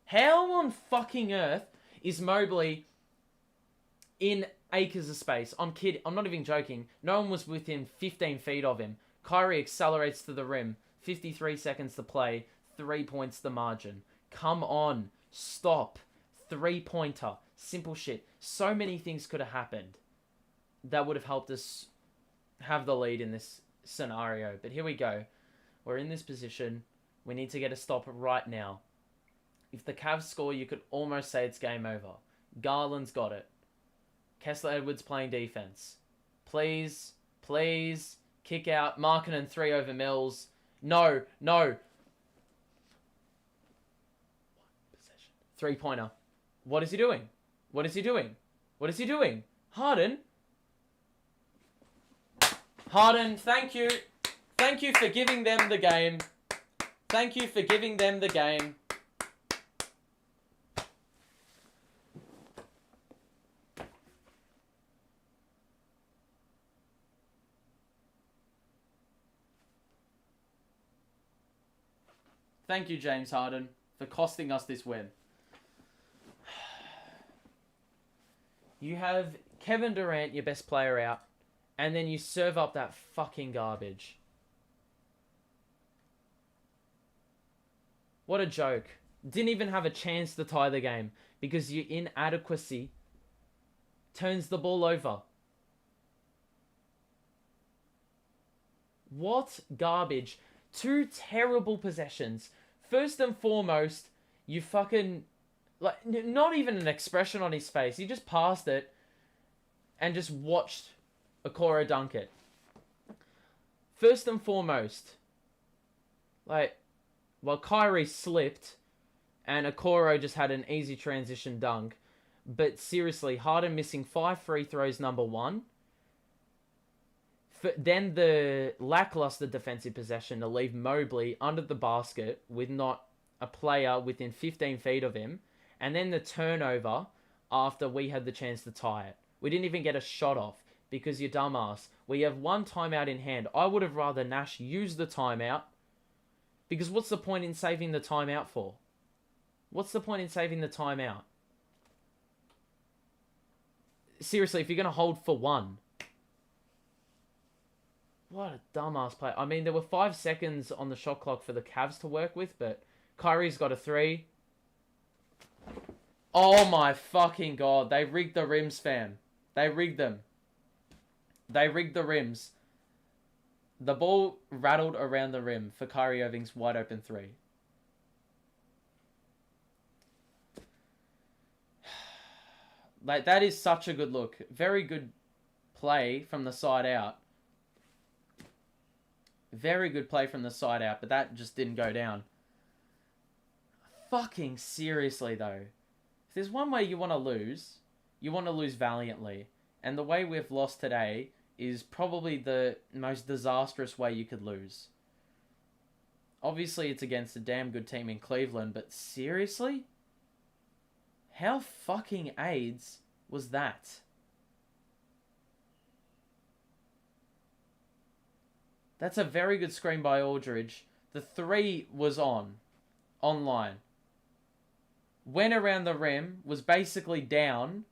How on fucking earth is Mobley in acres of space? I'm kidding. I'm not even joking. No one was within 15 feet of him. Kyrie accelerates to the rim. 53 seconds to play. 3 points the margin. Come on. Stop. 3-pointer. Simple shit. So many things could have happened that would have helped us have the lead in this scenario. But here we go. We're in this position. We need to get a stop right now. If the Cavs score, you could almost say it's game over. Garland's got it. Kessler Edwards playing defense. Please, please, kick out. Markkanen 3 over Mills. No, no. 3-pointer. What is he doing? What is he doing? What is he doing? Harden? Harden, thank you. Thank you for giving them the game. Thank you for giving them the game. Thank you, James Harden, for costing us this win. You have Kevin Durant, your best player, out, and then you serve up that fucking garbage. What a joke. Didn't even have a chance to tie the game because your inadequacy turns the ball over. What garbage. 2 terrible possessions. First and foremost, you fucking... like, not even an expression on his face. He just passed it and just watched Okoro dunk it. First and foremost, like, well, Kyrie slipped and Okoro just had an easy transition dunk. But seriously, Harden missing 5 free throws, number 1. Then the lackluster defensive possession to leave Mobley under the basket with not a player within 15 feet of him. And then the turnover after we had the chance to tie it. We didn't even get a shot off because you're dumbass. We have 1 timeout in hand. I would have rather Nash use the timeout because what's the point in saving the timeout for? What's the point in saving the timeout? Seriously, if you're going to hold for 1. What a dumbass play. I mean, there were 5 seconds on the shot clock for the Cavs to work with, but Kyrie's got a 3. Oh my fucking god. They rigged the rims, fam. They rigged them. They rigged the rims. The ball rattled around the rim for Kyrie Irving's wide open 3. Like, that is such a good look. Very good play from the side out. Very good play from the side out, but that just didn't go down. Fucking seriously, though. If there's one way you want to lose valiantly. And the way we've lost today is probably the most disastrous way you could lose. Obviously, it's against a damn good team in Cleveland, but seriously? How fucking AIDS was that? That's a very good screen by Aldridge. The 3 was online. Went around the rim, was basically down,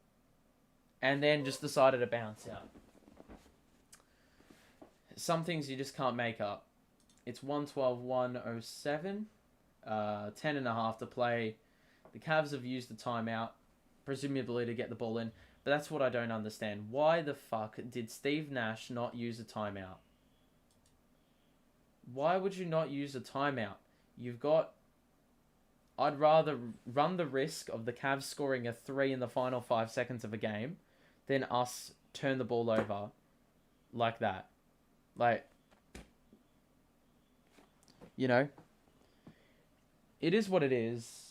and then just decided to bounce out. Some things you just can't make up. It's 112-107. 10.5 to play. The Cavs have used the timeout, presumably to get the ball in. But that's what I don't understand. Why the fuck did Steve Nash not use a timeout? Why would you not use a timeout? You've got... I'd rather run the risk of the Cavs scoring a 3 in the final 5 seconds of a game than us turn the ball over like that. Like, you know, it is what it is.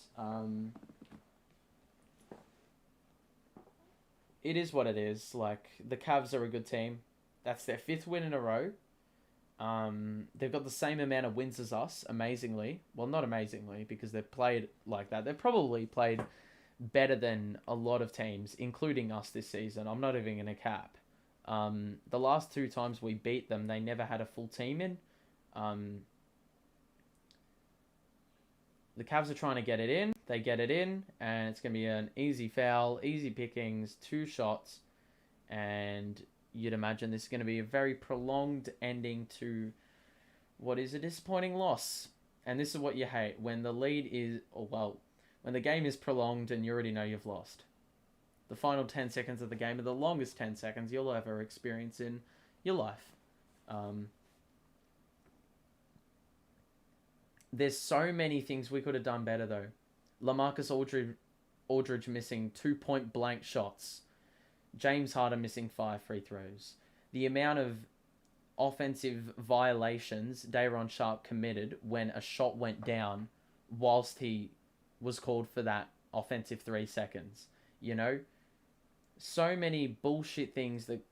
It is what it is. Like, the Cavs are a good team. That's their 5th win in a row. They've got the same amount of wins as us, amazingly. Well, not amazingly, because they've played like that. They've probably played better than a lot of teams, including us this season. I'm not even going to cap. The last two times we beat them, they never had a full team in. The Cavs are trying to get it in. They get it in, and it's going to be an easy foul, easy pickings, 2 shots, and you'd imagine this is going to be a very prolonged ending to what is a disappointing loss. And this is what you hate, when the lead is, when the game is prolonged and you already know you've lost. The final 10 seconds of the game are the longest 10 seconds you'll ever experience in your life. There's so many things we could have done better, though. LaMarcus Aldridge missing 2 point blank shots. James Harden missing 5 free throws. The amount of offensive violations Day'Ron Sharpe committed when a shot went down whilst he was called for that offensive 3 seconds. You know? So many bullshit things that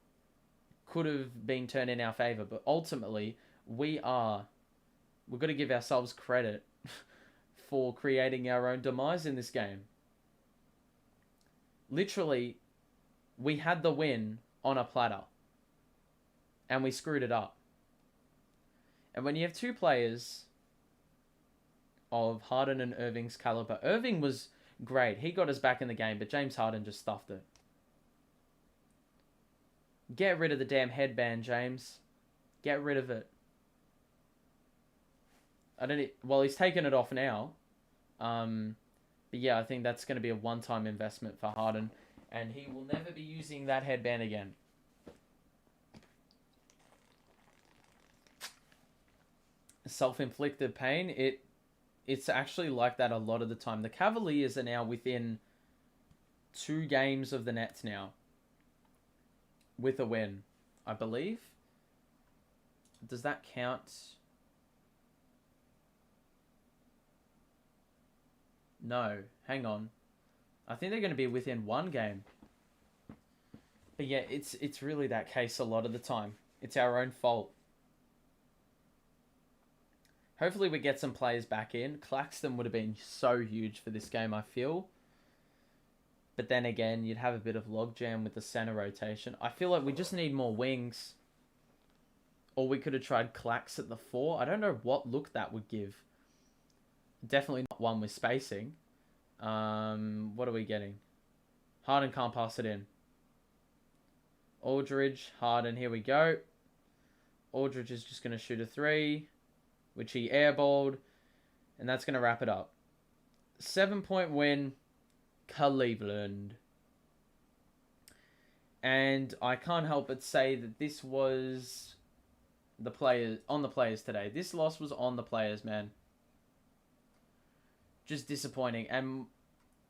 could have been turned in our favor, but ultimately we've got to give ourselves credit for creating our own demise in this game. Literally, we had the win on a platter, and we screwed it up. And when you have 2 players of Harden and Irving's caliber, Irving was great. He got us back in the game, but James Harden just stuffed it. Get rid of the damn headband, James. Get rid of it. He's taken it off now. But yeah, I think that's going to be a one-time investment for Harden, and he will never be using that headband again. Self-inflicted pain. It's actually like that a lot of the time. The Cavaliers are now within 2 games of the Nets now, with a win, I believe. Does that count? No, hang on. I think they're going to be within 1 game. But yeah, it's really that case a lot of the time. It's our own fault. Hopefully we get some players back in. Claxton would have been so huge for this game, I feel. But then again, you'd have a bit of logjam with the center rotation. I feel like we just need more wings. Or we could have tried Clax at the 4. I don't know what look that would give. Definitely not one with spacing. What are we getting? Harden can't pass it in. Aldridge, Harden, here we go. Aldridge is just going to shoot a 3, which he airballed. And that's going to wrap it up. 7-point win, Cleveland. And I can't help but say that this was the players today. This loss was on the players, man. Just disappointing. And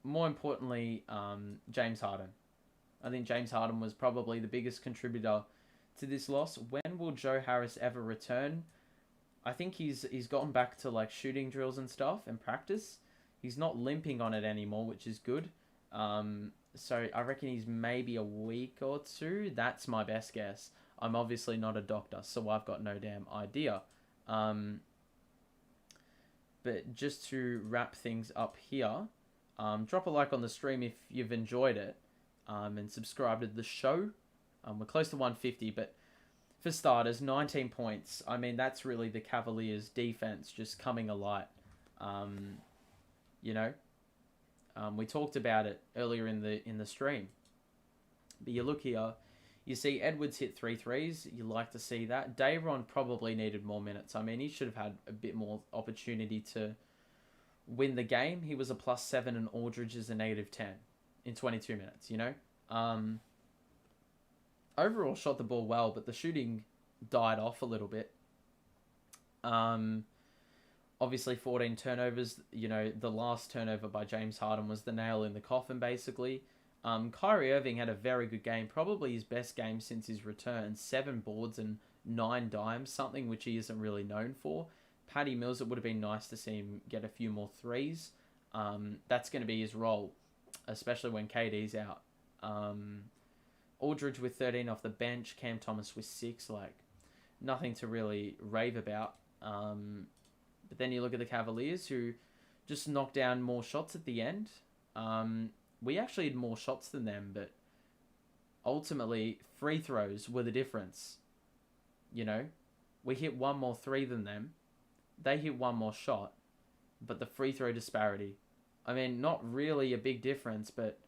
more importantly, James Harden. I think James Harden was probably the biggest contributor to this loss. When will Joe Harris ever return? I think he's gotten back to like shooting drills and stuff and practice. He's not limping on it anymore, which is good. So I reckon he's maybe a week or 2. That's my best guess. I'm obviously not a doctor, so I've got no damn idea. But just to wrap things up here, drop a like on the stream if you've enjoyed it, and subscribe to the show. We're close to 150, but for starters, 19 points. I mean, that's really the Cavaliers' defense just coming alight. We talked about it earlier in the stream. But you look here, you see Edwards hit 3 threes. You like to see that. Day'Ron probably needed more minutes. I mean, he should have had a bit more opportunity to win the game. He was a +7 and Aldridge is a -10 in 22 minutes, you know? Overall shot the ball well, but the shooting died off a little bit. Obviously 14 turnovers. You know, the last turnover by James Harden was the nail in the coffin, basically. Kyrie Irving had a very good game, probably his best game since his return. 7 boards and 9 dimes, something which he isn't really known for. Patty Mills, it would have been nice to see him get a few more threes. That's going to be his role, especially when KD's out. Aldridge with 13 off the bench, Cam Thomas with 6, like nothing to really rave about. But then you look at the Cavaliers, who just knocked down more shots at the end. we actually had more shots than them, but ultimately free throws were the difference. You know, we hit one more three than them. They hit one more shot, but the free throw disparity. I mean, not really a big difference, but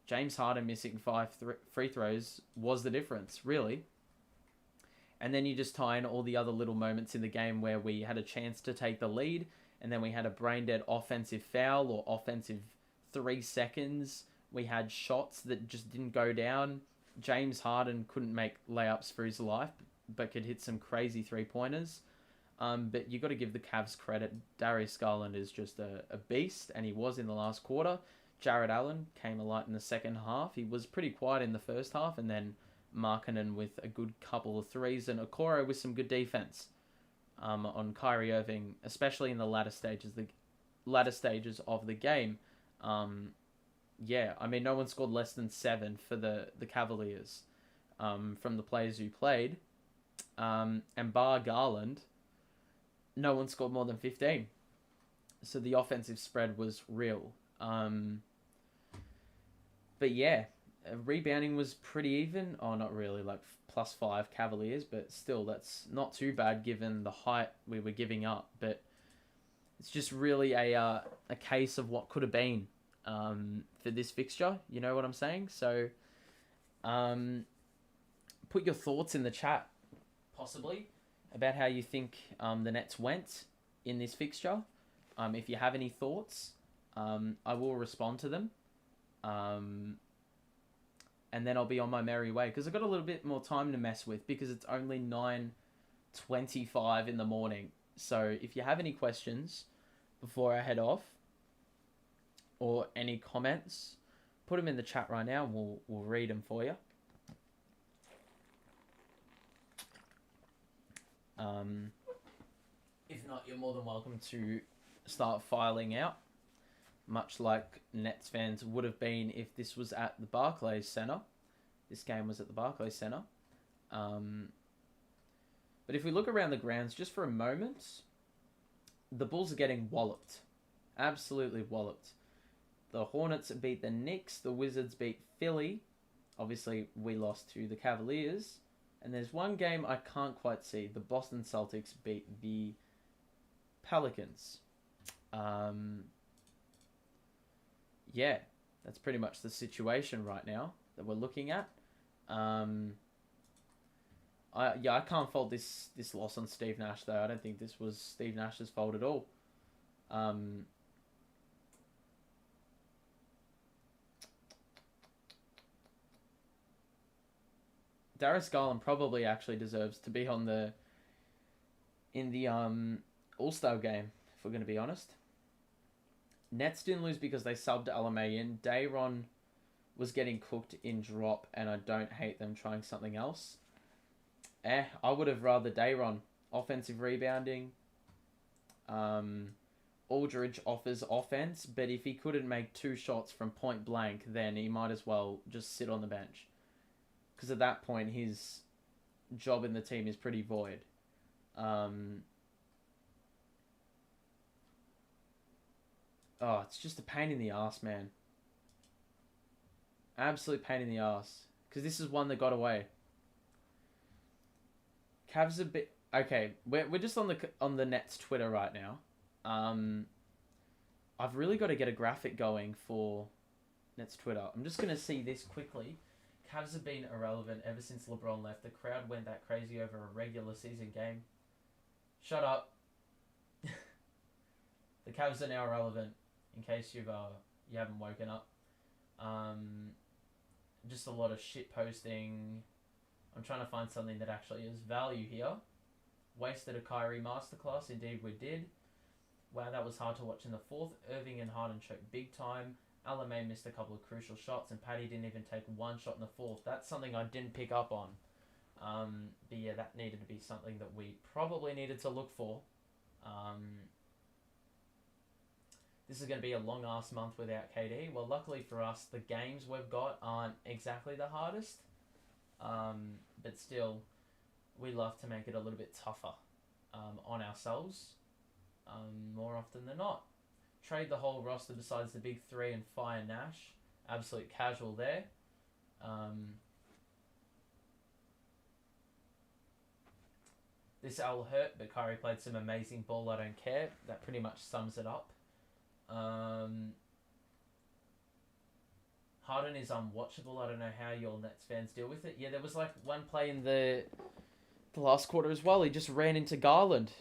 James Harden missing five free throws was the difference, really. And then you just tie in all the other little moments in the game where we had a chance to take the lead, and then we had a brain-dead offensive foul or offensive 3 seconds. We had shots that just didn't go down. James Harden couldn't make layups for his life, but could hit some crazy three-pointers. But you got to give the Cavs credit. Darius Garland is just a beast, and he was in the last quarter. Jared Allen came alight in the second half. He was pretty quiet in the first half, and then Markkanen with a good couple of threes, and Okoro with some good defense on Kyrie Irving, especially in the latter stages of the game. Yeah, I mean, no one scored less than 7 for the Cavaliers from the players who played. And bar Garland, no one scored more than 15. So the offensive spread was real. But yeah, rebounding was pretty even. Oh, not really, like +5 Cavaliers, but still, that's not too bad given the height we were giving up. But it's just really a case of what could have been for this fixture. You know what I'm saying? So put your thoughts in the chat, possibly, about how you think the Nets went in this fixture. If you have any thoughts, I will respond to them. And then I'll be on my merry way, because I've got a little bit more time to mess with, because it's only 9:25 in the morning. So if you have any questions before I head off, or any comments, put them in the chat right now, and we'll read them for you. If not, you're more than welcome to start filing out, much like Nets fans would have been if this was at the Barclays Center. This game was at the Barclays Center. But if we look around the grounds just for a moment, the Bulls are getting walloped. Absolutely walloped. The Hornets beat the Knicks. The Wizards beat Philly. Obviously, we lost to the Cavaliers. And there's one game I can't quite see. The Boston Celtics beat the Pelicans. Yeah, that's pretty much the situation right now that we're looking at. I can't fault this loss on Steve Nash, though. I don't think this was Steve Nash's fault at all. Darius Garland probably actually deserves to be in the All-Star game, if we're going to be honest. Nets didn't lose because they subbed LMA in. Dayron was getting cooked in drop, and I don't hate them trying something else. I would have rather Dayron. Offensive rebounding. Aldridge offers offense, but if he couldn't make 2 shots from point blank, then he might as well just sit on the bench. Because at that point, his job in the team is pretty void. Oh, it's just a pain in the ass, man. Absolute pain in the ass. Because this is one that got away. Cavs a bit... Okay, we're just on the Nets Twitter right now. I've really got to get a graphic going for Nets Twitter. I'm just going to see this quickly. Cavs have been irrelevant ever since LeBron left. The crowd went that crazy over a regular season game. Shut up. The Cavs are now irrelevant, in case you haven't woken up. Just a lot of shit posting. I'm trying to find something that actually has value here. Wasted a Kyrie masterclass. Indeed, we did. Wow, that was hard to watch in the fourth. Irving and Harden choked big time. LMA missed a couple of crucial shots, and Patty didn't even take 1 shot in the fourth. That's something I didn't pick up on. But yeah, that needed to be something that we probably needed to look for. This is going to be a long-ass month without KD. Well, luckily for us, the games we've got aren't exactly the hardest. But still, we love to make it a little bit tougher on ourselves more often than not. Trade the whole roster besides the big 3 and fire Nash. Absolute casual there. This all hurt, but Kyrie played some amazing ball. I don't care. That pretty much sums it up. Harden is unwatchable. I don't know how your Nets fans deal with it. Yeah, there was like one play in the last quarter as well. He just ran into Garland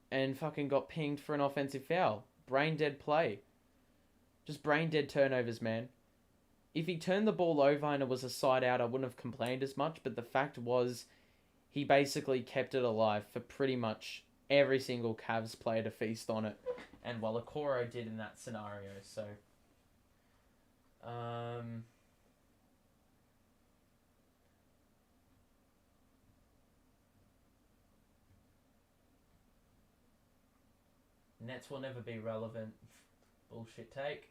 and fucking got pinged for an offensive foul. Brain dead play. Just brain dead turnovers, man. If he turned the ball over and it was a side out, I wouldn't have complained as much. But the fact was, he basically kept it alive for pretty much every single Cavs player to feast on it. And while Okoro did in that scenario. So, Nets will never be relevant. Bullshit take.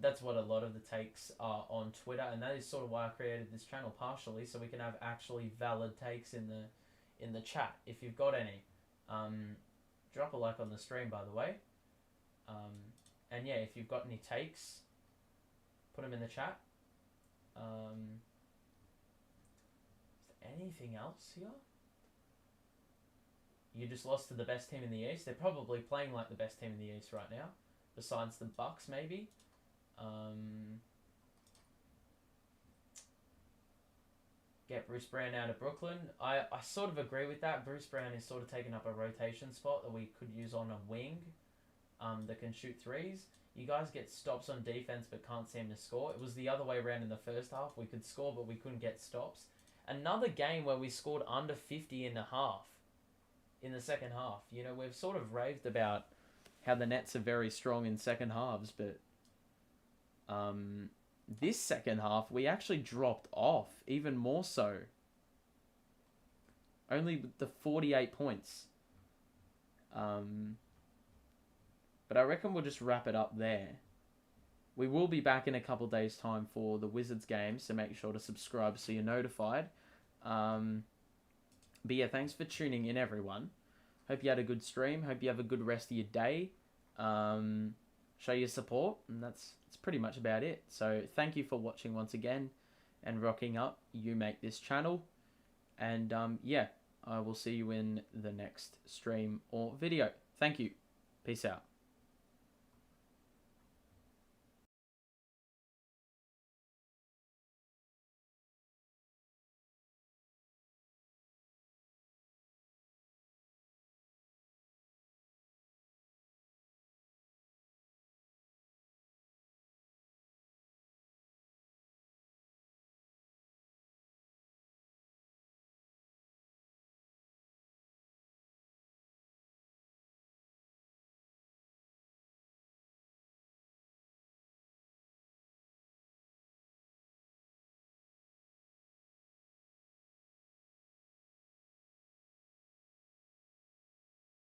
That's what a lot of the takes are on Twitter, and that is sort of why I created this channel partially, so we can have actually valid takes in the chat if you've got any. Drop a like on the stream, by the way. And yeah, if you've got any takes, put them in the chat. Is there anything else here? You just lost to the best team in the East. They're probably playing like the best team in the East right now, besides the Bucks, maybe. Get Bruce Brown out of Brooklyn. I sort of agree with that. Bruce Brown is sort of taking up a rotation spot that we could use on a wing that can shoot threes. You guys get stops on defense but can't seem to score. It was the other way around in the first half. We could score but we couldn't get stops. Another game where we scored under 50 and a half in the second half. You know, we've sort of raved about how the Nets are very strong in second halves, but this second half we actually dropped off even more so. Only with the 48 points. But I reckon we'll just wrap it up there. We will be back in a couple days' time for the Wizards game, so make sure to subscribe so you're notified. But yeah, thanks for tuning in, everyone. Hope you had a good stream. Hope you have a good rest of your day. Show your support, and that's pretty much about it. So thank you for watching once again and rocking up. You make this channel. And yeah, I will see you in the next stream or video. Thank you. Peace out.